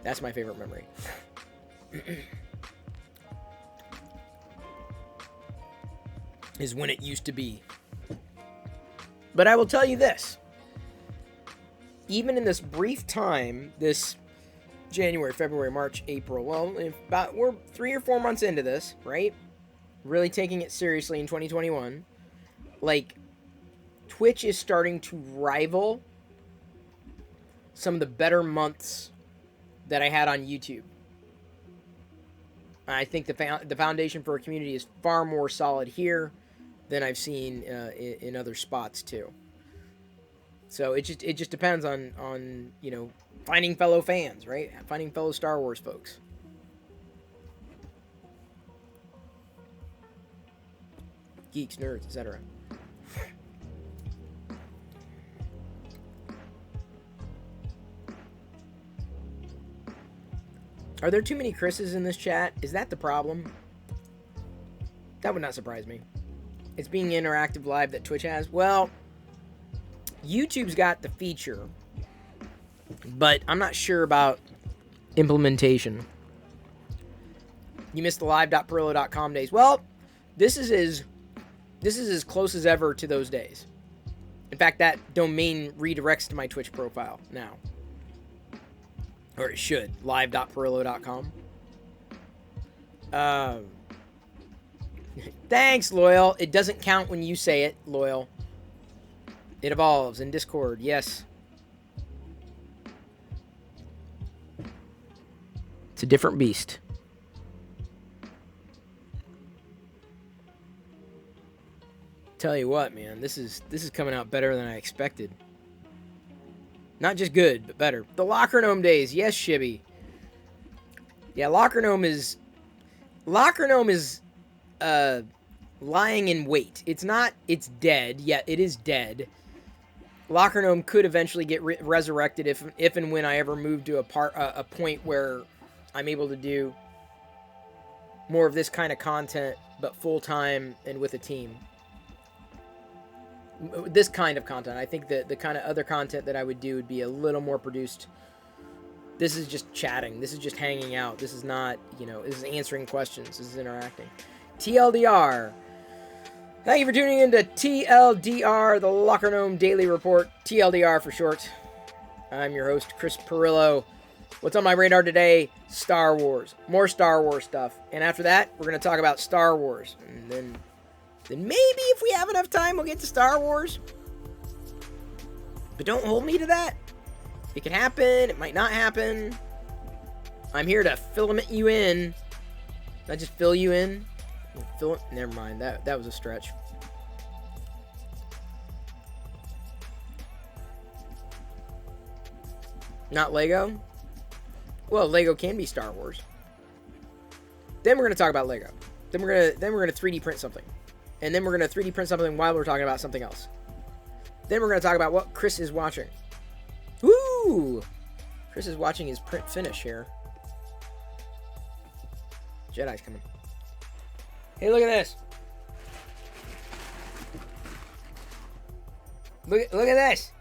that's my favorite memory. Is when it used to be. But I will tell you this. Even in this brief time, this January, February, March, April. Well, we're 3 or 4 months into this, right? Really taking it seriously in 2021. Like, Twitch is starting to rival some of the better months that I had on YouTube. I think the foundation for a community is far more solid here than I've seen in other spots too. So it just depends on you know, finding fellow fans, right? Finding fellow Star Wars folks. Geeks, nerds, etc. Are there too many Chris's in this chat? Is that the problem? That would not surprise me. It's being interactive live that Twitch has. Well, YouTube's got the feature, but I'm not sure about implementation. You missed the live.perillo.com days. Well, this is as close as ever to those days. In fact, that domain redirects to my Twitch profile now. Or it should. Live.perillo.com. Thanks, Loyal. It doesn't count when you say it, Loyal. It evolves in Discord, yes. It's a different beast. Tell you what, man, this is coming out better than I expected. Not just good, but better. The Locker Gnome days, yes, Shibby. Yeah, Locker Gnome is lying in wait. It's dead. Yeah, it is dead. Locker Gnome could eventually get resurrected if and when I ever move to a point where I'm able to do more of this kind of content, but full-time and with a team. This kind of content. I think that the kind of other content that I would do would be a little more produced. This is just chatting. This is just hanging out. This is not, this is answering questions. This is interacting. TLDR. Thank you for tuning in to TLDR, the Locker Gnome Daily Report. TLDR for short. I'm your host, Chris Perillo. What's on my radar today? Star Wars. More Star Wars stuff. And after that, we're going to talk about Star Wars. And then maybe if we have enough time, we'll get to Star Wars. But don't hold me to that. It can happen. It might not happen. I'm here to filament you in. Not just fill you in. Never mind. That was a stretch. Not Lego? Well, Lego can be Star Wars. Then we're going to talk about Lego. Then we're going to 3D print something. And then we're going to 3D print something while we're talking about something else. Then we're going to talk about what Chris is watching. Woo! Chris is watching his print finish here. Jedi's coming. Hey, look at this. Look at this.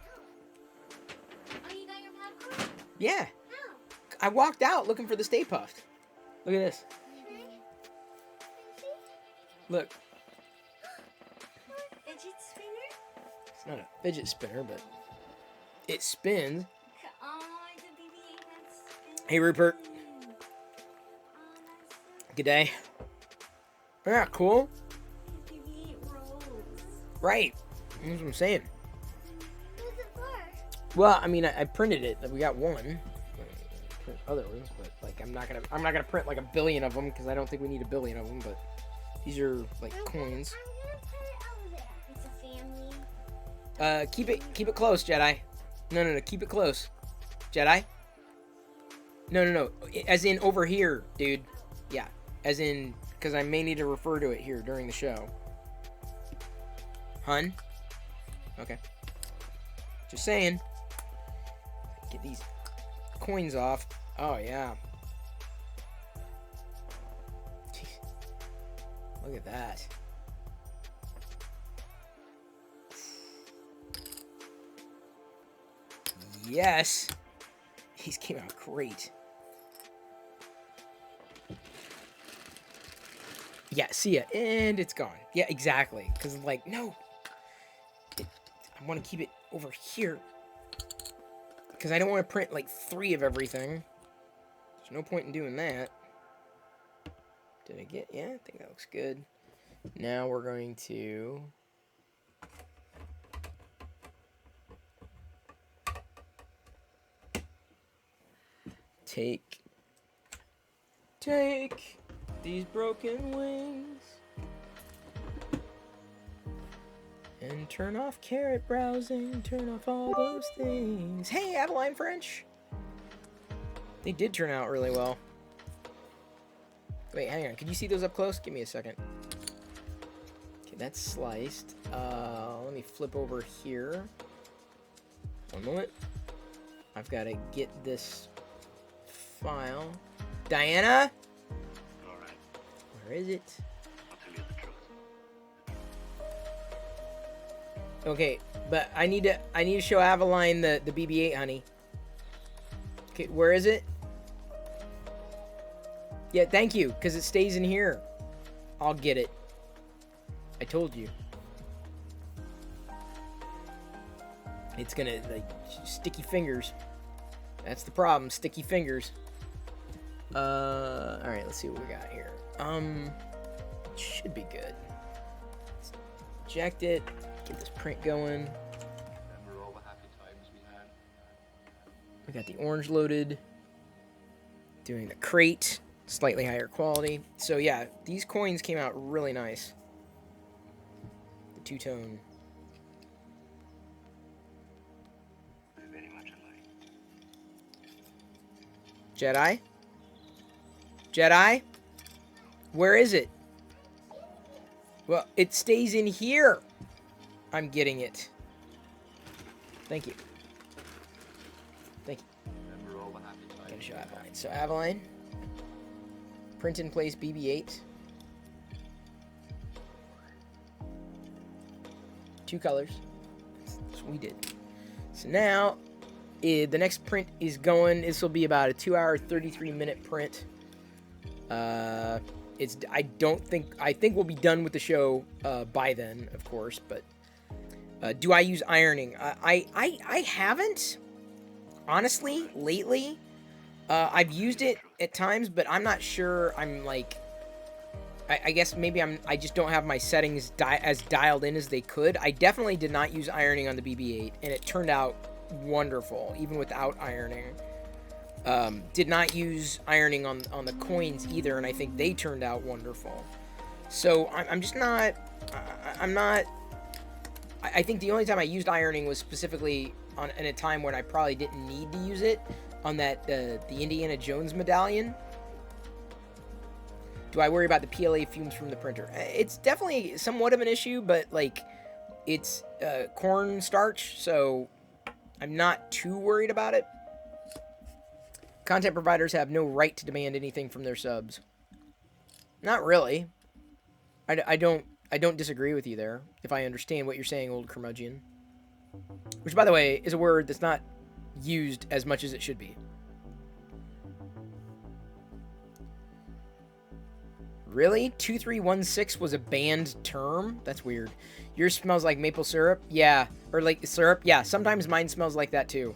Oh, you got your popcorn? Yeah. How? I walked out looking for the Stay Puft. Look at this. Look. Fidget spinner? It's not a fidget spinner, but it spins. Oh, the BB-8 spinner. Hey, Rupert. Oh, Good day. Yeah, cool. the BB-8 rolls. Right. That's what I'm saying. What's it for? Well, I mean, I printed it. We got one. Print other ones, but like I'm not gonna print like a billion of them because I don't think we need a billion of them. But these are like coins. I'm gonna put it over there. It's a family. Keep it close, Jedi. No, keep it close, Jedi. No. As in over here, dude. Yeah, as in because I may need to refer to it here during the show. Hun. Okay. Just saying. Get these coins off. Oh, yeah. Jeez. Look at that. Yes. These came out great. Yeah, see ya. And it's gone. Yeah, exactly. Because, like, no. I want to keep it over here. Because I don't want to print, like, 3 of everything. There's no point in doing that. Did I get... Yeah, I think that looks good. Now we're going to... Take these broken wings and turn off carrot browsing, turn off all those things. Hey, Adeline French! They did turn out really well. Wait, hang on. Can you see those up close? Give me a second. Okay, that's sliced. Let me flip over here. One moment. I've got to get this file. Diana? Alright, Where is it? I'll tell you the truth. Okay, but I need to show Aveline the BB-8, honey. Okay, where is it? Yeah, thank you, because it stays in here. I'll get it. I told you. It's gonna, like, sticky fingers. That's the problem, sticky fingers. Alright, let's see what we got here. Should be good. Let's eject it. Get this print going. Remember all the happy times we had? We got the orange loaded. Doing the crate. Slightly higher quality. So yeah, these coins came out really nice. The two-tone. They're very much alike. Jedi? Jedi? Where is it? Well, it stays in here. I'm getting it. Thank you. Thank you. Remember all the happy times. Gotta show Avaline. So Avaline. Print in place BB-8. 2 colors. That's what we did. So now, the next print is going. This will be about a 2-hour, 33-minute print. I think we'll be done with the show by then, of course. But do I use ironing? I haven't, honestly, lately. I've used it at times, but I'm not sure. I'm like, I guess maybe I just don't have my settings as dialed in as they could. I definitely did not use ironing on the BB-8, and it turned out wonderful, even without ironing. Did not use ironing on the coins either, and I think they turned out wonderful. So I'm just not. I think the only time I used ironing was specifically in a time when I probably didn't need to use it, on that the Indiana Jones medallion. Do I worry about the PLA fumes from the printer? It's definitely somewhat of an issue, but like, it's corn starch, so I'm not too worried about it. Content providers have no right to demand anything from their subs. Not really. I don't disagree with you there, if I understand what you're saying, old curmudgeon. Which, by the way, is a word that's not used as much as it should be. Really? 2316 was a banned term? That's weird. Yours smells like maple syrup? Yeah. Or like syrup? Yeah, sometimes mine smells like that too.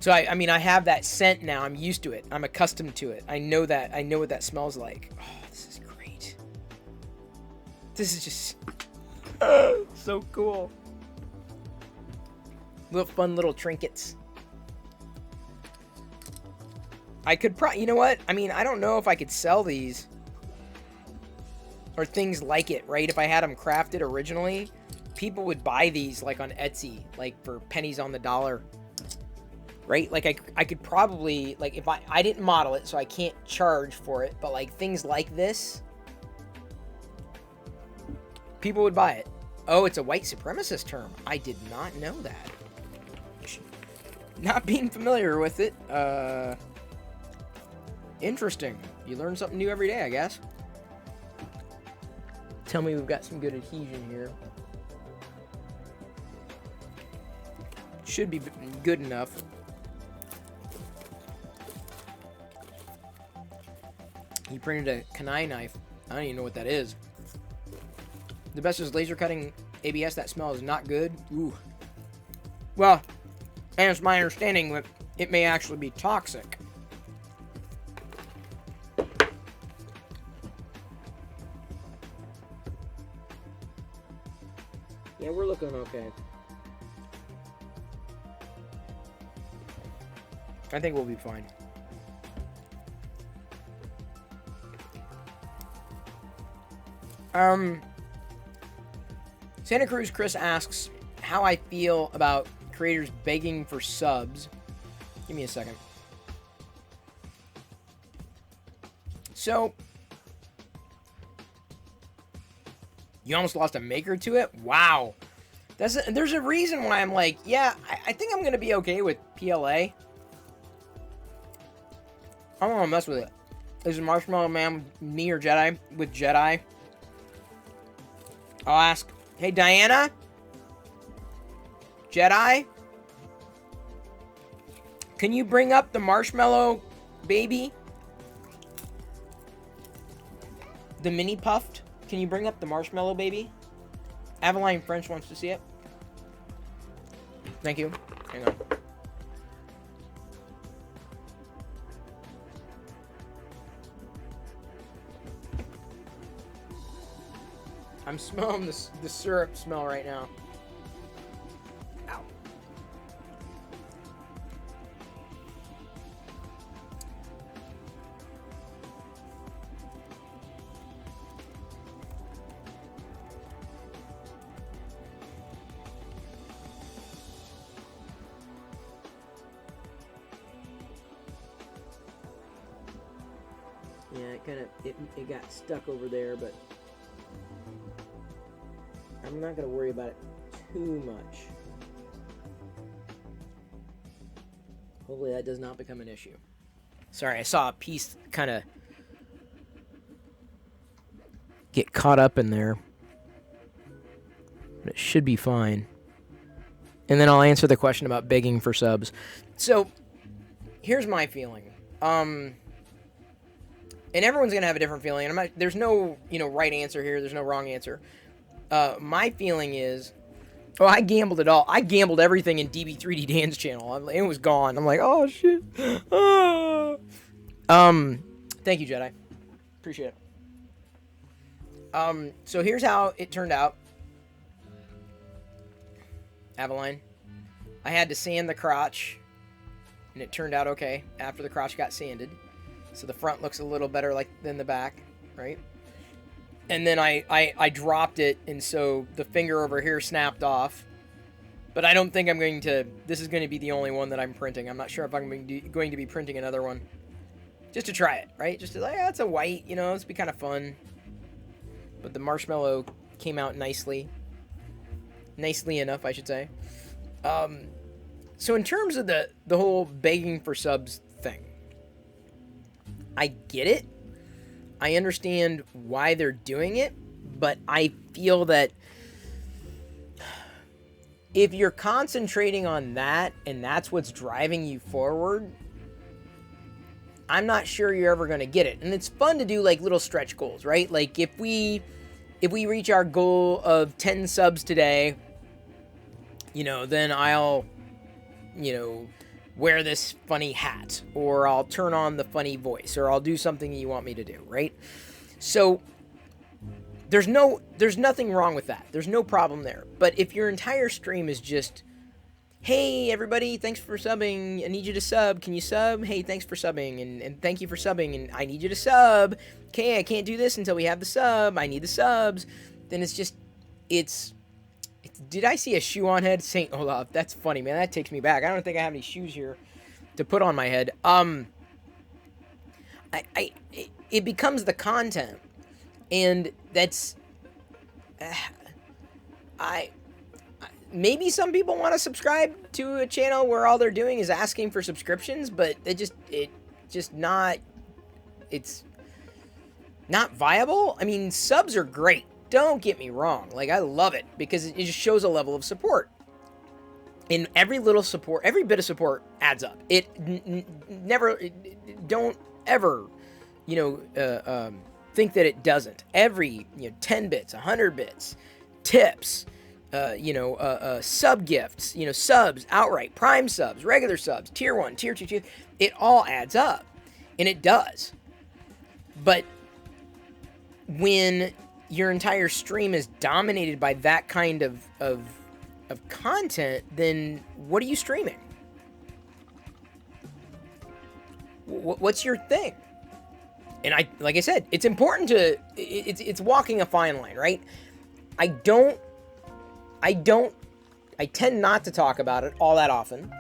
So I mean, I have that scent now. I'm used to it. I'm accustomed to it. I know that. I know what that smells like. Oh, this is great. This is just so cool. Fun little trinkets. I could you know what? I mean, I don't know if I could sell these. Or things like it, right? If I had them crafted originally, people would buy these like on Etsy, like for pennies on the dollar. Right? Like I could probably, like, if I didn't model it, so I can't charge for it, but like things like this, people would buy it. Oh, it's a white supremacist term. I did not know that. Not being familiar with it, interesting. You learn something new every day, I guess. Tell me we've got some good adhesion here. Should be good enough. He printed a kunai knife. I don't even know what that is. The best is laser cutting ABS. That smell is not good. Ooh. Well, and it's my understanding that it may actually be toxic. Yeah, we're looking okay. I think we'll be fine. Santa Cruz Chris asks how I feel about creators begging for subs. Give me a second. So, you almost lost a maker to it? Wow. There's a reason why I'm like, yeah, I think I'm going to be okay with PLA. I don't want to mess with it. Is it Marshmallow Man with me or Jedi? With Jedi. I'll ask, hey, Diana? Jedi? Can you bring up the marshmallow baby? The mini puffed? Can you bring up the marshmallow baby? Avaline French wants to see it. Thank you. Hang on. I'm smelling the syrup smell right now. Ow. Yeah, it got stuck over there, but I'm not gonna worry about it too much. Hopefully that does not become an issue. Sorry, I saw a piece kind of get caught up in there, but it should be fine. And then I'll answer the question about begging for subs. So here's my feeling. And everyone's gonna have a different feeling. And there's no, right answer here. There's no wrong answer. My feeling is, I gambled it all. I gambled everything in DB3D Dan's channel. It was gone. I'm like, oh shit. Thank you, Jedi. Appreciate it. So here's how it turned out. Avaline. I had to sand the crotch, and it turned out okay after the crotch got sanded. So the front looks a little better than the back, right? And then I dropped it, and so the finger over here snapped off. But I don't think I'm going to... This is going to be the only one that I'm printing. I'm not sure if I'm going to be printing another one. Just to try it, right? Just to it's a white, it's be kind of fun. But the marshmallow came out nicely. Nicely enough, I should say. So in terms of the whole begging for subs thing, I get it. I understand why they're doing it, but I feel that if you're concentrating on that and that's what's driving you forward, I'm not sure you're ever going to get it. And it's fun to do little stretch goals, right? Like if we reach our goal of 10 subs today, then I'll, wear this funny hat, or I'll turn on the funny voice, or I'll do something you want me to do, right? So there's nothing wrong with that. There's no problem there. But if your entire stream is just, hey, everybody, thanks for subbing. I need you to sub. Can you sub? Hey, thanks for subbing, and thank you for subbing, and I need you to sub. Okay, I can't do this until we have the sub. I need the subs. Then it's did I see a shoe on head? Saint Olaf. That's funny, man. That takes me back. I don't think I have any shoes here to put on my head. It becomes the content, and that's maybe some people want to subscribe to a channel where all they're doing is asking for subscriptions, but it's not viable. I mean, subs are great. Don't get me wrong. I love it because it just shows a level of support. And every little support, every bit of support adds up. Don't ever, think that it doesn't. Every, 10 bits, 100 bits, tips, sub gifts, subs outright, prime subs, regular subs, tier 1, tier 2, tier 3, it all adds up. And it does. But when your entire stream is dominated by that kind of content, then what are you streaming? What's your thing? And like I said, it's important to, it's walking a fine line, right? I tend not to talk about it all that often.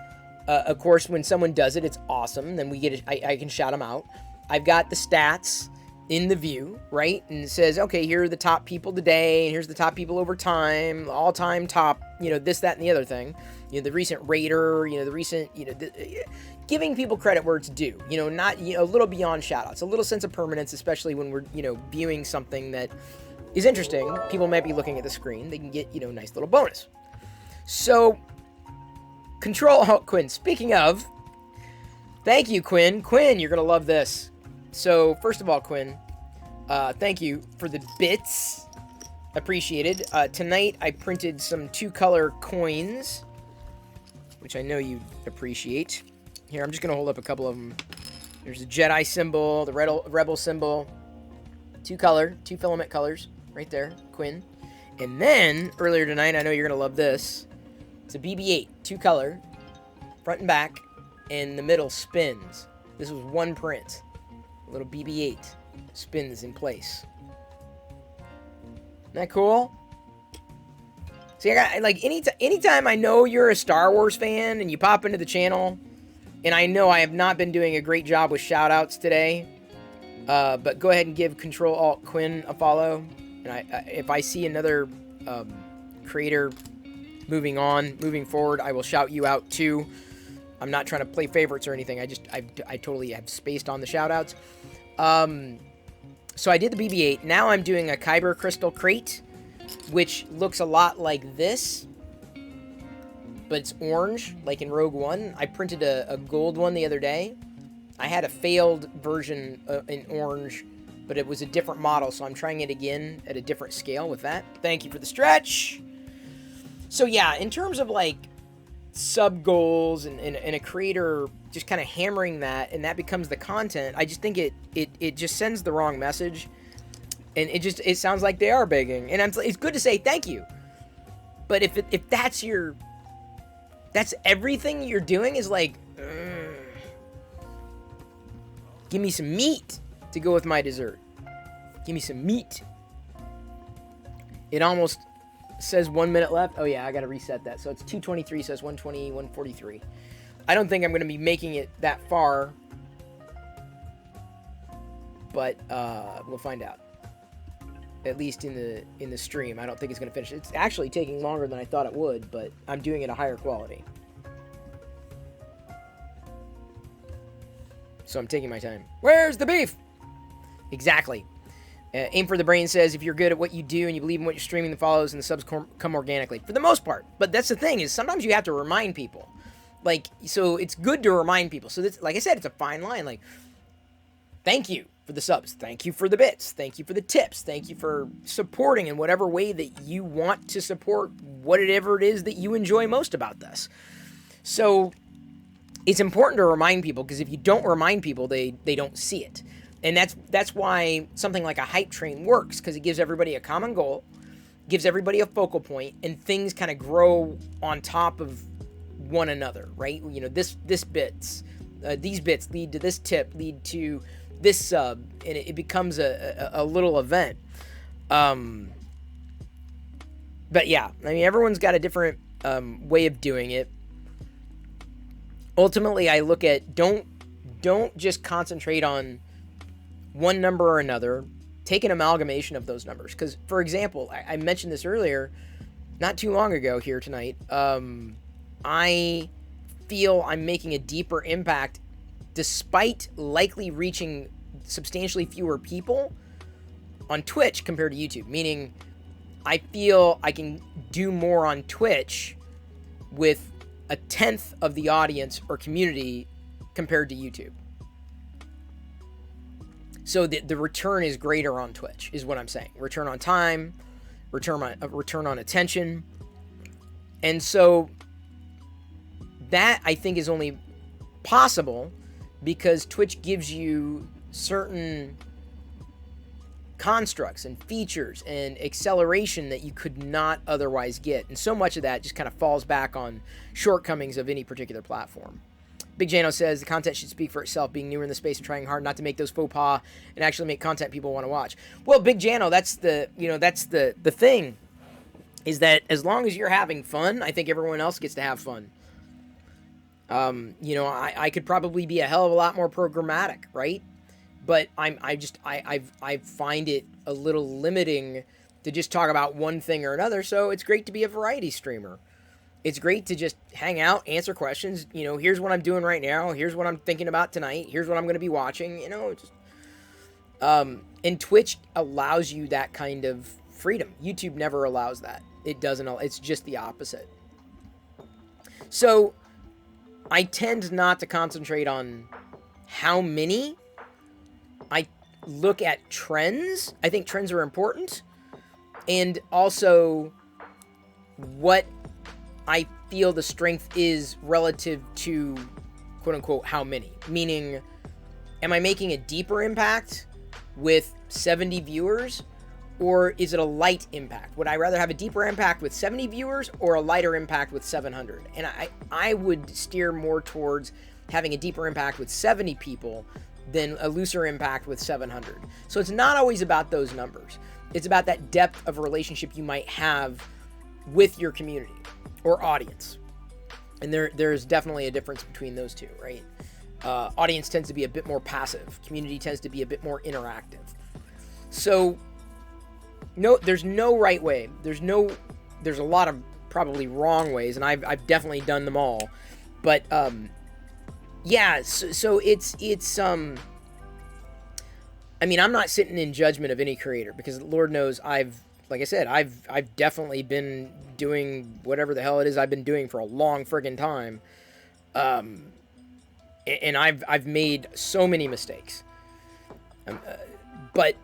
Of course, when someone does it, it's awesome. Then I can shout them out. I've got the stats in the view, right? And it says, okay, here are the top people today, and here's the top people over time, all-time top, this, that, and the other thing. The recent rater, the recent, giving people credit where it's due. Not, a little beyond shout-outs, a little sense of permanence, especially when we're, viewing something that is interesting. People might be looking at the screen. They can get, nice little bonus. So, Quinn, speaking of, thank you, Quinn. Quinn, you're going to love this. So, first of all, Quinn, thank you for the bits. Appreciated. Tonight, I printed some 2-color coins, which I know you appreciate. Here, I'm just going to hold up a couple of them. There's the Jedi symbol, the Rebel symbol. 2 filament colors right there, Quinn. And then, earlier tonight, I know you're going to love this. It's a BB-8, 2-color, front and back, and the middle spins. This was one print. A little BB-8 spins in place. Isn't that cool? See, I got, like, anytime I know you're a Star Wars fan and you pop into the channel, and I know I have not been doing a great job with shout-outs today, but go ahead and give Control-Alt-Quinn a follow. And if I see another creator moving forward, I will shout you out too. I'm not trying to play favorites or anything. I totally have spaced on the shout-outs. So I did the BB-8. Now I'm doing a Kyber crystal crate, which looks a lot like this, but it's orange, like in Rogue One. I printed a gold one the other day. I had a failed version in orange, but it was a different model, so I'm trying it again at a different scale with that. Thank you for the stretch. So yeah, in terms of like sub goals and a creator just kind of hammering that, and that becomes the content, I just think it just sends the wrong message. And it sounds like they are begging. And it's good to say thank you. But if that's everything you're doing is like, give me some meat to go with my dessert. Give me some meat. It almost says 1 minute left. Oh yeah, I gotta reset that. So it's 2:23, says 1:20, 1:43. I don't think I'm gonna be making it that far. But we'll find out. At least in the stream. I don't think it's going to finish. It's actually taking longer than I thought it would, but I'm doing it a higher quality. So I'm taking my time. Where's the beef? Exactly. Aim for the Brain says, if you're good at what you do and you believe in what you're streaming, the follows and the subs come organically. For the most part. But that's the thing, is sometimes you have to remind people. Like, so it's good to remind people. So this, like I said, it's a fine line. Like, thank you for the subs. Thank you for the bits. Thank you for the tips. Thank you for supporting in whatever way that you want to support whatever it is that you enjoy most about this. So it's important to remind people, because if you don't remind people, they don't see it. And that's why something like a hype train works, because it gives everybody a common goal, gives everybody a focal point, and things kind of grow on top of one another, right? You know, these bits lead to this tip, lead to this sub, and it becomes a little event. But yeah, I mean, everyone's got a different way of doing it. Ultimately, I look at, don't just concentrate on one number or another. Take an amalgamation of those numbers. Because, for example, I mentioned this earlier, not too long ago here tonight. I feel I'm making a deeper impact despite likely reaching substantially fewer people on Twitch compared to YouTube. Meaning, I feel I can do more on Twitch with 1/10 of the audience or community compared to YouTube. So the return is greater on Twitch, is what I'm saying. Return on time, return on attention. And so that, I think, is only possible because Twitch gives you certain constructs and features and acceleration that you could not otherwise get. And so much of that just kind of falls back on shortcomings of any particular platform. Big Jano says the content should speak for itself, being newer in the space and trying hard not to make those faux pas and actually make content people want to watch. Well, Big Jano, that's the thing, is that as long as you're having fun, I think everyone else gets to have fun. I could probably be a hell of a lot more programmatic, right? But I find it a little limiting to just talk about one thing or another. So it's great to be a variety streamer. It's great to just hang out, answer questions. You know, here's what I'm doing right now. Here's what I'm thinking about tonight. Here's what I'm going to be watching. You know, just, and Twitch allows you that kind of freedom. YouTube never allows that. It doesn't. It's just the opposite. So I tend not to concentrate on how many. I look at trends. I think trends are important. And also what I feel the strength is relative to, quote unquote, how many. Meaning, am I making a deeper impact with 70 viewers? or is it a light impact? Would I rather have a deeper impact with 70 viewers or a lighter impact with 700? And I would steer more towards having a deeper impact with 70 people than a looser impact with 700. So it's not always about those numbers. It's about that depth of relationship you might have with your community or audience. And there's definitely a difference between those two, right? Audience tends to be a bit more passive. Community tends to be a bit more interactive. So no, there's no right way. There's a lot of probably wrong ways, and I've definitely done them all. But yeah, so it's I mean, I'm not sitting in judgment of any creator, because Lord knows like I said, I've definitely been doing whatever the hell it is I've been doing for a long friggin' time. And I've made so many mistakes. But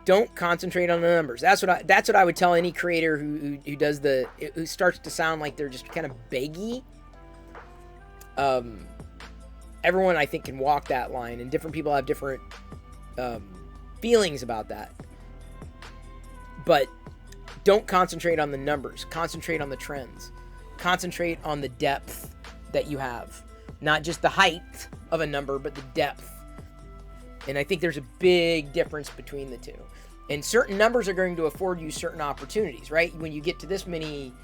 don't concentrate on the numbers. That's what I would tell any creator who does who starts to sound like they're just kind of beggy. Everyone, I think, can walk that line, and different people have different feelings about that. But don't concentrate on the numbers. Concentrate on the trends. Concentrate on the depth that you have. Not just the height of a number, but the depth. And I think there's a big difference between the two. And certain numbers are going to afford you certain opportunities, right? When you get to this many,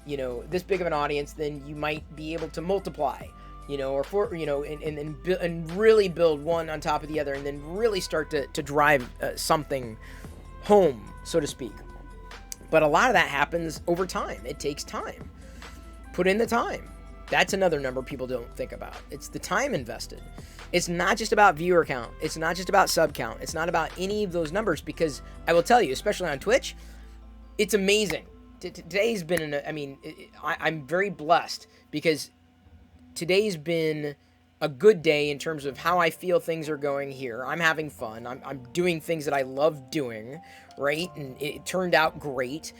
this big of an audience, then you might be able to multiply, and really build one on top of the other, and then really start to drive something home, so to speak. But a lot of that happens over time. It takes time. Put in the time. That's another number people don't think about. It's the time invested. It's not just about viewer count. It's not just about sub count. It's not about any of those numbers, because I will tell you, especially on Twitch, it's amazing. Today's been I'm very blessed, because today's been a good day in terms of how I feel things are going here. I'm having fun. I'm doing things that I love doing, right? And it turned out great.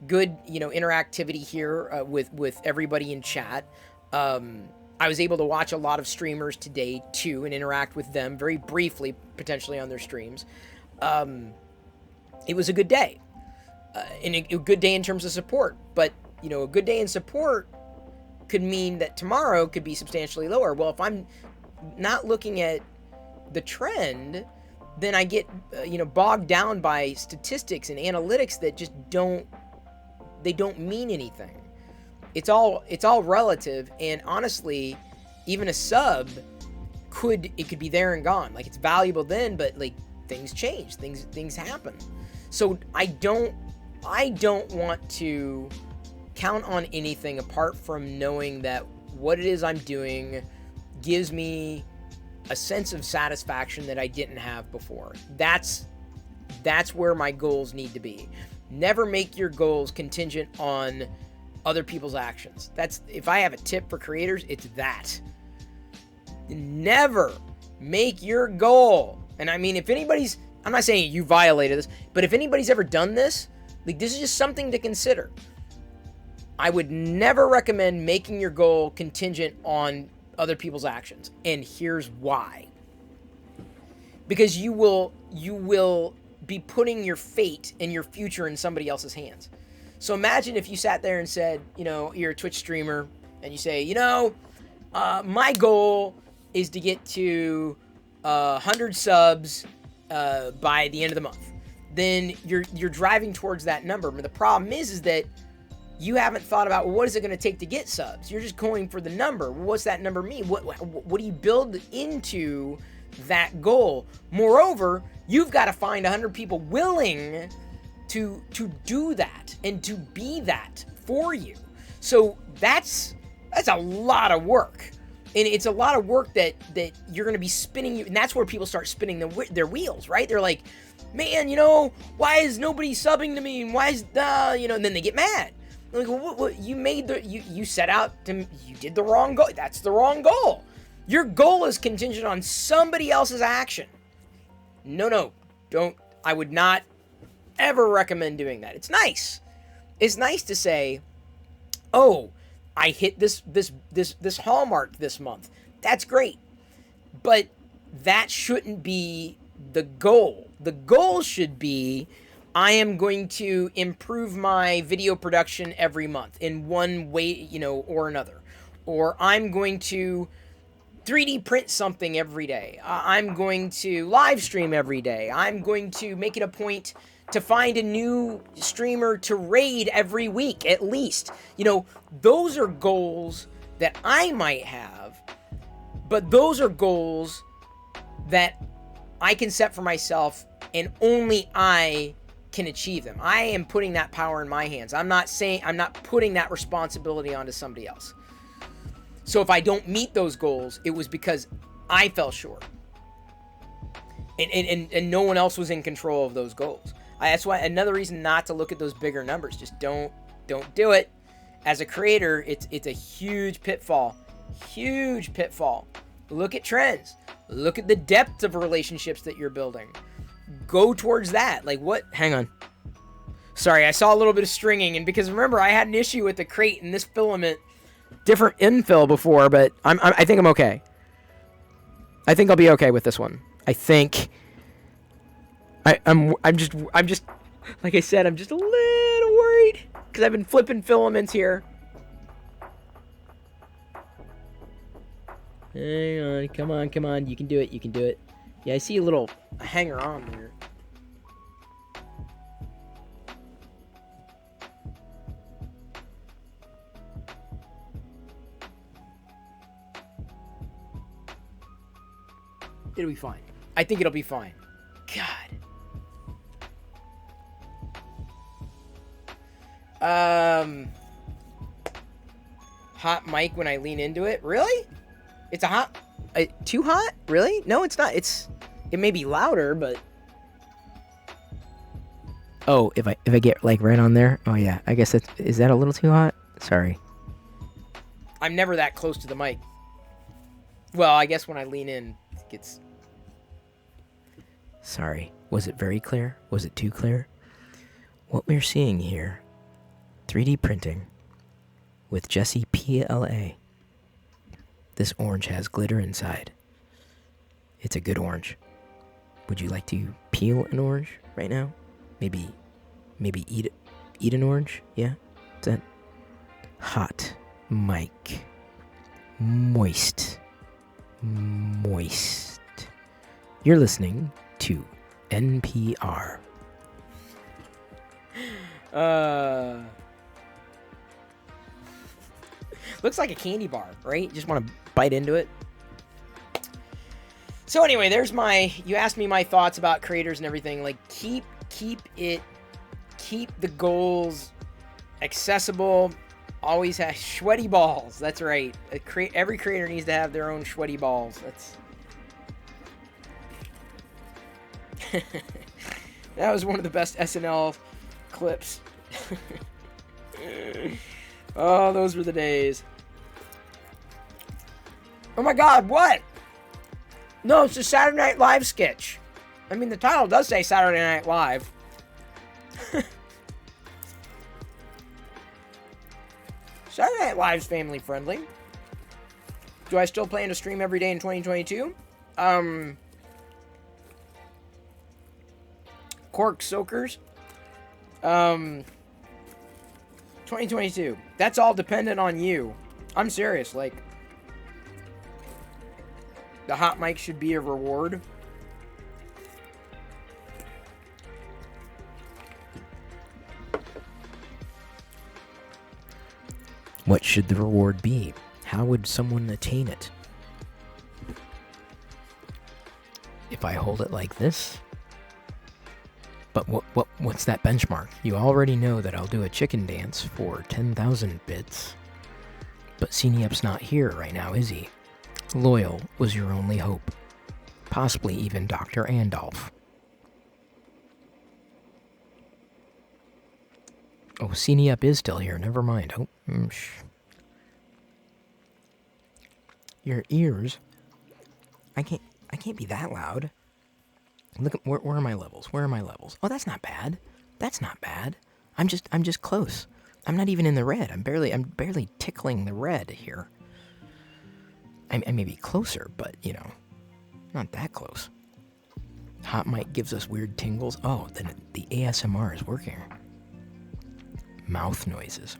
Good, interactivity here with everybody in chat. I was able to watch a lot of streamers today too and interact with them very briefly, potentially on their streams. It was a good day, and a good day in terms of support. But a good day in support could mean that tomorrow could be substantially lower. Well, if I'm not looking at the trend, then I get bogged down by statistics and analytics that just don't mean anything. It's all relative, and honestly, even a sub could be there and gone. Like, it's valuable then, but like, things change, things happen. So I don't want to count on anything apart from knowing that what it is I'm doing gives me a sense of satisfaction that I didn't have before. That's where my goals need to be. Never make your goals contingent on other people's actions. If I have a tip for creators, it's that. Never make your goal. And I mean, I'm not saying you violated this, but if anybody's ever done this, like, this is just something to consider. I would never recommend making your goal contingent on other people's actions. And here's why. Because you will be putting your fate and your future in somebody else's hands. So imagine if you sat there and said, you're a Twitch streamer, and you say, my goal is to get to 100 subs by the end of the month. Then you're driving towards that number. But the problem is that you haven't thought about, well, what is it going to take to get subs? You're just going for the number. What's that number mean? What do you build into that goal? Moreover, you've got to find 100 people willing to do that and to be that for you. So that's a lot of work. And it's a lot of work that you're going to be spinning. And that's where people start spinning their wheels, right? They're like, man, why is nobody subbing to me? And why is, and then they get mad. Like, what you set out to, you did the wrong goal. That's the wrong goal. Your goal is contingent on somebody else's action. No, don't. I would not ever recommend doing that. It's nice. It's nice to say, oh, I hit this hallmark this month. That's great. But that shouldn't be the goal. The goal should be, I am going to improve my video production every month in one way, you know, or another. Or I'm going to 3D print something every day. I'm going to live stream every day. I'm going to make it a point to find a new streamer to raid every week, at least. You know, those are goals that I might have, but those are goals that I can set for myself, and only I can achieve them. I am putting that power in my hands. I'm not putting that responsibility onto somebody else. So if I don't meet those goals, it was because I fell short. And no one else was in control of those goals. That's why another reason not to look at those bigger numbers. Just don't do it. As a creator, it's a huge pitfall. Huge pitfall. Look at trends. Look at the depth of relationships that you're building. Go towards that. Like what? Hang on. Sorry, I saw a little bit of stringing, and because remember, I had an issue with the crate and this filament, different infill before, but I think I'm okay. I think I'll be okay with this one. I think I'm just like I said, I'm just a little worried because I've been flipping filaments here. Hang on, come on, you can do it. Yeah, I see a little hanger on there. It'll be fine. I think it'll be fine. God. Hot mic when I lean into it. Really? It's a hot... too hot? Really? No, it's not. It may be louder, but... Oh, if I get, like, right on there? Oh, yeah. I guess that's... Is that a little too hot? Sorry. I'm never that close to the mic. Well, I guess when I lean in, it gets... Sorry. Was it very clear? Was it too clear? What we're seeing here, 3D printing with Jesse PLA. This orange has glitter inside. It's a good orange. Would you like to peel an orange right now? Maybe eat an orange? Yeah? Is that hot mic? Moist. You're listening to NPR. Looks like a candy bar, right? You just want to bite into it. So anyway, there's you asked me my thoughts about creators and everything. Like, keep the goals accessible. Always have sweaty balls. That's right. Every creator needs to have their own sweaty balls. That was one of the best SNL clips. Oh, those were the days. Oh my God, what? No, it's a Saturday Night Live sketch. I mean, the title does say Saturday Night Live. Saturday Night Live's family friendly. Do I still plan to stream every day in 2022? Cork Soakers. 2022. That's all dependent on you. I'm serious, like, the hot mic should be a reward. What should the reward be? How would someone attain it? If I hold it like this? But what's that benchmark? You already know that I'll do a chicken dance for 10,000 bits. But CNEUP's not here right now, is he? Loyal was your only hope. Possibly even Dr. Andolph. Oh, CNEUP is still here. Never mind. Oh, Your ears. I can't be that loud. Look at where are my levels? Where are my levels? Oh, that's not bad. That's not bad. I'm just close. I'm not even in the red. I'm barely tickling the red here. I may be closer, but you know, not that close. Hot mic gives us weird tingles. Oh, then the ASMR is working. Mouth noises.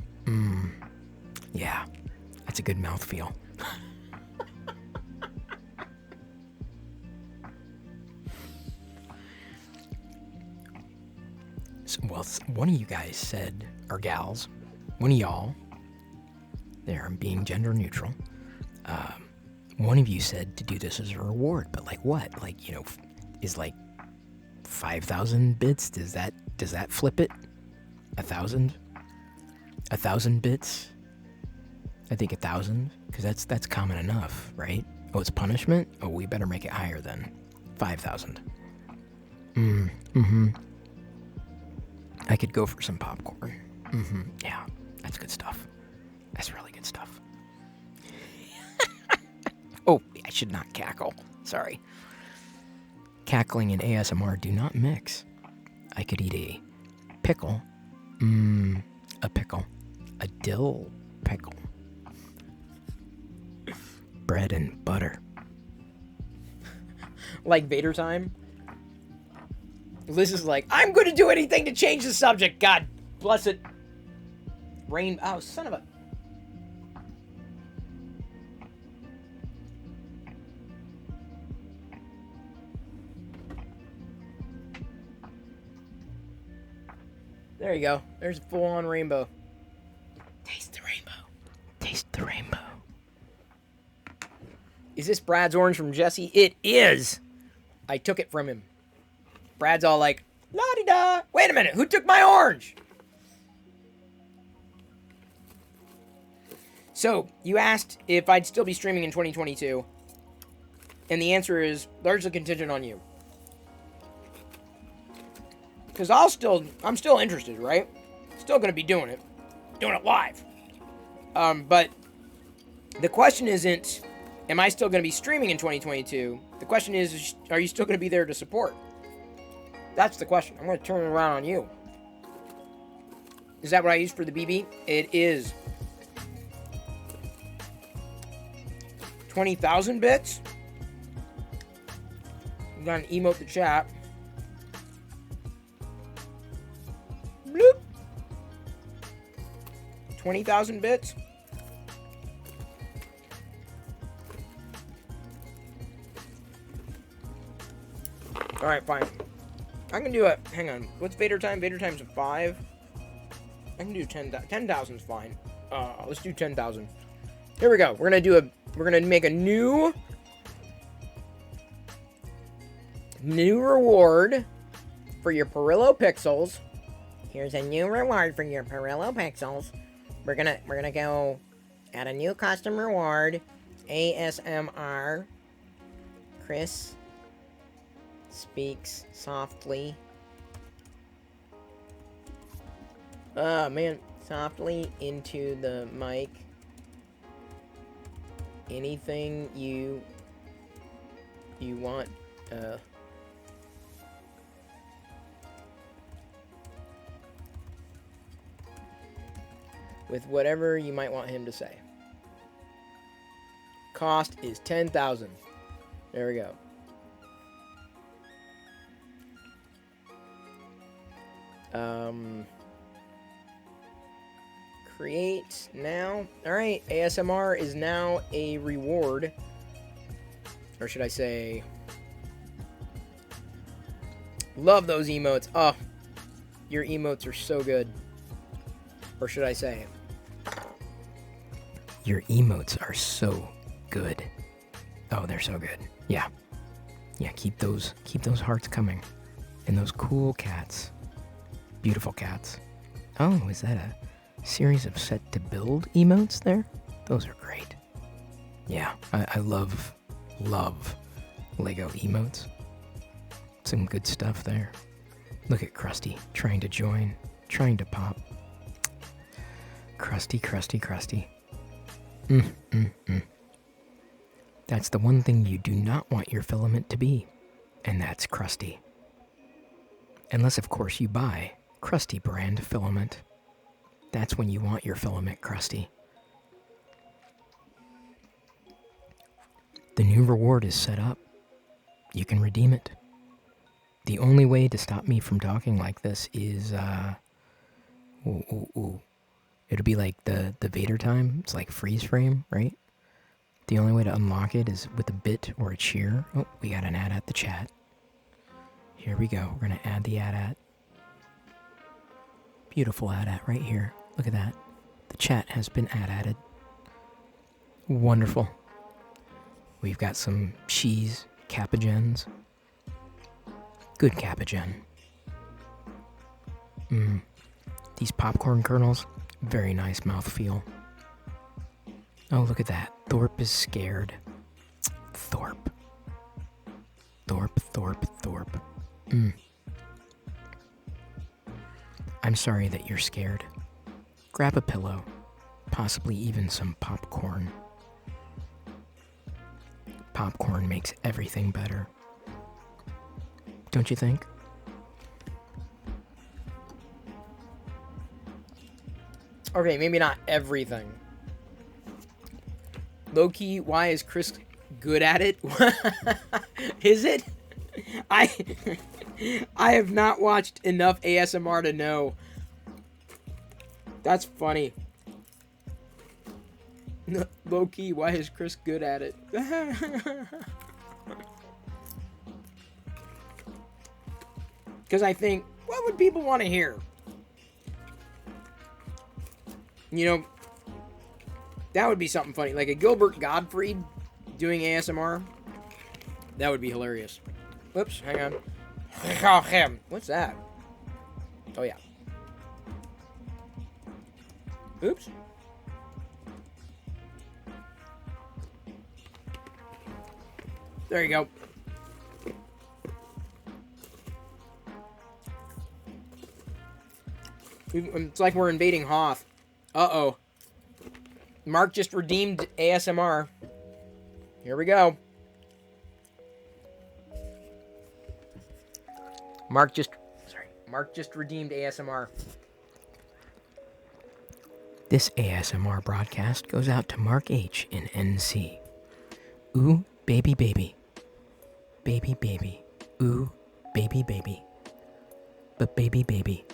Yeah, that's a good mouth feel. So, well, one of you guys said, or gals, one of y'all, there, I'm being gender neutral. One of you said to do this as a reward, but like what? Like, you know, is like 5,000 bits? Does that flip it? 1,000? 1,000 bits? I think 1,000, because that's common enough, right? Oh, it's punishment? Oh, we better make it higher then. 5,000. I could go for some popcorn. Yeah, that's good stuff. That's really good stuff. Oh, I should not cackle. Sorry. Cackling and ASMR do not mix. I could eat a pickle. A pickle. A dill pickle. Bread and butter. Like Vader time? Liz is like, I'm going to do anything to change the subject. God bless it. Rain. Oh, son of a. There you go. There's a full-on rainbow. Taste the rainbow. Taste the rainbow. Is this Brad's orange from Jesse? It is. I took it from him. Brad's all like, la-di-da. Wait a minute. Who took my orange? So, you asked if I'd still be streaming in 2022. And the answer is largely contingent on you. Because I'm still interested, right? Still going to be doing it live. But the question isn't, am I still going to be streaming in 2022? The question is, are you still going to be there to support? That's the question. I'm going to turn it around on you. Is that what I use for the BB? It is. 20,000 bits. I'm going to emote the chat. Bloop. 20,000 bits. Alright, fine. I can do it. Hang on. What's Vader time? Vader time's a 5. I can do 10,000. 10,000's fine. Let's do 10,000. Here we go. We're gonna make a new reward for your Perillo Pixels. Here's a new reward for your Perillo Pixels. We're gonna go add a new custom reward. ASMR. Chris speaks softly. Man, softly into the mic. Anything you want, with whatever you might want him to say. Cost is 10,000. There we go. Create now. Alright, ASMR is now a reward. Or should I say... Love those emotes. Oh, your emotes are so good. Or should I say... Your emotes are so good. Oh, they're so good. Yeah. Yeah, keep those hearts coming. And those cool cats. Beautiful cats. Oh, is that a series of set to build emotes there? Those are great. Yeah, I love Lego emotes. Some good stuff there. Look at Krusty trying to join, trying to pop. Krusty. That's the one thing you do not want your filament to be, and that's Krusty. Unless, of course, you buy Krusty brand filament. That's when you want your filament Krusty. The new reward is set up. You can redeem it. The only way to stop me from talking like this is, it'll be like the Vader time. It's like freeze frame, right? The only way to unlock it is with a bit or a cheer. Oh, we got an ad at the chat. Here we go. We're going to add the ad. Beautiful ad right here. Look at that. The chat has been added. Wonderful. We've got some cheese capagens. Good capagen. These popcorn kernels, very nice mouthfeel. Oh, look at that. Thorpe is scared. Thorpe. I'm sorry that you're scared. Grab a pillow. Possibly even some popcorn. Popcorn makes everything better. Don't you think? Okay, maybe not everything. Low-key, why is Chris good at it? Is it? I have not watched enough ASMR to know. That's funny. Low-key, why is Chris good at it? Because I think, what would people want to hear? You know, that would be something funny. Like a Gilbert Gottfried doing ASMR. That would be hilarious. Whoops, hang on. What's that? Oh, yeah. Oops. There you go. It's like we're invading Hoth. Uh-oh. Mark just redeemed ASMR. Here we go. Mark just redeemed ASMR. This ASMR broadcast goes out to Mark H in NC. Ooh, baby, baby. Baby, baby. Ooh, baby, baby. But baby, baby.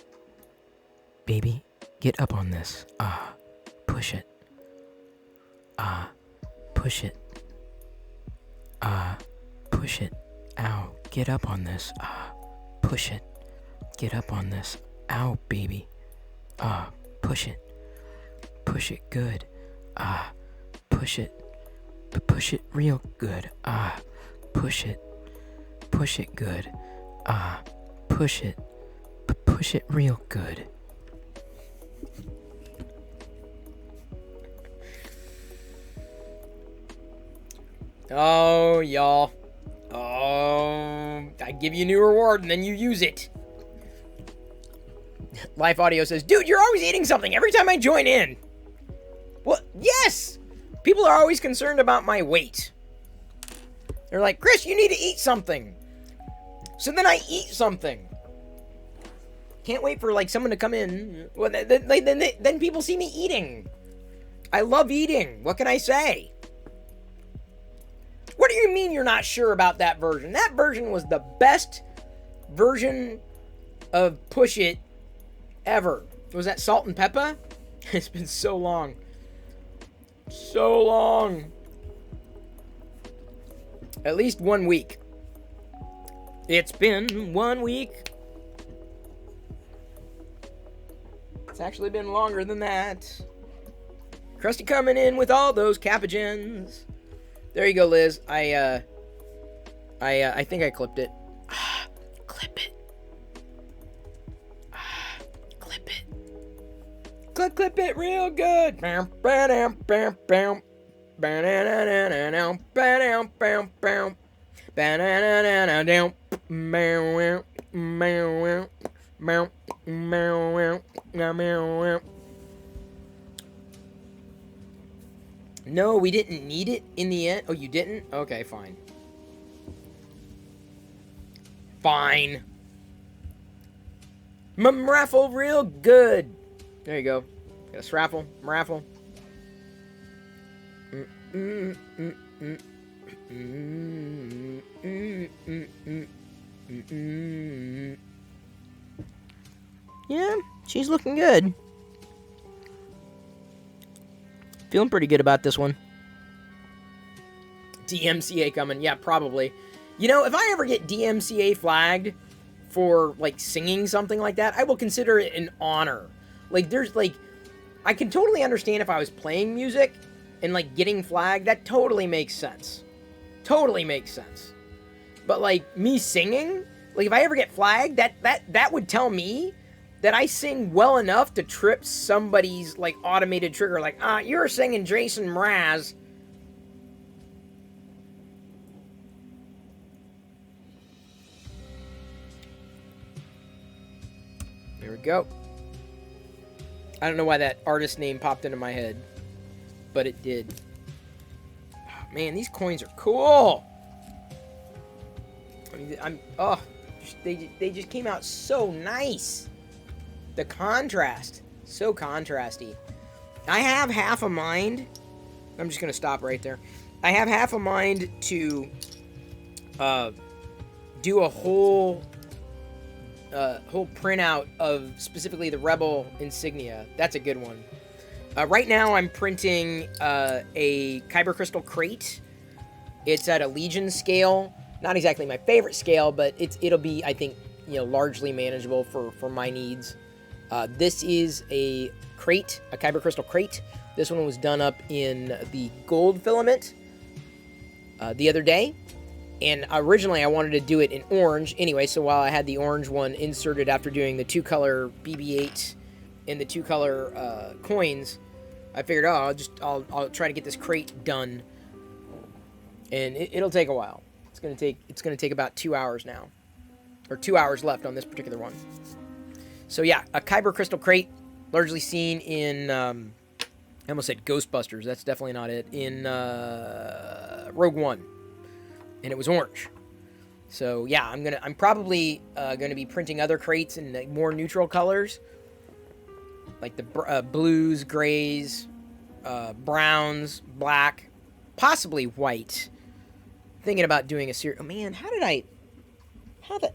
Baby, get up on this. Push it. Push it. Push it. Ow, get up on this. Push it. Get up on this. Ow, baby. Push it. Push it good. Push it. But push it real good. Push it. Push it good. Push it. But push it real good. Oh, y'all. Oh, I give you a new reward and then you use it. Life Audio says, dude, you're always eating something every time I join in. Well, yes! People are always concerned about my weight. They're like, Chris, you need to eat something. So then I eat something. Can't wait for, like, someone to come in. Well, then people see me eating. I love eating. What can I say? What do you mean you're not sure about that version? That version was the best version of Push It ever. Was that Salt and Pepper? It's been so long. So long. At least 1 week. It's been 1 week. It's actually been longer than that. Krusty coming in with all those capagens. There you go, Liz. I think I clipped it. Clip it. Clip it. Clip it real good. No, we didn't need it in the end. Oh, you didn't? Okay, fine. Fine. Raffle real good. There you go. Got a raffle. Raffle. Yeah, she's looking good. Feeling pretty good about this one. DMCA coming. Yeah, probably. You know, if I ever get DMCA flagged for, like, singing something like that, I will consider it an honor. Like, there's, like, I can totally understand if I was playing music and, like, getting flagged. That totally makes sense. Totally makes sense. But, like, me singing, like, if I ever get flagged, that would tell me that I sing well enough to trip somebody's, like, automated trigger. Like, you're singing Jason Mraz. There we go. I don't know why that artist name popped into my head, but it did. Oh, man, these coins are cool. I mean, they just came out so nice. The contrast, so contrasty. I have half a mind. I'm just gonna stop right there. I have half a mind to do a whole printout of specifically the Rebel insignia. That's a good one. Right now, I'm printing a Kyber crystal crate. It's at a Legion scale. Not exactly my favorite scale, but it'll be, I think, largely manageable for my needs. This is a crate, a Kyber crystal crate. This one was done up in the gold filament the other day. And originally I wanted to do it in orange. Anyway, so while I had the orange one inserted after doing the 2-color BB-8 and the 2-color coins, I figured, I'll try to get this crate done. And it'll take a while. It's gonna take about 2 hours now. Or 2 hours left on this particular one. So yeah, a Kyber crystal crate, largely seen in, I almost said Ghostbusters, that's definitely not it, in Rogue One, and it was orange. So yeah, I'm probably gonna be printing other crates in like, more neutral colors, like the blues, grays, browns, black, possibly white. Thinking about doing a series. Oh man, how the?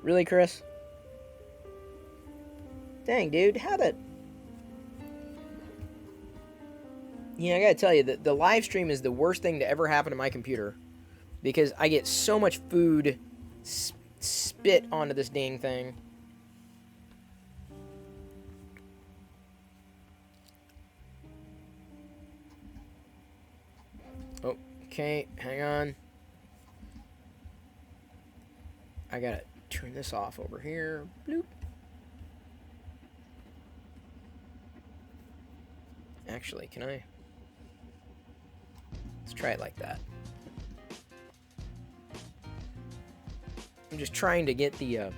Really, Chris? Dang, dude, how the... Yeah, I gotta tell you, the live stream is the worst thing to ever happen to my computer. Because I get so much food spit onto this dang thing. Oh, okay, hang on. I gotta turn this off over here. Bloop. Actually, can I? Let's try it like that. I'm just trying to get the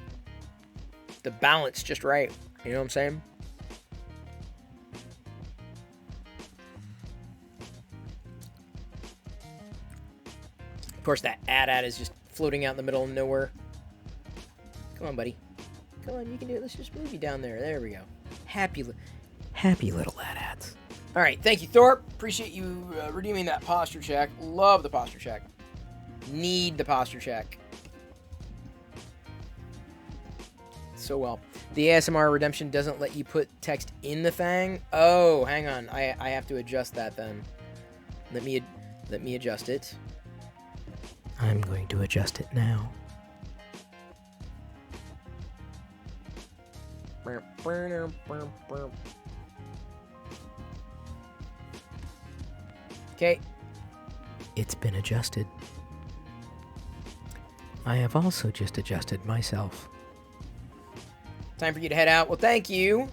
balance just right. You know what I'm saying? Of course, that AT-AT is just floating out in the middle of nowhere. Come on, buddy. Come on, you can do it. Let's just move you down there. There we go. Happy little AT-ATs. All right, thank you, Thorpe. Appreciate you redeeming that posture check. Love the posture check. Need the posture check. So well. The ASMR redemption doesn't let you put text in the thing. Oh, hang on. I have to adjust that then. Let me adjust it. I'm going to adjust it now. Okay. It's been adjusted. I have also just adjusted myself. Time for you to head out. Well, thank you.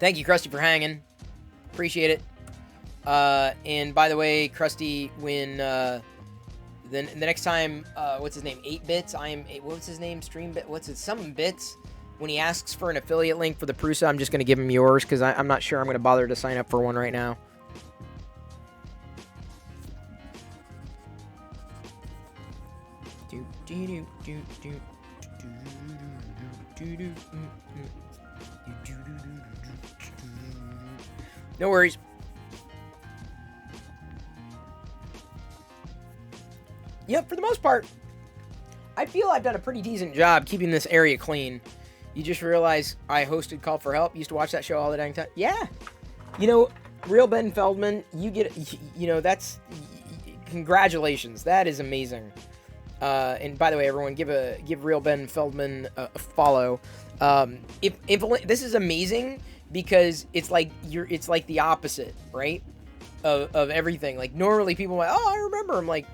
Thank you, Krusty, for hanging. Appreciate it. And by the way, Krusty, when then the next time, what's his name? 8-Bits. What's his name? Streambit. What's it? Something Bits. When he asks for an affiliate link for the Prusa, I'm just going to give him yours because I'm not sure I'm going to bother to sign up for one right now. No worries. Yep, for the most part. I feel I've done a pretty decent job keeping this area clean. You just realize I hosted Call for Help. Used to watch that show all the dang time. Yeah. You know, Real Ben Feldman, you get, you know, that's, congratulations. That is amazing. And by the way, everyone, give Real Ben Feldman a follow. If only, this is amazing because it's like the opposite, right? Of everything. Like normally people are like, oh, I remember. I'm like,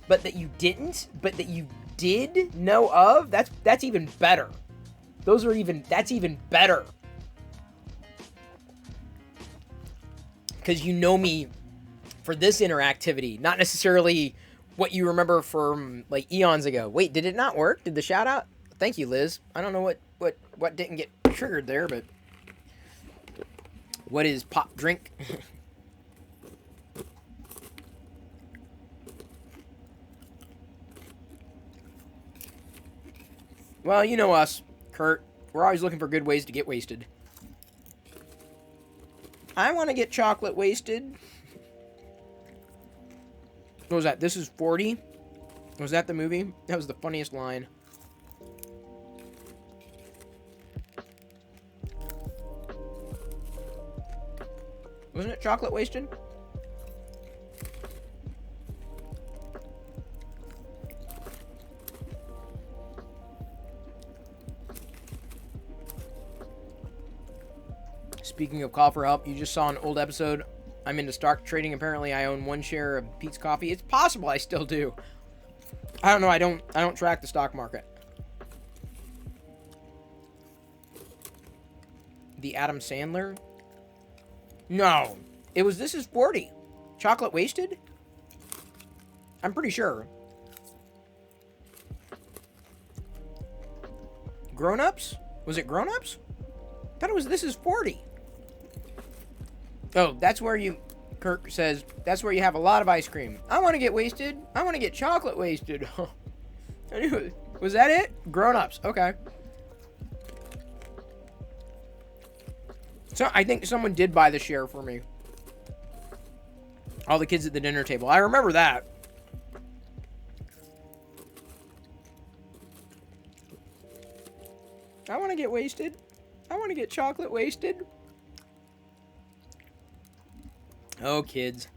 but that you didn't, but that you did know of, that's even better. That's even better. Because you know me for this interactivity, not necessarily what you remember from like eons ago. Wait, did it not work? Did the shout out? Thank you, Liz. I don't know what didn't get triggered there, but what is pop drink? Well, you know us, Kurt. We're always looking for good ways to get wasted. I want to get chocolate wasted. What was that? This is 40? Was that the movie? That was the funniest line. Wasn't it chocolate wasted? Speaking of Call for Help, you just saw an old episode. I'm into stock trading. Apparently, I own 1 share of Pete's Coffee. It's possible I still do. I don't know. I don't track the stock market. The Adam Sandler? No. It was This Is 40. Chocolate wasted? I'm pretty sure. Grown Ups? Was it Grown Ups? I thought it was This Is 40. Oh, that's where you... Kirk says, that's where you have a lot of ice cream. I want to get wasted. I want to get chocolate wasted. Was that it? Grown Ups. Okay. So I think someone did buy the share for me. All the kids at the dinner table. I remember that. I want to get wasted. I want to get chocolate wasted. Oh, kids.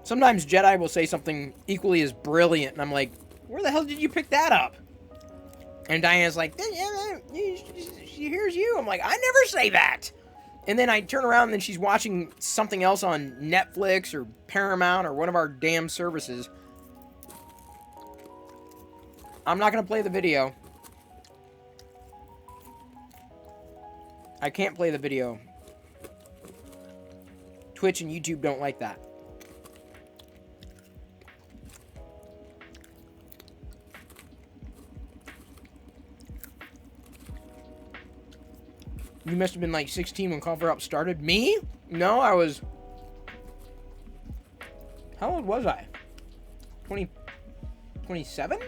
Sometimes Jedi will say something equally as brilliant, and I'm like, where the hell did you pick that up? And Diana's like, she hears you. I'm like, I never say that. And then I turn around, and then she's watching something else on Netflix or Paramount or one of our damn services. I'm not going to play the video. I can't play the video. Twitch and YouTube don't like that. You must have been like 16 when Call for Help started. Me? No, I was... How old was I? 27?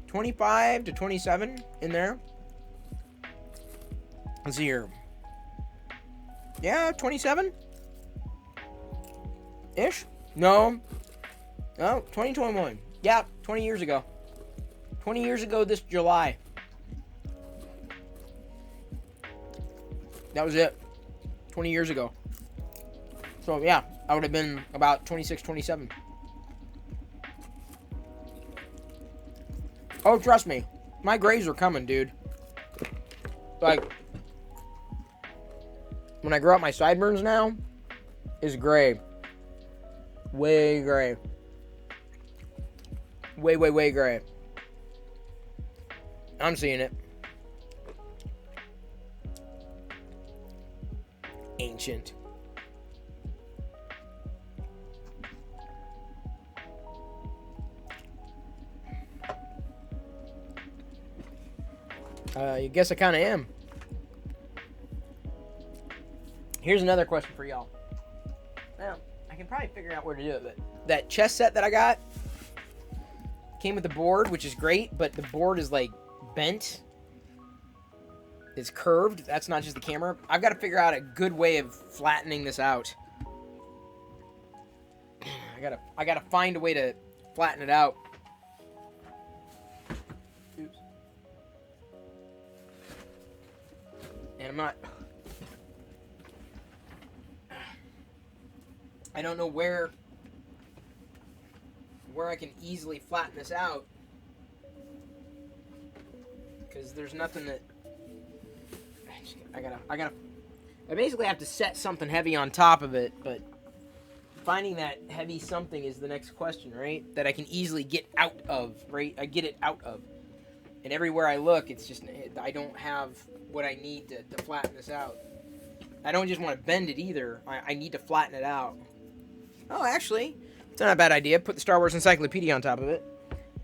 25 to 27 in there. Let's see here. Yeah, 27? Ish? No. No, 2021. Yeah, 20 years ago. 20 years ago this July. That was it. 20 years ago. So, yeah, I would have been about 26, 27. Oh, trust me. My grays are coming, dude. Like, when I grow out my sideburns now, is gray. Way gray. Way, way, way gray. I'm seeing it. Ancient. I guess I kind of am. Here's another question for y'all. Well, I can probably figure out where to do it, but that chess set that I got came with the board, which is great, but the board is like bent. It's curved. That's not just the camera. I've got to figure out a good way of flattening this out. I gotta find a way to flatten it out. Oops. And I'm not... I don't know where I can easily flatten this out, because there's nothing that I basically have to set something heavy on top of it, but finding that heavy something is the next question, right? That I can easily get out of, right? I get it out of. And everywhere I look, it's just, I don't have what I need to flatten this out. I don't just want to bend it either. I need to flatten it out. Oh, actually, it's not a bad idea. Put the Star Wars Encyclopedia on top of it.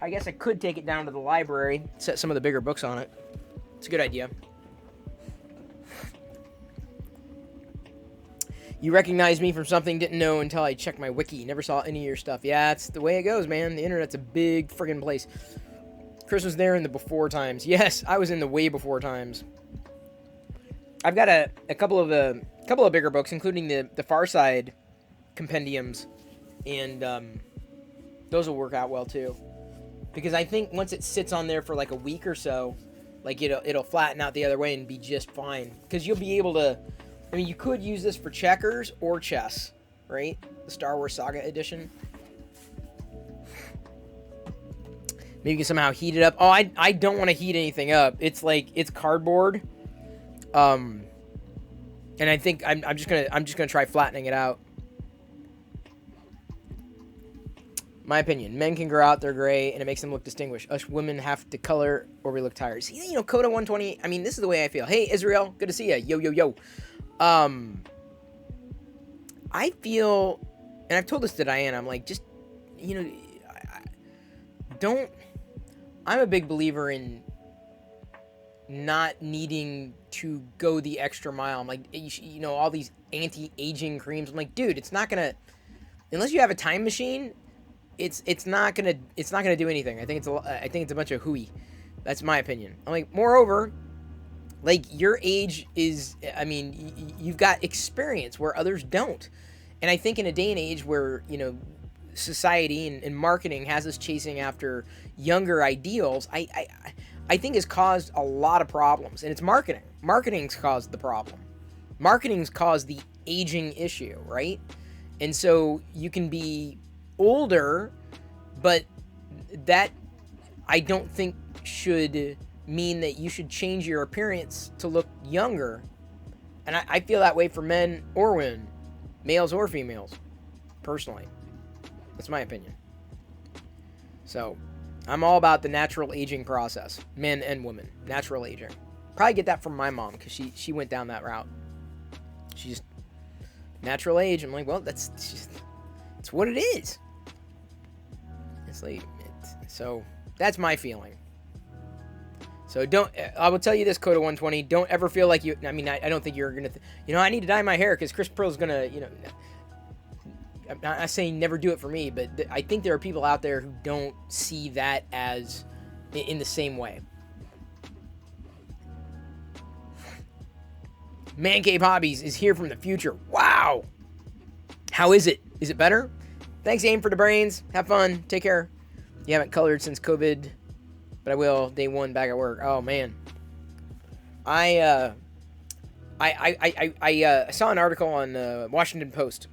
I guess I could take it down to the library, set some of the bigger books on it. It's a good idea. You recognize me from something didn't know until I checked my wiki. Never saw any of your stuff. Yeah, it's the way it goes, man. The internet's a big friggin' place. Chris was there in the before times. Yes, I was in the way before times. I've got a couple of bigger books, including the Far Side compendiums, and those will work out well too. Because I think once it sits on there for like a week or so, like it'll flatten out the other way and be just fine. Because you'll be able to. I mean, you could use this for checkers or chess, right? The Star Wars Saga edition. Maybe you can somehow heat it up. Oh, I don't want to heat anything up. It's like, it's cardboard. And I think I'm just gonna try flattening it out. My opinion. Men can grow out their gray and it makes them look distinguished. Us women have to color or we look tired. See, you know, Coda 120, I mean, this is the way I feel. Hey, Israel, good to see you. Yo, yo, yo. I feel, and I've told this to Diana, I'm like, just, you know, I'm a big believer in not needing to go the extra mile. I'm like, you know, all these anti-aging creams. I'm like, dude, it's not gonna, unless you have a time machine, it's not gonna do anything. I think it's a bunch of hooey. That's my opinion. I'm like, moreover, like, your age is, I mean, you've got experience where others don't. And I think in a day and age where, you know, society and marketing has us chasing after younger ideals, I think has caused a lot of problems. And it's marketing. Marketing's caused the problem. Marketing's caused the aging issue, right? And so you can be older, but that I don't think should mean that you should change your appearance to look younger. And I feel that way for men or women, males or females, personally. That's my opinion. So, I'm all about the natural aging process, men and women, natural aging. Probably get that from my mom, because she went down that route. She just, natural age. I'm like, well, it's what it is. It's like, so that's my feeling. So I will tell you this, Coda 120, don't ever feel like you, I mean, I don't think you're going to, you know, I need to dye my hair because Chris Pearl's going to, you know, I'm not saying never do it for me, but I think there are people out there who don't see that as in the same way. Man Cave Hobbies is here from the future. Wow. How is it? Is it better? Thanks, Aim for the brains. Have fun. Take care. You haven't colored since COVID, but I will day one back at work. Oh man. I saw an article on Washington Post,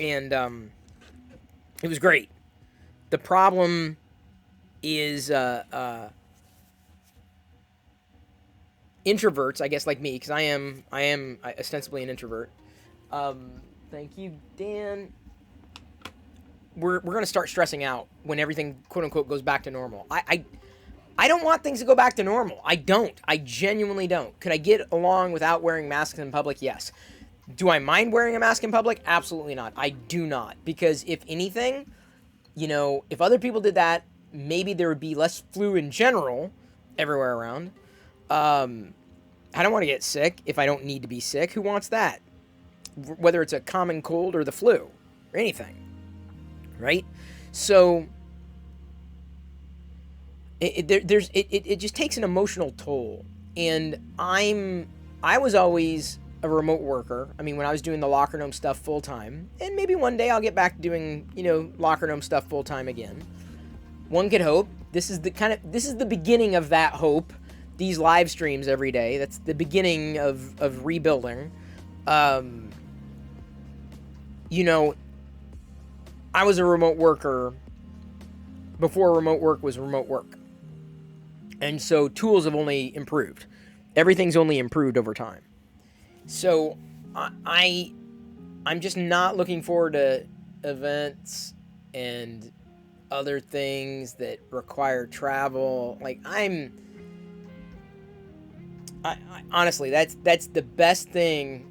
and it was great. The problem is introverts, I guess, like me, because I am ostensibly an introvert. Thank you, Dan. We're gonna start stressing out when everything, quote unquote, goes back to normal. I don't want things to go back to normal. I don't. I genuinely don't. Could I get along without wearing masks in public? Yes. Do I mind wearing a mask in public? Absolutely not. I do not. Because if anything, you know, if other people did that, maybe there would be less flu in general everywhere around. I don't want to get sick if I don't need to be sick. Who wants that? Whether it's a common cold or the flu or anything. Right? So it just takes an emotional toll. And I was always a remote worker. I mean, when I was doing the locker gnome stuff full time, and maybe one day I'll get back to doing, you know, locker gnome stuff full time again. One could hope. This is the beginning of that hope. These live streams every day. That's the beginning of rebuilding. You know, I was a remote worker before remote work was remote work. And so tools have only improved. Everything's only improved over time. So I'm just not looking forward to events and other things that require travel. Like I honestly, that's the best thing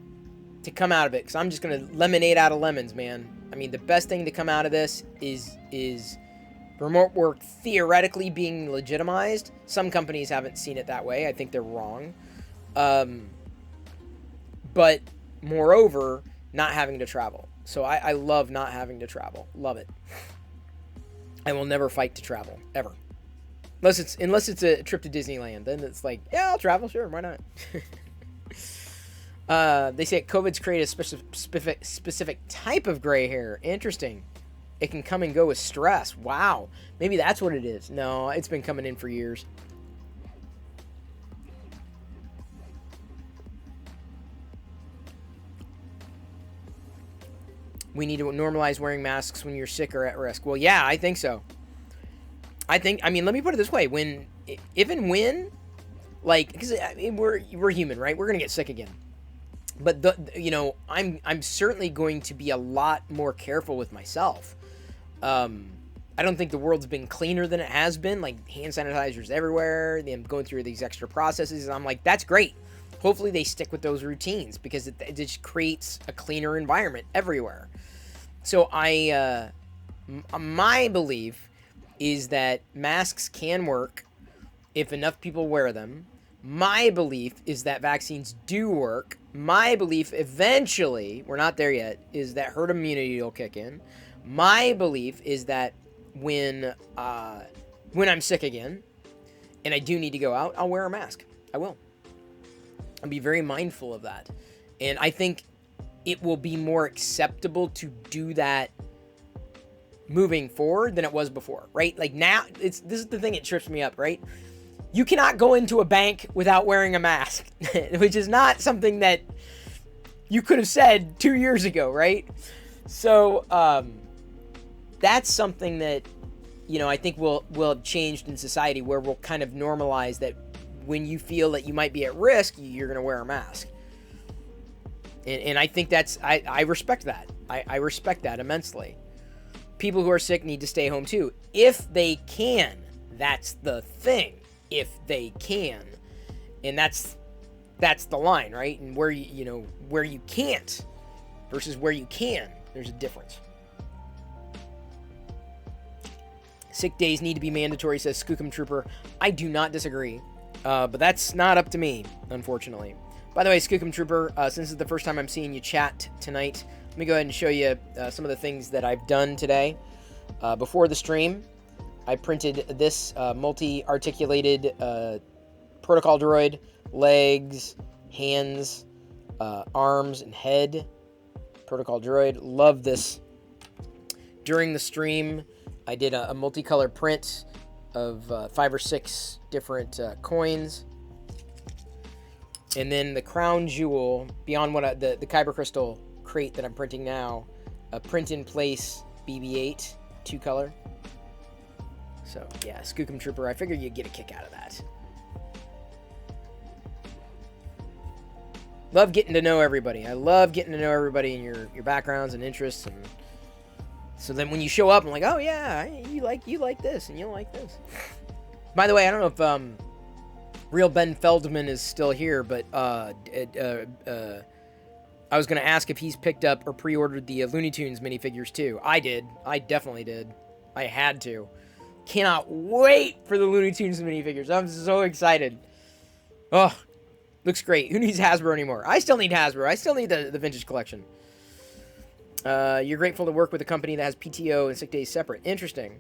to come out of it, because I'm just gonna lemonade out of lemons, man. I mean, the best thing to come out of this is remote work theoretically being legitimized. Some companies haven't seen it that way. I think they're wrong. But moreover, not having to travel. So I love not having to travel. Love it. I will never fight to travel, ever. Unless it's a trip to Disneyland. Then it's like, yeah, I'll travel, sure, why not? They say COVID's created a specific type of gray hair. Interesting. It can come and go with stress. Wow. Maybe that's what it is. No, it's been coming in for years. We need to normalize wearing masks when you're sick or at risk. Well, yeah, I think so. I mean, let me put it this way. If and when, like, because I mean, we're human, right? We're going to get sick again. But, you know, I'm certainly going to be a lot more careful with myself. I don't think the world's been cleaner than it has been. Like, hand sanitizers everywhere. Them going through these extra processes. And I'm like, that's great. Hopefully they stick with those routines, because it just creates a cleaner environment everywhere. So my belief is that masks can work if enough people wear them. My belief is that vaccines do work. My belief eventually, we're not there yet, is that herd immunity will kick in. My belief is that when I'm sick again and I do need to go out, I'll wear a mask. I will. I'll be very mindful of that. And I think it will be more acceptable to do that moving forward than it was before, right? Like now, this is the thing that trips me up, right? You cannot go into a bank without wearing a mask, which is not something that you could have said 2 years ago, right? So that's something that, you know, I think will have changed in society, where we'll kind of normalize that when you feel that you might be at risk, you're going to wear a mask. And I think I respect that. I respect that immensely. People who are sick need to stay home too, if they can. That's the thing. If they can. And that's the line, right? And where where you can't versus where you can, there's a difference. Sick days need to be mandatory, says Skookum Trooper. I do not disagree. But that's not up to me, unfortunately. By the way, Skookum Trooper, since this is the first time I'm seeing you chat tonight, let me go ahead and show you some of the things that I've done today. Before the stream, I printed this multi-articulated protocol droid, legs, hands, arms, and head. Protocol droid. Love this. During the stream, I did a multicolor print of 5 or 6 different coins. And then the crown jewel, beyond what the Kyber crystal crate that I'm printing now, a print in place BB-8 2-color. So yeah, Skookum Trooper, I figured you'd get a kick out of that. Love getting to know everybody. I love getting to know everybody and your backgrounds and interests, and so then when you show up, I'm like, oh yeah, you like this and you like this. By the way, I don't know if Real Ben Feldman is still here, but I was going to ask if he's picked up or pre-ordered the Looney Tunes minifigures too. I did. I definitely did. I had to. Cannot wait for the Looney Tunes minifigures. I'm so excited. Oh, looks great. Who needs Hasbro anymore? I still need Hasbro. I still need the vintage collection. You're grateful to work with a company that has PTO and sick days separate. Interesting.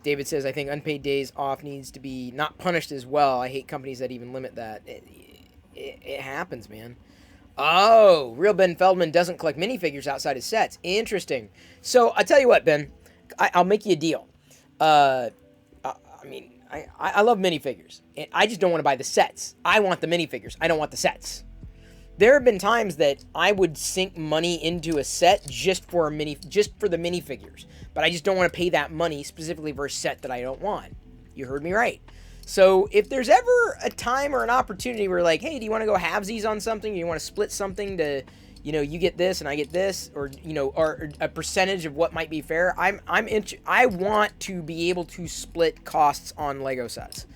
David says, I think unpaid days off needs to be not punished as well. I hate companies that even limit that. it happens, man. Oh, real Ben Feldman doesn't collect minifigures outside his sets. Interesting. So I tell you what, Ben, I'll make you a deal. I mean, I love minifigures. I just don't want to buy the sets. I want the minifigures. I don't want the sets. There have been times that I would sink money into a set just for the minifigures, but I just don't want to pay that money specifically for a set that I don't want. You heard me right. So if there's ever a time or an opportunity where like, hey, do you want to go halvesies on something? You want to split something to, you know, you get this and I get this, or you know, or a percentage of what might be fair. I want to be able to split costs on Lego sets,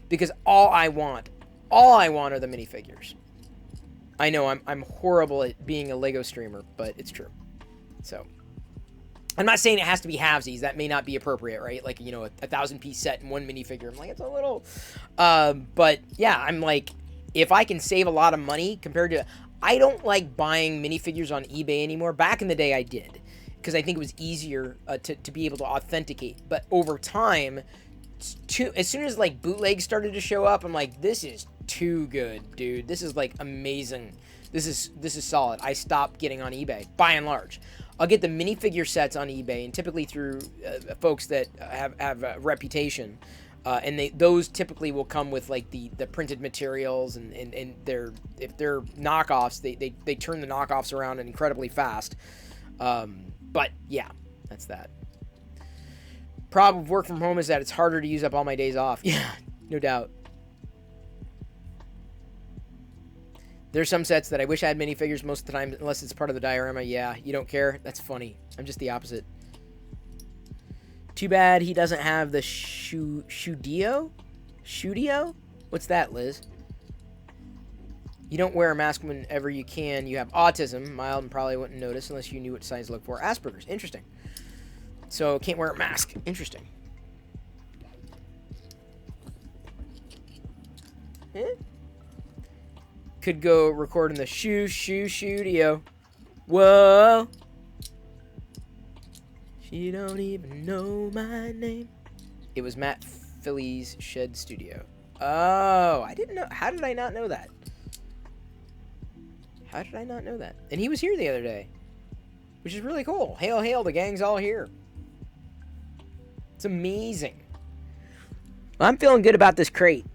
because all I want are the minifigures. I know I'm horrible at being a Lego streamer, but it's true. So I'm not saying it has to be halvesies. That may not be appropriate, right? Like, you know, a 1,000-piece set and one minifigure. I'm like, it's a little... but, yeah, I'm like, if I can save a lot of money compared to... I don't like buying minifigures on eBay anymore. Back in the day, I did, because I think it was easier to be able to authenticate. But over time, as soon as, like, bootlegs started to show up, I'm like, this is too good, dude. This is, like, amazing. This is solid. I stopped getting on eBay, by and large. I'll get the minifigure sets on eBay, and typically through folks that have a reputation, and those typically will come with like the printed materials, and if they're knockoffs, they turn the knockoffs around incredibly fast. But yeah, that's that. Problem with work from home is that it's harder to use up all my days off. Yeah, no doubt. There's some sets that I wish I had minifigures most of the time, unless it's part of the diorama. Yeah, you don't care? That's funny. I'm just the opposite. Too bad he doesn't have the Shudio? Shudio? What's that, Liz? You don't wear a mask whenever you can. You have autism. Mild and probably wouldn't notice unless you knew what signs to look for. Asperger's. Interesting. So, can't wear a mask. Interesting. Eh? Could go record in the studio. Whoa. She don't even know my name. It was Matt Philly's Shed Studio. Oh, I didn't know. How did I not know that? How did I not know that? And he was here the other day, which is really cool. Hail, hail, the gang's all here. It's amazing. I'm feeling good about this crate.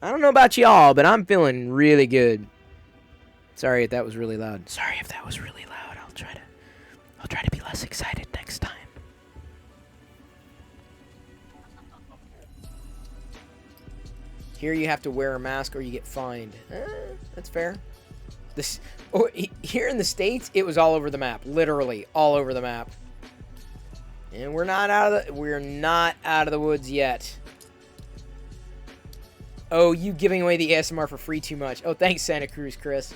I don't know about y'all, but I'm feeling really good. Sorry if that was really loud. Sorry if that was really loud. I'll try to be less excited next time. Here you have to wear a mask or you get fined. That's fair. Here in the States, it was all over the map. Literally all over the map. And we're not out of the woods yet. Oh, you giving away the ASMR for free too much. Oh, thanks, Santa Cruz, Chris.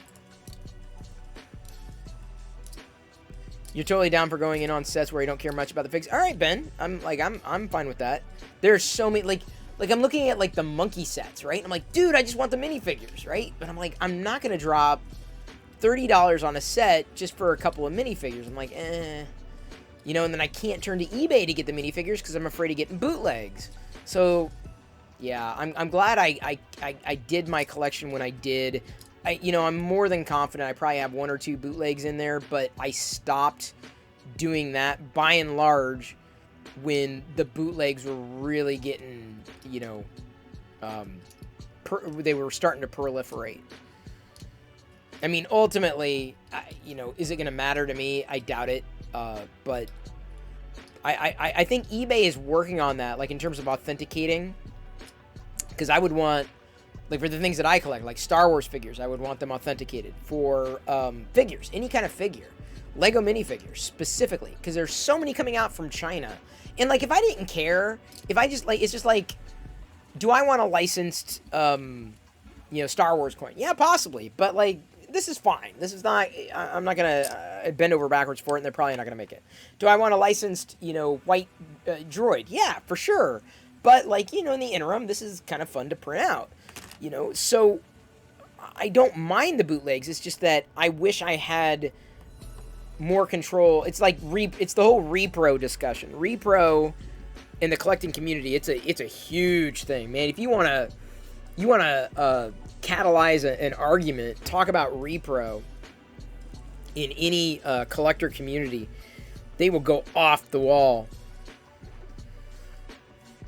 You're totally down for going in on sets where you don't care much about the figs. All right, Ben. I'm fine with that. There's so many, like I'm looking at like the monkey sets, right? I'm like, dude, I just want the minifigures, right? But I'm like, I'm not gonna drop $30 on a set just for a couple of minifigures. I'm like, you know, and then I can't turn to eBay to get the minifigures because I'm afraid of getting bootlegs. So, yeah, I'm glad I did my collection when I did. You know, I'm more than confident I probably have 1 or 2 bootlegs in there, but I stopped doing that by and large when the bootlegs were really getting, you know, they were starting to proliferate. I mean, ultimately, you know, is it going to matter to me? I doubt it. But I think eBay is working on that, like in terms of authenticating, because I would want, like for the things that I collect, like Star Wars figures, I would want them authenticated. For figures, any kind of figure, Lego minifigures specifically, because there's so many coming out from China. And like, if I didn't care, if I just like, it's just like, do I want a licensed, you know, Star Wars coin? Yeah, possibly, but like, this is fine. This is not, I'm not gonna bend over backwards for it, and they're probably not gonna make it. Do I want a licensed, you know, white droid? Yeah, for sure. But like, you know, in the interim, this is kind of fun to print out. You know, so I don't mind the bootlegs. It's just that I wish I had more control. It's like it's the whole repro discussion. Repro in the collecting community, it's a huge thing, man. If you want you want to catalyze an argument, talk about repro in any collector community, they will go off the wall.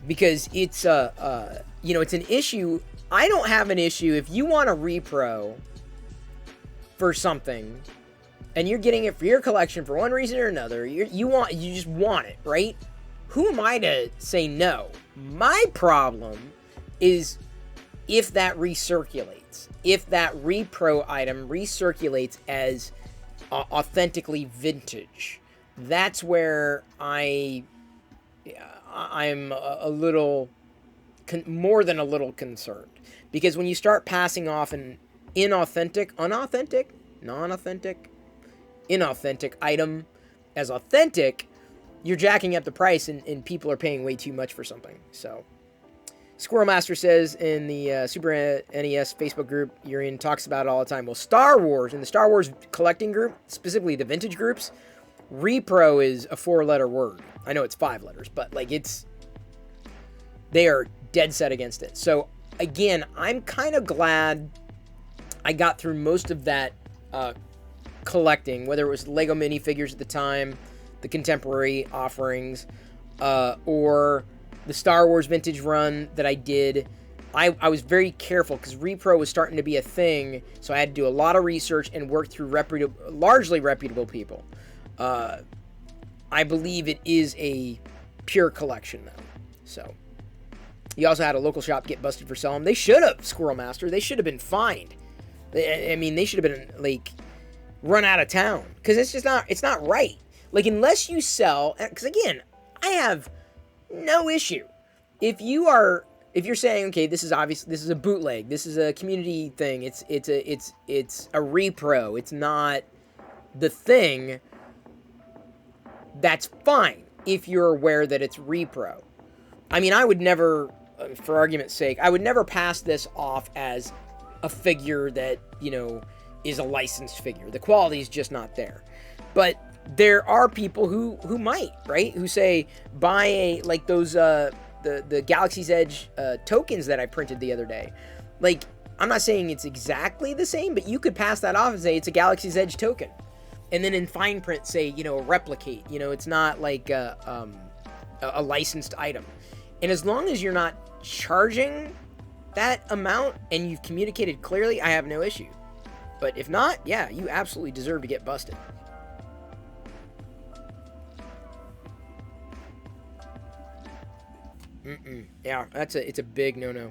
Because it's you know, it's an issue. I don't have an issue if you want a repro for something and you're getting it for your collection for one reason or another. You just want it, right? Who am I to say no? My problem is if that recirculates, if that repro item recirculates as authentically vintage. That's where I'm a little, more than a little concerned. Because when you start passing off an inauthentic, unauthentic, non-authentic, inauthentic item as authentic, you're jacking up the price and people are paying way too much for something. So, Squirrel Master says in the Super NES Facebook group you're in, talks about it all the time. Well, Star Wars, in the Star Wars collecting group, specifically the vintage groups, repro is a 4-letter word. I know it's 5 letters, but like they are dead set against it. So again, I'm kind of glad I got through most of that collecting, whether it was Lego minifigures at the time, the contemporary offerings, or the Star Wars vintage run that I did. I was very careful because repro was starting to be a thing, so I had to do a lot of research and work through largely reputable people. I believe it is a pure collection, though. So, you also had a local shop get busted for selling. They should have, Squirrel Master. They should have been fined. I mean, they should have been, like, run out of town. Because it's just not, it's not right. Like, unless you sell, because again, I have no issue. If you're saying, okay, this is obvious, this is a bootleg, this is a community thing, it's a repro, it's not the thing, that's fine if you're aware that it's repro. I mean, I would never, for argument's sake, I would never pass this off as a figure that, you know, is a licensed figure. The quality is just not there. But there are people who might, right? Who say, buy a, like those, the Galaxy's Edge tokens that I printed the other day. Like, I'm not saying it's exactly the same, but you could pass that off and say it's a Galaxy's Edge token. And then in fine print say, you know, replicate. You know, it's not like a licensed item. And as long as you're not charging that amount and you've communicated clearly, I have no issue. But if not, yeah, you absolutely deserve to get busted. Yeah, it's a big no-no.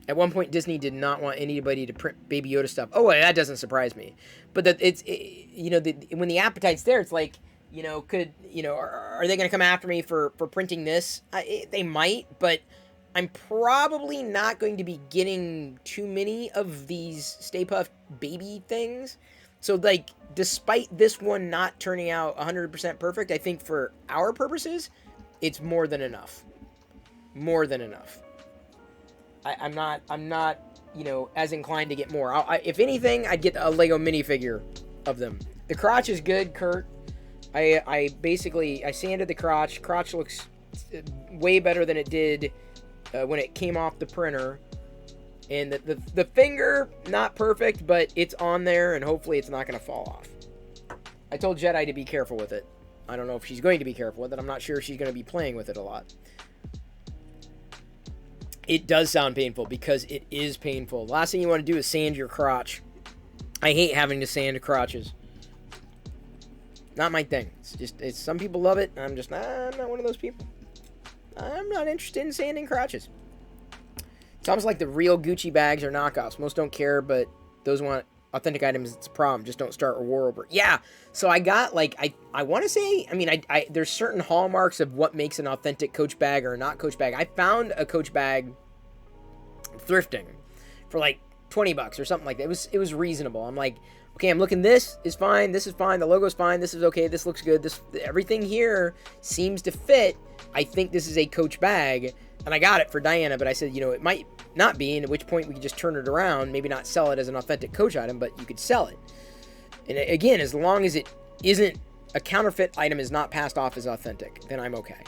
At one point, Disney did not want anybody to print Baby Yoda stuff. Oh, that doesn't surprise me. But that you know, when the appetite's there, it's like, you know, are they going to come after me for printing this? They might, but I'm probably not going to be getting too many of these Stay Puft Baby things. So, like, despite this one not turning out 100% perfect, I think for our purposes, it's more than enough. More than enough. I'm not, you know, as inclined to get more. If anything, I'd get a Lego minifigure of them. The crotch is good, Kurt. I basically sanded the crotch. Crotch looks way better than it did when it came off the printer. And the finger, not perfect, but it's on there, and hopefully it's not going to fall off. I told Jedi to be careful with it. I don't know if she's going to be careful with it. I'm not sure if she's going to be playing with it a lot. It does sound painful because it is painful. The last thing you want to do is sand your crotch. I hate having to sand crotches. Not my thing. It's some people love it. I'm not one of those people. I'm not interested in sanding crotches. It's almost like the real Gucci bags are knockoffs. Most don't care, but those want authentic items. It's a problem. Just don't start a war over it. Yeah. So I got, like, I want to say, I mean, there's certain hallmarks of what makes an authentic Coach bag or not Coach bag. I found a Coach bag thrifting for like $20 or something like that. It was reasonable. I'm like, okay, I'm looking, this is fine, this is fine, the logo's fine, this is okay, this looks good, everything here seems to fit. I think this is a Coach bag, and I got it for Diana, but I said, you know, it might not be, and at which point we could just turn it around, maybe not sell it as an authentic Coach item, but you could sell it. And again, as long as it isn't, a counterfeit item is not passed off as authentic, then I'm okay.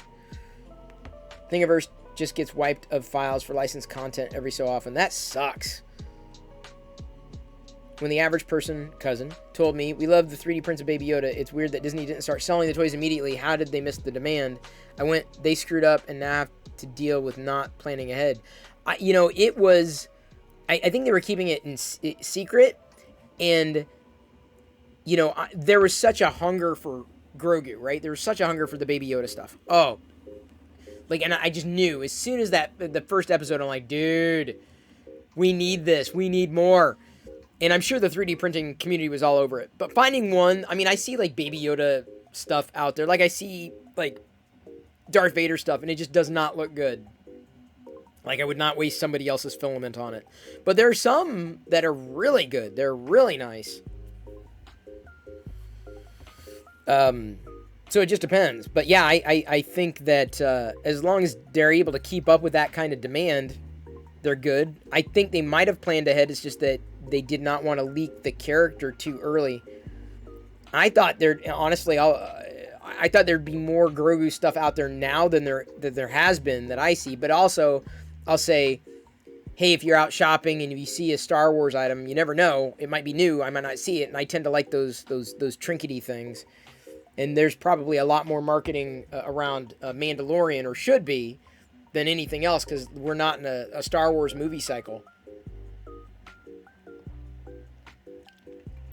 Thingiverse just gets wiped of files for licensed content every so often. That sucks. When the average cousin told me, we love the 3D prints of Baby Yoda. It's weird that Disney didn't start selling the toys immediately. How did they miss the demand? I went, they screwed up and now have to deal with not planning ahead. It was, I think they were keeping it in secret. And, there was such a hunger for Grogu, right? There was such a hunger for the Baby Yoda stuff. Oh, and I just knew as soon as the first episode, I'm like, dude, we need this. We need more. And I'm sure the 3D printing community was all over it. But finding one, I see, Baby Yoda stuff out there. I see, Darth Vader stuff, and it just does not look good. I would not waste somebody else's filament on it. But there are some that are really good. They're really nice. So it just depends. But yeah, I think that as long as they're able to keep up with that kind of demand, they're good. I think they might have planned ahead. It's just that they did not want to leak the character too early. I thought honestly, I thought there'd be more Grogu stuff out there now than there has been that I see. But also, I'll say, hey, if you're out shopping and if you see a Star Wars item, you never know. It might be new. I might not see it, and I tend to like those trinkety things. And there's probably a lot more marketing around Mandalorian, or should be, than anything else, because we're not in a Star Wars movie cycle.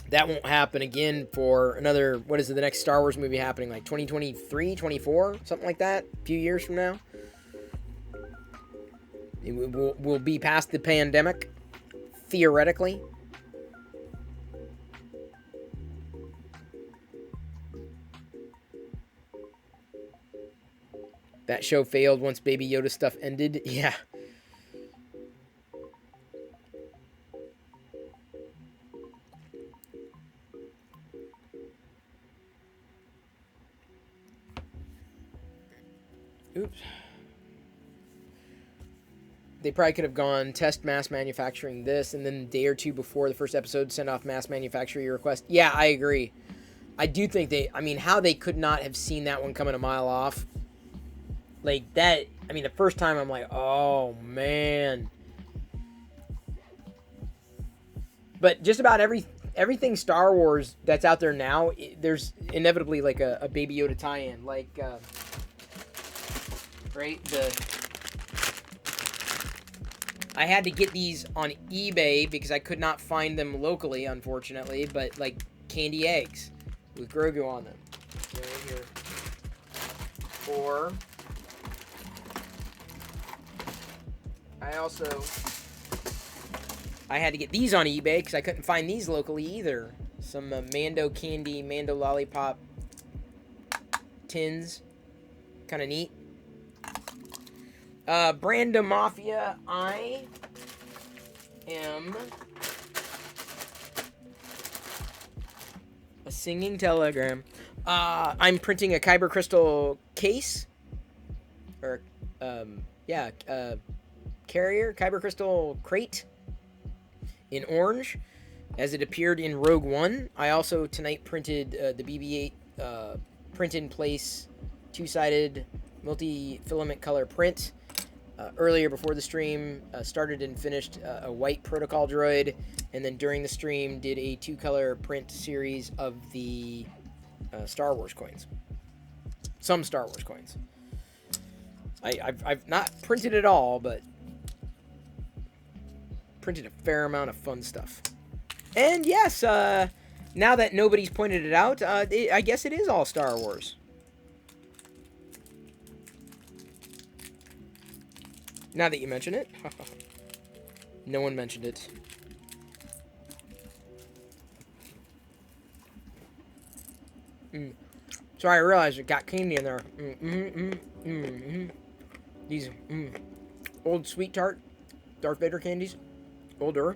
That won't happen again for another, what is it, the next Star Wars movie happening, 2023, 24, something like that, a few years from now? We'll be past the pandemic, theoretically. That show failed once Baby Yoda stuff ended. Yeah. Oops. They probably could have gone test mass manufacturing this, and then a day or two before the first episode send off mass manufacturing request. Yeah, I agree. I do think how they could not have seen that one coming a mile off. That, the first time I'm like, oh, man. But just about everything Star Wars that's out there now, there's inevitably, a Baby Yoda tie-in. Right? I had to get these on eBay because I could not find them locally, unfortunately. But, candy eggs with Grogu on them. Right here. Or... I had to get these on eBay because I couldn't find these locally either. Some Mando candy, Mando lollipop tins. Kind of neat. Branda Mafia, I am a singing telegram. I'm printing a Kyber crystal case. Or, carrier, Kyber crystal crate in orange, as it appeared in Rogue One. I also tonight printed the BB-8 print-in-place two-sided multi-filament color print. Earlier before the stream, started and finished a white protocol droid, and then during the stream did a two-color print series of the Star Wars coins. Some Star Wars coins. I've not printed it all, but printed a fair amount of fun stuff. And yes, now that nobody's pointed it out, I guess it is all Star Wars. Now that you mention it. No one mentioned it. Sorry, I realized it got candy in there. These old Sweet Tart Darth Vader candies. Older.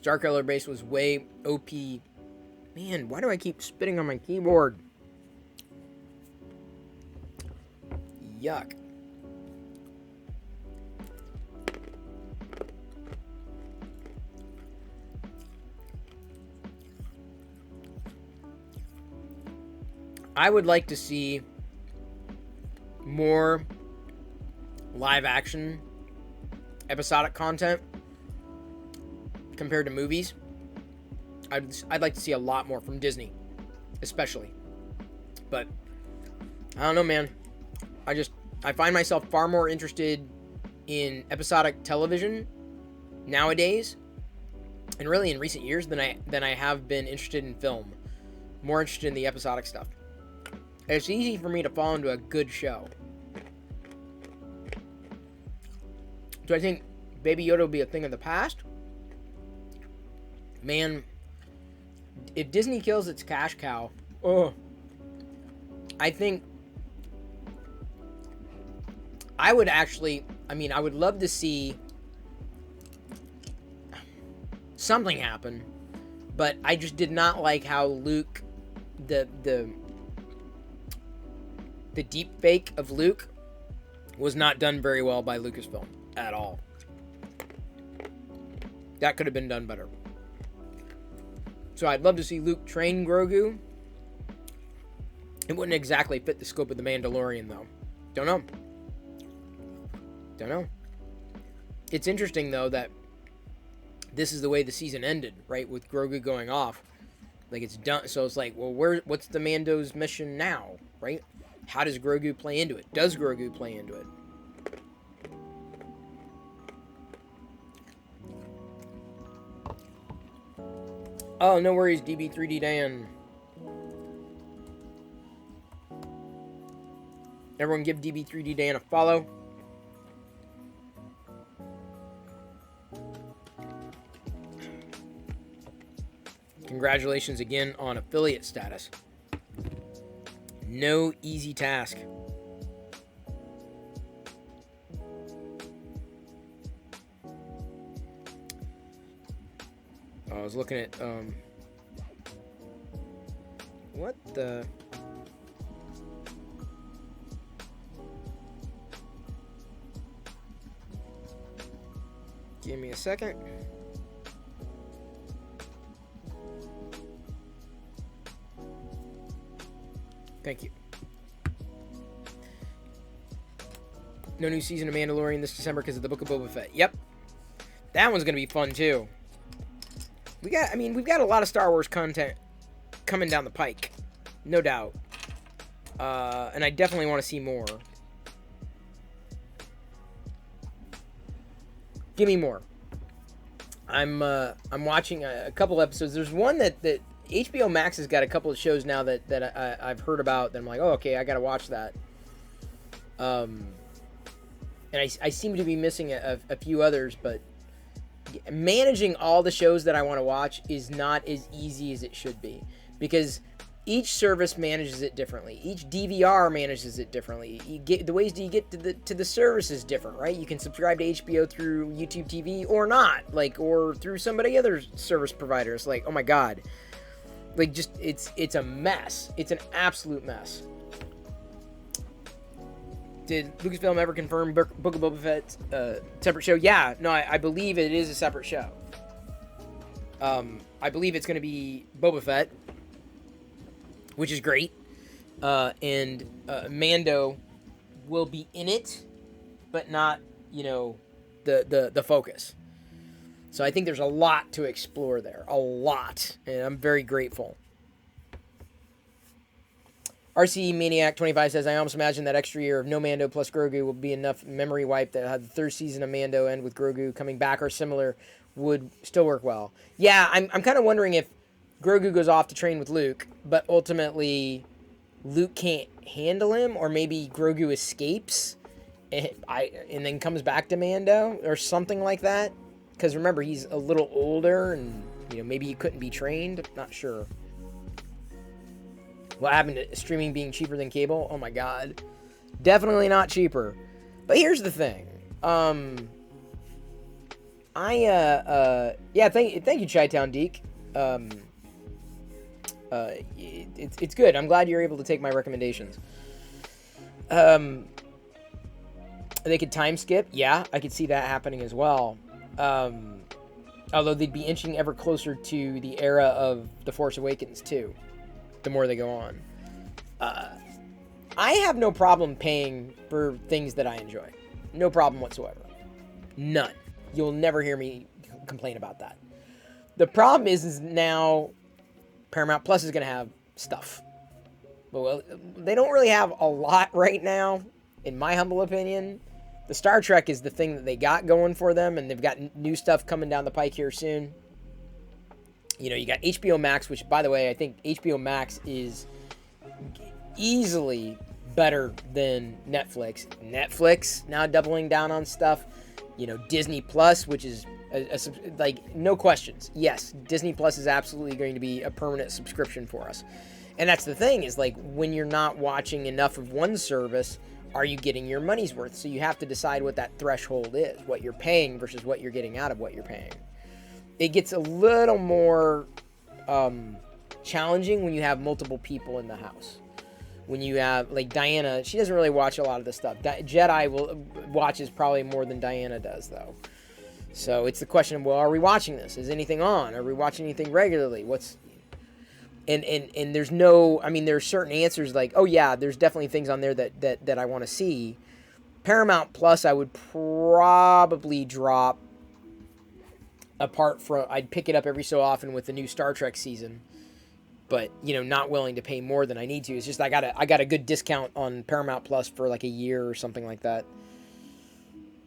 Star Color base was way OP. Man, why do I keep spitting on my keyboard? Yuck. I would like to see more live action episodic content compared to movies. I'd like to see a lot more from Disney, especially. But I don't know, man. I find myself far more interested in episodic television nowadays, and really in recent years, than I have been interested in film. More interested in the episodic stuff. And it's easy for me to fall into a good show. Do I think Baby Yoda will be a thing of the past? Man, if Disney kills its cash cow, I think I would actually, I would love to see something happen, but I just did not like how Luke, the deep fake of Luke was not done very well by Lucasfilm at all. That could have been done better. So I'd love to see Luke train Grogu. It wouldn't exactly fit the scope of The Mandalorian, though. Don't know. It's interesting, though, that this is the way the season ended, right? With Grogu going off. Like, it's done. So it's like, well, what's the Mando's mission now, right? How does Grogu play into it? Does Grogu play into it? Oh, no worries, DB3D Dan. Everyone give DB3D Dan a follow. Congratulations again on affiliate status. No easy task. I was looking at, what the... Give me a second. Thank you. No new season of Mandalorian this December because of the Book of Boba Fett. Yep. That one's going to be fun, too. We've got a lot of Star Wars content coming down the pike. No doubt. And I definitely want to see more. Give me more. I'm watching a couple episodes. There's one that HBO Max has got a couple of shows now that I've heard about that I'm like, oh, okay, I gotta watch that. And I seem to be missing a few others, but managing all the shows that I want to watch is not as easy as it should be, because each service manages it differently. Each DVR manages it differently. The ways you get to the service is different, right? You can subscribe to HBO through YouTube TV or not, or through somebody other service providers. Like, oh my God, it's a mess. It's an absolute mess. Did Lucasfilm ever confirm Book of Boba Fett's separate show? Yeah, no, I believe it is a separate show. I believe it's going to be Boba Fett, which is great. And Mando will be in it, but not, the focus. So I think there's a lot to explore there. A lot. And I'm very grateful. RC Maniac 25 says, I almost imagine that extra year of no Mando plus Grogu will be enough memory wipe that had the third season of Mando end with Grogu coming back or similar would still work well. Yeah, I'm kind of wondering if Grogu goes off to train with Luke, but ultimately Luke can't handle him, or maybe Grogu escapes and then comes back to Mando or something like that. Because remember, he's a little older and, maybe he couldn't be trained. Not sure. What happened to streaming being cheaper than cable? Oh my God. Definitely not cheaper. But here's the thing. Yeah, thank you, Chi-Town Deke. It's good. I'm glad you're able to take my recommendations. They could time skip. Yeah, I could see that happening as well. Although they'd be inching ever closer to the era of The Force Awakens too, the more they go on. I have no problem paying for things that I enjoy. No problem whatsoever. None. You'll never hear me complain about that. The problem is now Paramount Plus is going to have stuff. Well, they don't really have a lot right now, in my humble opinion. The Star Trek is the thing that they got going for them, and they've got new stuff coming down the pike here soon. You know, you got HBO Max, which, by the way, I think HBO Max is easily better than Netflix. Netflix now doubling down on stuff. You know, Disney Plus, which is like, no questions. Yes, Disney Plus is absolutely going to be a permanent subscription for us. And that's the thing, is like, when you're not watching enough of one service, are you getting your money's worth? So you have to decide what that threshold is, what you're paying versus what you're getting out of what you're paying. It gets a little more challenging when you have multiple people in the house. When you have, like, Diana, she doesn't really watch a lot of this stuff. Jedi watches probably more than Diana does, though. So it's the question of, well, are we watching this? Is anything on? Are we watching anything regularly? And there's no, I mean, there's certain answers like, oh yeah, there's definitely things on there that I want to see. Paramount Plus, I would probably drop, apart from, I'd pick it up every so often with the new Star Trek season, but, you know, not willing to pay more than I need to. It's just I got a good discount on Paramount Plus for like a year or something like that.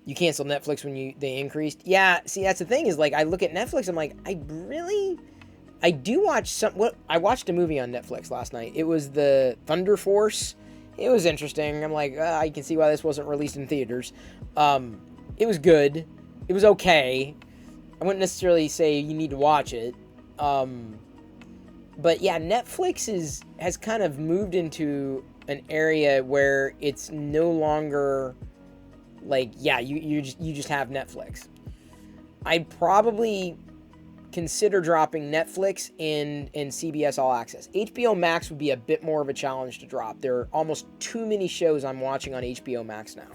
You cancel Netflix when they increased. Yeah, see, that's the thing, is like, I look at Netflix, I'm like, I do watch I watched a movie on Netflix last night. It was the Thunder Force. It was interesting. I'm like, I can see why this wasn't released in theaters. It was good. It was okay. I wouldn't necessarily say you need to watch it. But yeah, Netflix has kind of moved into an area where it's no longer like, yeah, you just have Netflix. I'd probably consider dropping Netflix and CBS All Access. HBO Max would be a bit more of a challenge to drop. There are almost too many shows I'm watching on HBO Max now.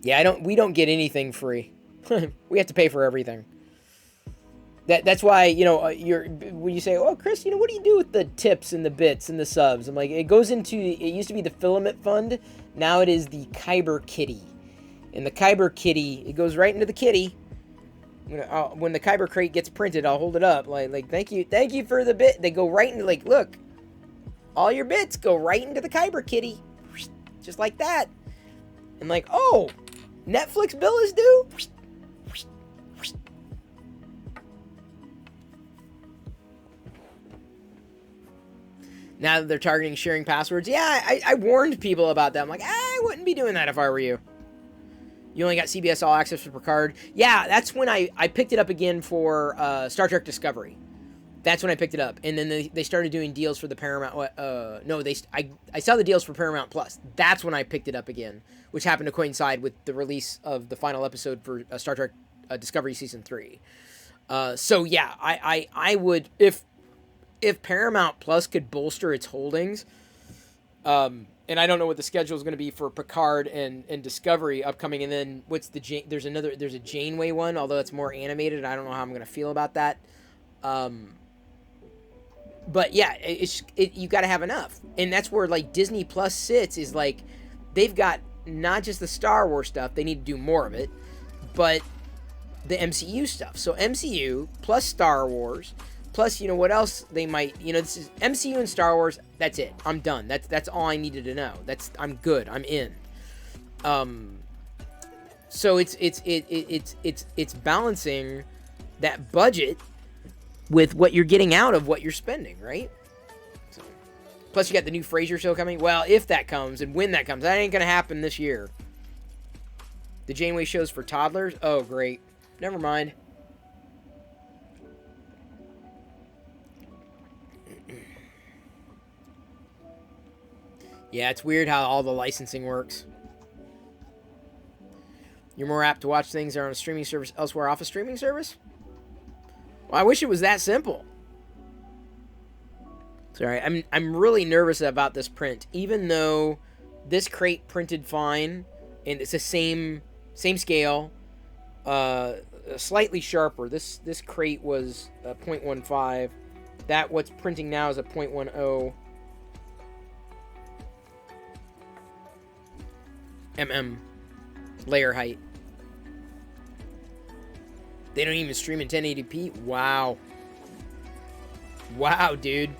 Yeah, we don't get anything free. We have to pay for everything. That's why, you know, when you say, oh, Chris, you know, what do you do with the tips and the bits and the subs? I'm like, it used to be the Filament Fund. Now it is the Kyber Kitty. And the Kyber Kitty, it goes right into the kitty. When the Kyber crate gets printed, I'll hold it up. Like, thank you for the bit. They go right into, like, look, all your bits go right into the Kyber Kitty. Just like that. And like, oh, Netflix bill is due? Now that they're targeting sharing passwords, yeah, I warned people about that. I'm like, I wouldn't be doing that if I were you. You only got CBS All Access for Picard. Yeah, that's when I picked it up again for Star Trek Discovery. That's when I picked it up. And then they started doing deals for the Paramount... I saw the deals for Paramount Plus. That's when I picked it up again, which happened to coincide with the release of the final episode for Star Trek Discovery Season 3. So, yeah, I would... If Paramount Plus could bolster its holdings... and I don't know what the schedule is going to be for Picard and Discovery upcoming. And then there's a Janeway one, although it's more animated. I don't know how I'm going to feel about that. But yeah, you got to have enough. And that's where like Disney Plus sits, is like, they've got not just the Star Wars stuff, they need to do more of it, but the MCU stuff. So MCU plus Star Wars, plus, you know, what else they might, you know, this is MCU and Star Wars. That's it. I'm done. That's all I needed to know. I'm good. I'm in. So it's balancing that budget with what you're getting out of what you're spending, right? So, plus you got the new Frasier show coming. Well, if that comes and when that comes, that ain't gonna happen this year. The Janeway show's for toddlers. Oh, great. Never mind. Yeah, it's weird how all the licensing works. You're more apt to watch things that are on a streaming service elsewhere off a streaming service? Well, I wish it was that simple. Sorry, I'm really nervous about this print. Even though this crate printed fine, and it's the same scale, slightly sharper. This crate was a 0.15. That what's printing now is a 0.10. layer height. They don't even stream in 1080p? Wow. Wow, dude.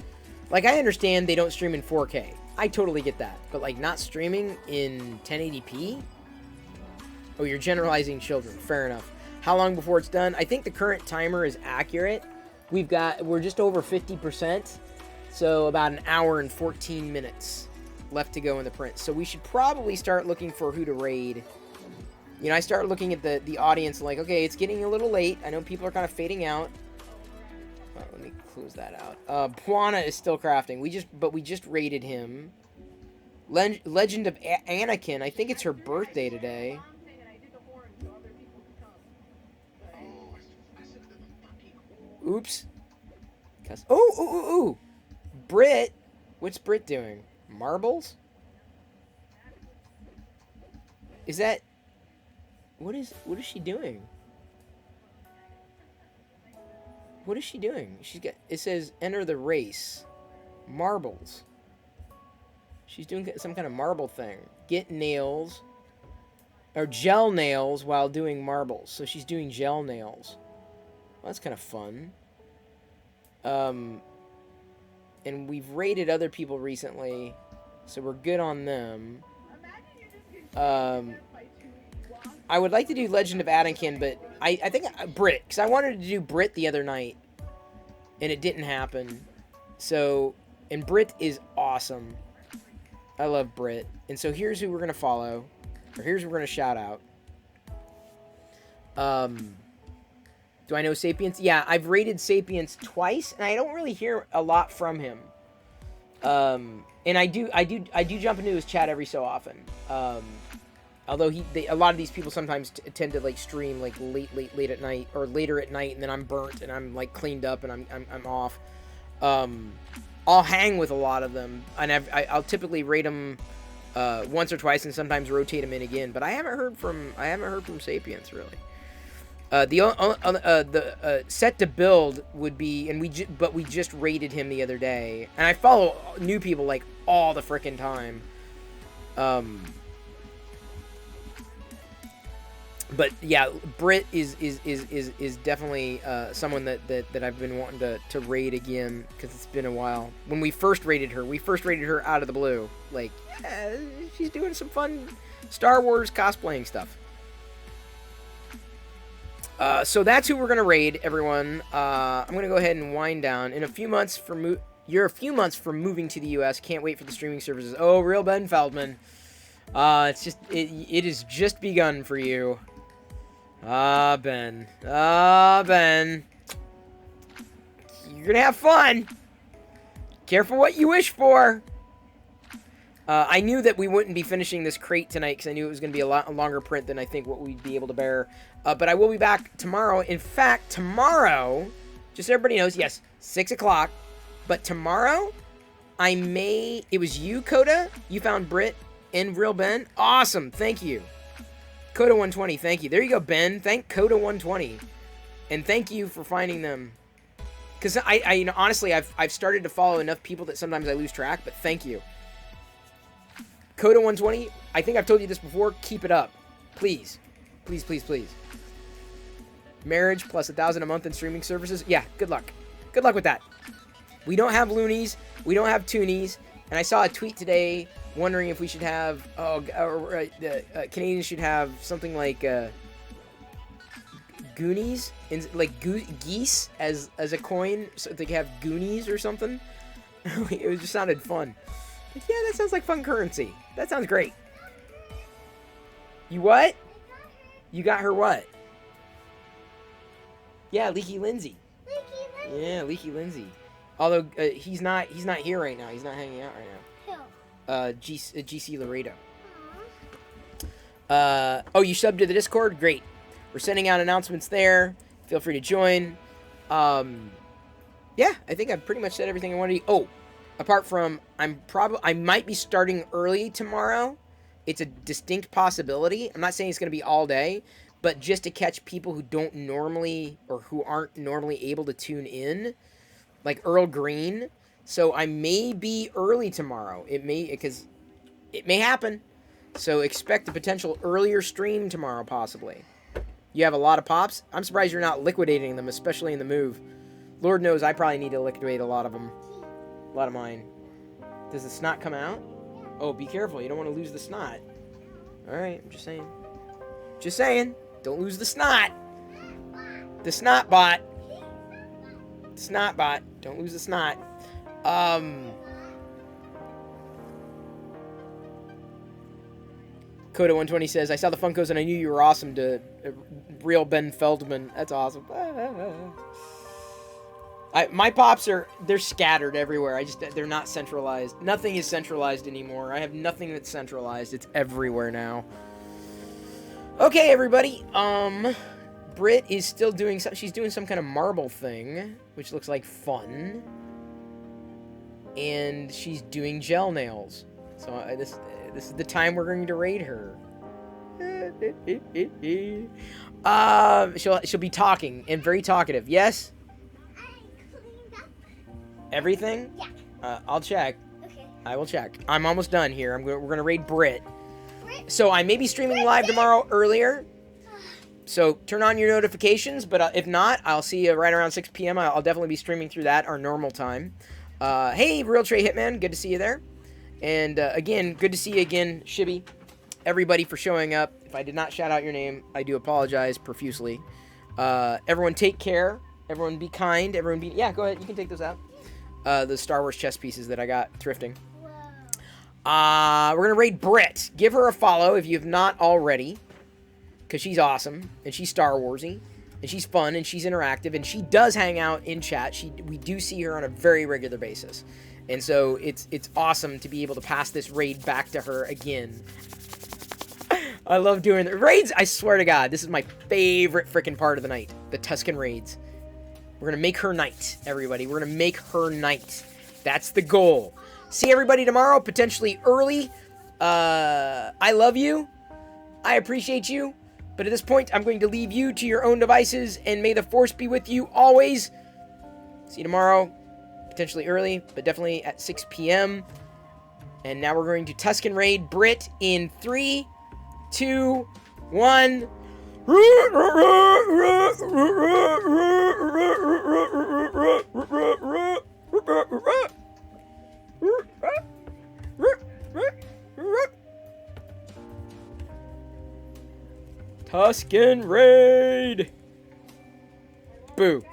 Like, I understand they don't stream in 4K. I totally get that. But, like, not streaming in 1080p? Oh, you're generalizing children. Fair enough. How long before it's done? I think the current timer is accurate. We're just over 50%. So, about an hour and 14 minutes left to go in the print. So, we should probably start looking for who to raid. You know, I started looking at the audience like, okay, it's getting a little late. I know people are kind of fading out. Oh, let me close that out. Puana is still crafting. We just raided him. Legend of Anakin. I think it's her birthday today. Oops. Ooh. Brit. What's Brit doing? Marbles? Is that... What is she doing? What is she doing? She's got, it says enter the race. Marbles. She's doing some kind of marble thing. Get nails. Or gel nails while doing marbles. So she's doing gel nails. Well, that's kind of fun. And we've raided other people recently. So we're good on them. I would like to do Legend of Anakin, but I think Brit, because I wanted to do Brit the other night, and it didn't happen. So, and Brit is awesome. I love Brit. And so here's who we're going to follow, or here's who we're going to shout out. Do I know Sapiens? Yeah, I've raided Sapiens twice, and I don't really hear a lot from him. And I do jump into his chat every so often. Although a lot of these people sometimes tend to like stream like late at night or later at night, and then I'm burnt and I'm like cleaned up and I'm off. I'll hang with a lot of them, and I'll typically rate them once or twice, and sometimes rotate them in again. But I haven't heard from Sapiens really. The set to build would be, and we just rated him the other day, and I follow new people like all the frickin' time. But yeah, Brit is definitely someone that I've been wanting to raid again, because it's been a while. When we first raided her out of the blue. Like, yeah, she's doing some fun Star Wars cosplaying stuff. So that's who we're gonna raid, everyone. I'm gonna go ahead and wind down. In a few months you're a few months from moving to the U.S. Can't wait for the streaming services. Oh, real Ben Feldman. It has just begun for you. Ben. Ben. You're gonna have fun. Careful what you wish for. I knew that we wouldn't be finishing this crate tonight, because I knew it was going to be a longer print than I think what we'd be able to bear. But I will be back tomorrow. In fact, tomorrow, just so everybody knows, yes, 6 o'clock. But tomorrow, it was you, Coda? You found Brit and Real Ben? Awesome, thank you. Coda 120, thank you. There you go, Ben. Thank Coda 120. And thank you for finding them. Because I honestly, I've started to follow enough people that sometimes I lose track, but thank you. Coda 120, I think I've told you this before, keep it up. Please. Please, please, please. Marriage plus $1,000 a month in streaming services. Yeah, good luck. Good luck with that. We don't have loonies. We don't have toonies. And I saw a tweet today wondering if we should have, Canadians should have something like Goonies, like geese as a coin, so they could have Goonies or something. It just sounded fun. Like, yeah, that sounds like fun currency. That sounds great. You what? You got her what? Yeah, Leaky Lindsay. Yeah, Leaky Lindsay. Although he's not here right now. He's not hanging out right now. GC Laredo. Oh, you subbed to the Discord? Great. We're sending out announcements there. Feel free to join. Yeah, I think I've pretty much said everything I wanted to. Oh, apart from I might be starting early tomorrow. It's a distinct possibility. I'm not saying it's going to be all day, but just to catch people who don't normally, or who aren't normally able to tune in, like Earl Green. So I may be early tomorrow. It may, because it may happen. So expect a potential earlier stream tomorrow, possibly. You have a lot of pops? I'm surprised you're not liquidating them, especially in the move. Lord knows I probably need to liquidate a lot of them. A lot of mine. Does the snot come out? Oh, be careful. You don't want to lose the snot. Alright, I'm just saying. Just saying. Don't lose the snot. The snot bot. Snot bot. Don't lose the snot. Coda120 says, I saw the Funkos and I knew you were awesome to real Ben Feldman. That's awesome. My pops they're scattered everywhere. They're not centralized. Nothing is centralized anymore. I have nothing that's centralized. It's everywhere now. Okay, everybody. Britt is still doing she's doing some kind of marble thing, which looks like fun. And she's doing gel nails. So this is the time we're going to raid her. She'll be talking and very talkative. Yes? Everything? Yeah. I'll check. Okay. I will check. I'm almost done here. We're gonna raid Britt. So I may be streaming live tomorrow earlier. So turn on your notifications. But if not, I'll see you right around 6 p.m. I'll definitely be streaming through that, our normal time. Hey, Real Trey Hitman. Good to see you there. And again, good to see you again, Shibby. Everybody for showing up. If I did not shout out your name, I do apologize profusely. Everyone take care. Everyone be kind. Everyone be... Yeah, go ahead. You can take those out. The Star Wars chess pieces that I got thrifting. We're going to raid Britt. Give her a follow if you have not already. Because she's awesome. And she's Star Warsy. And she's fun. And she's interactive. And she does hang out in chat. We do see her on a very regular basis. And so it's awesome to be able to pass this raid back to her again. I love doing the raids. I swear to God, this is my favorite freaking part of the night. The Tusken raids. We're going to make her night, everybody. We're going to make her night. That's the goal. See everybody tomorrow, potentially early. I love you. I appreciate you. But at this point, I'm going to leave you to your own devices. And may the Force be with you always. See you tomorrow. Potentially early, but definitely at 6 p.m. And now we're going to Tusken raid Britt in 3, 2, 1. Tusken raid. Boo.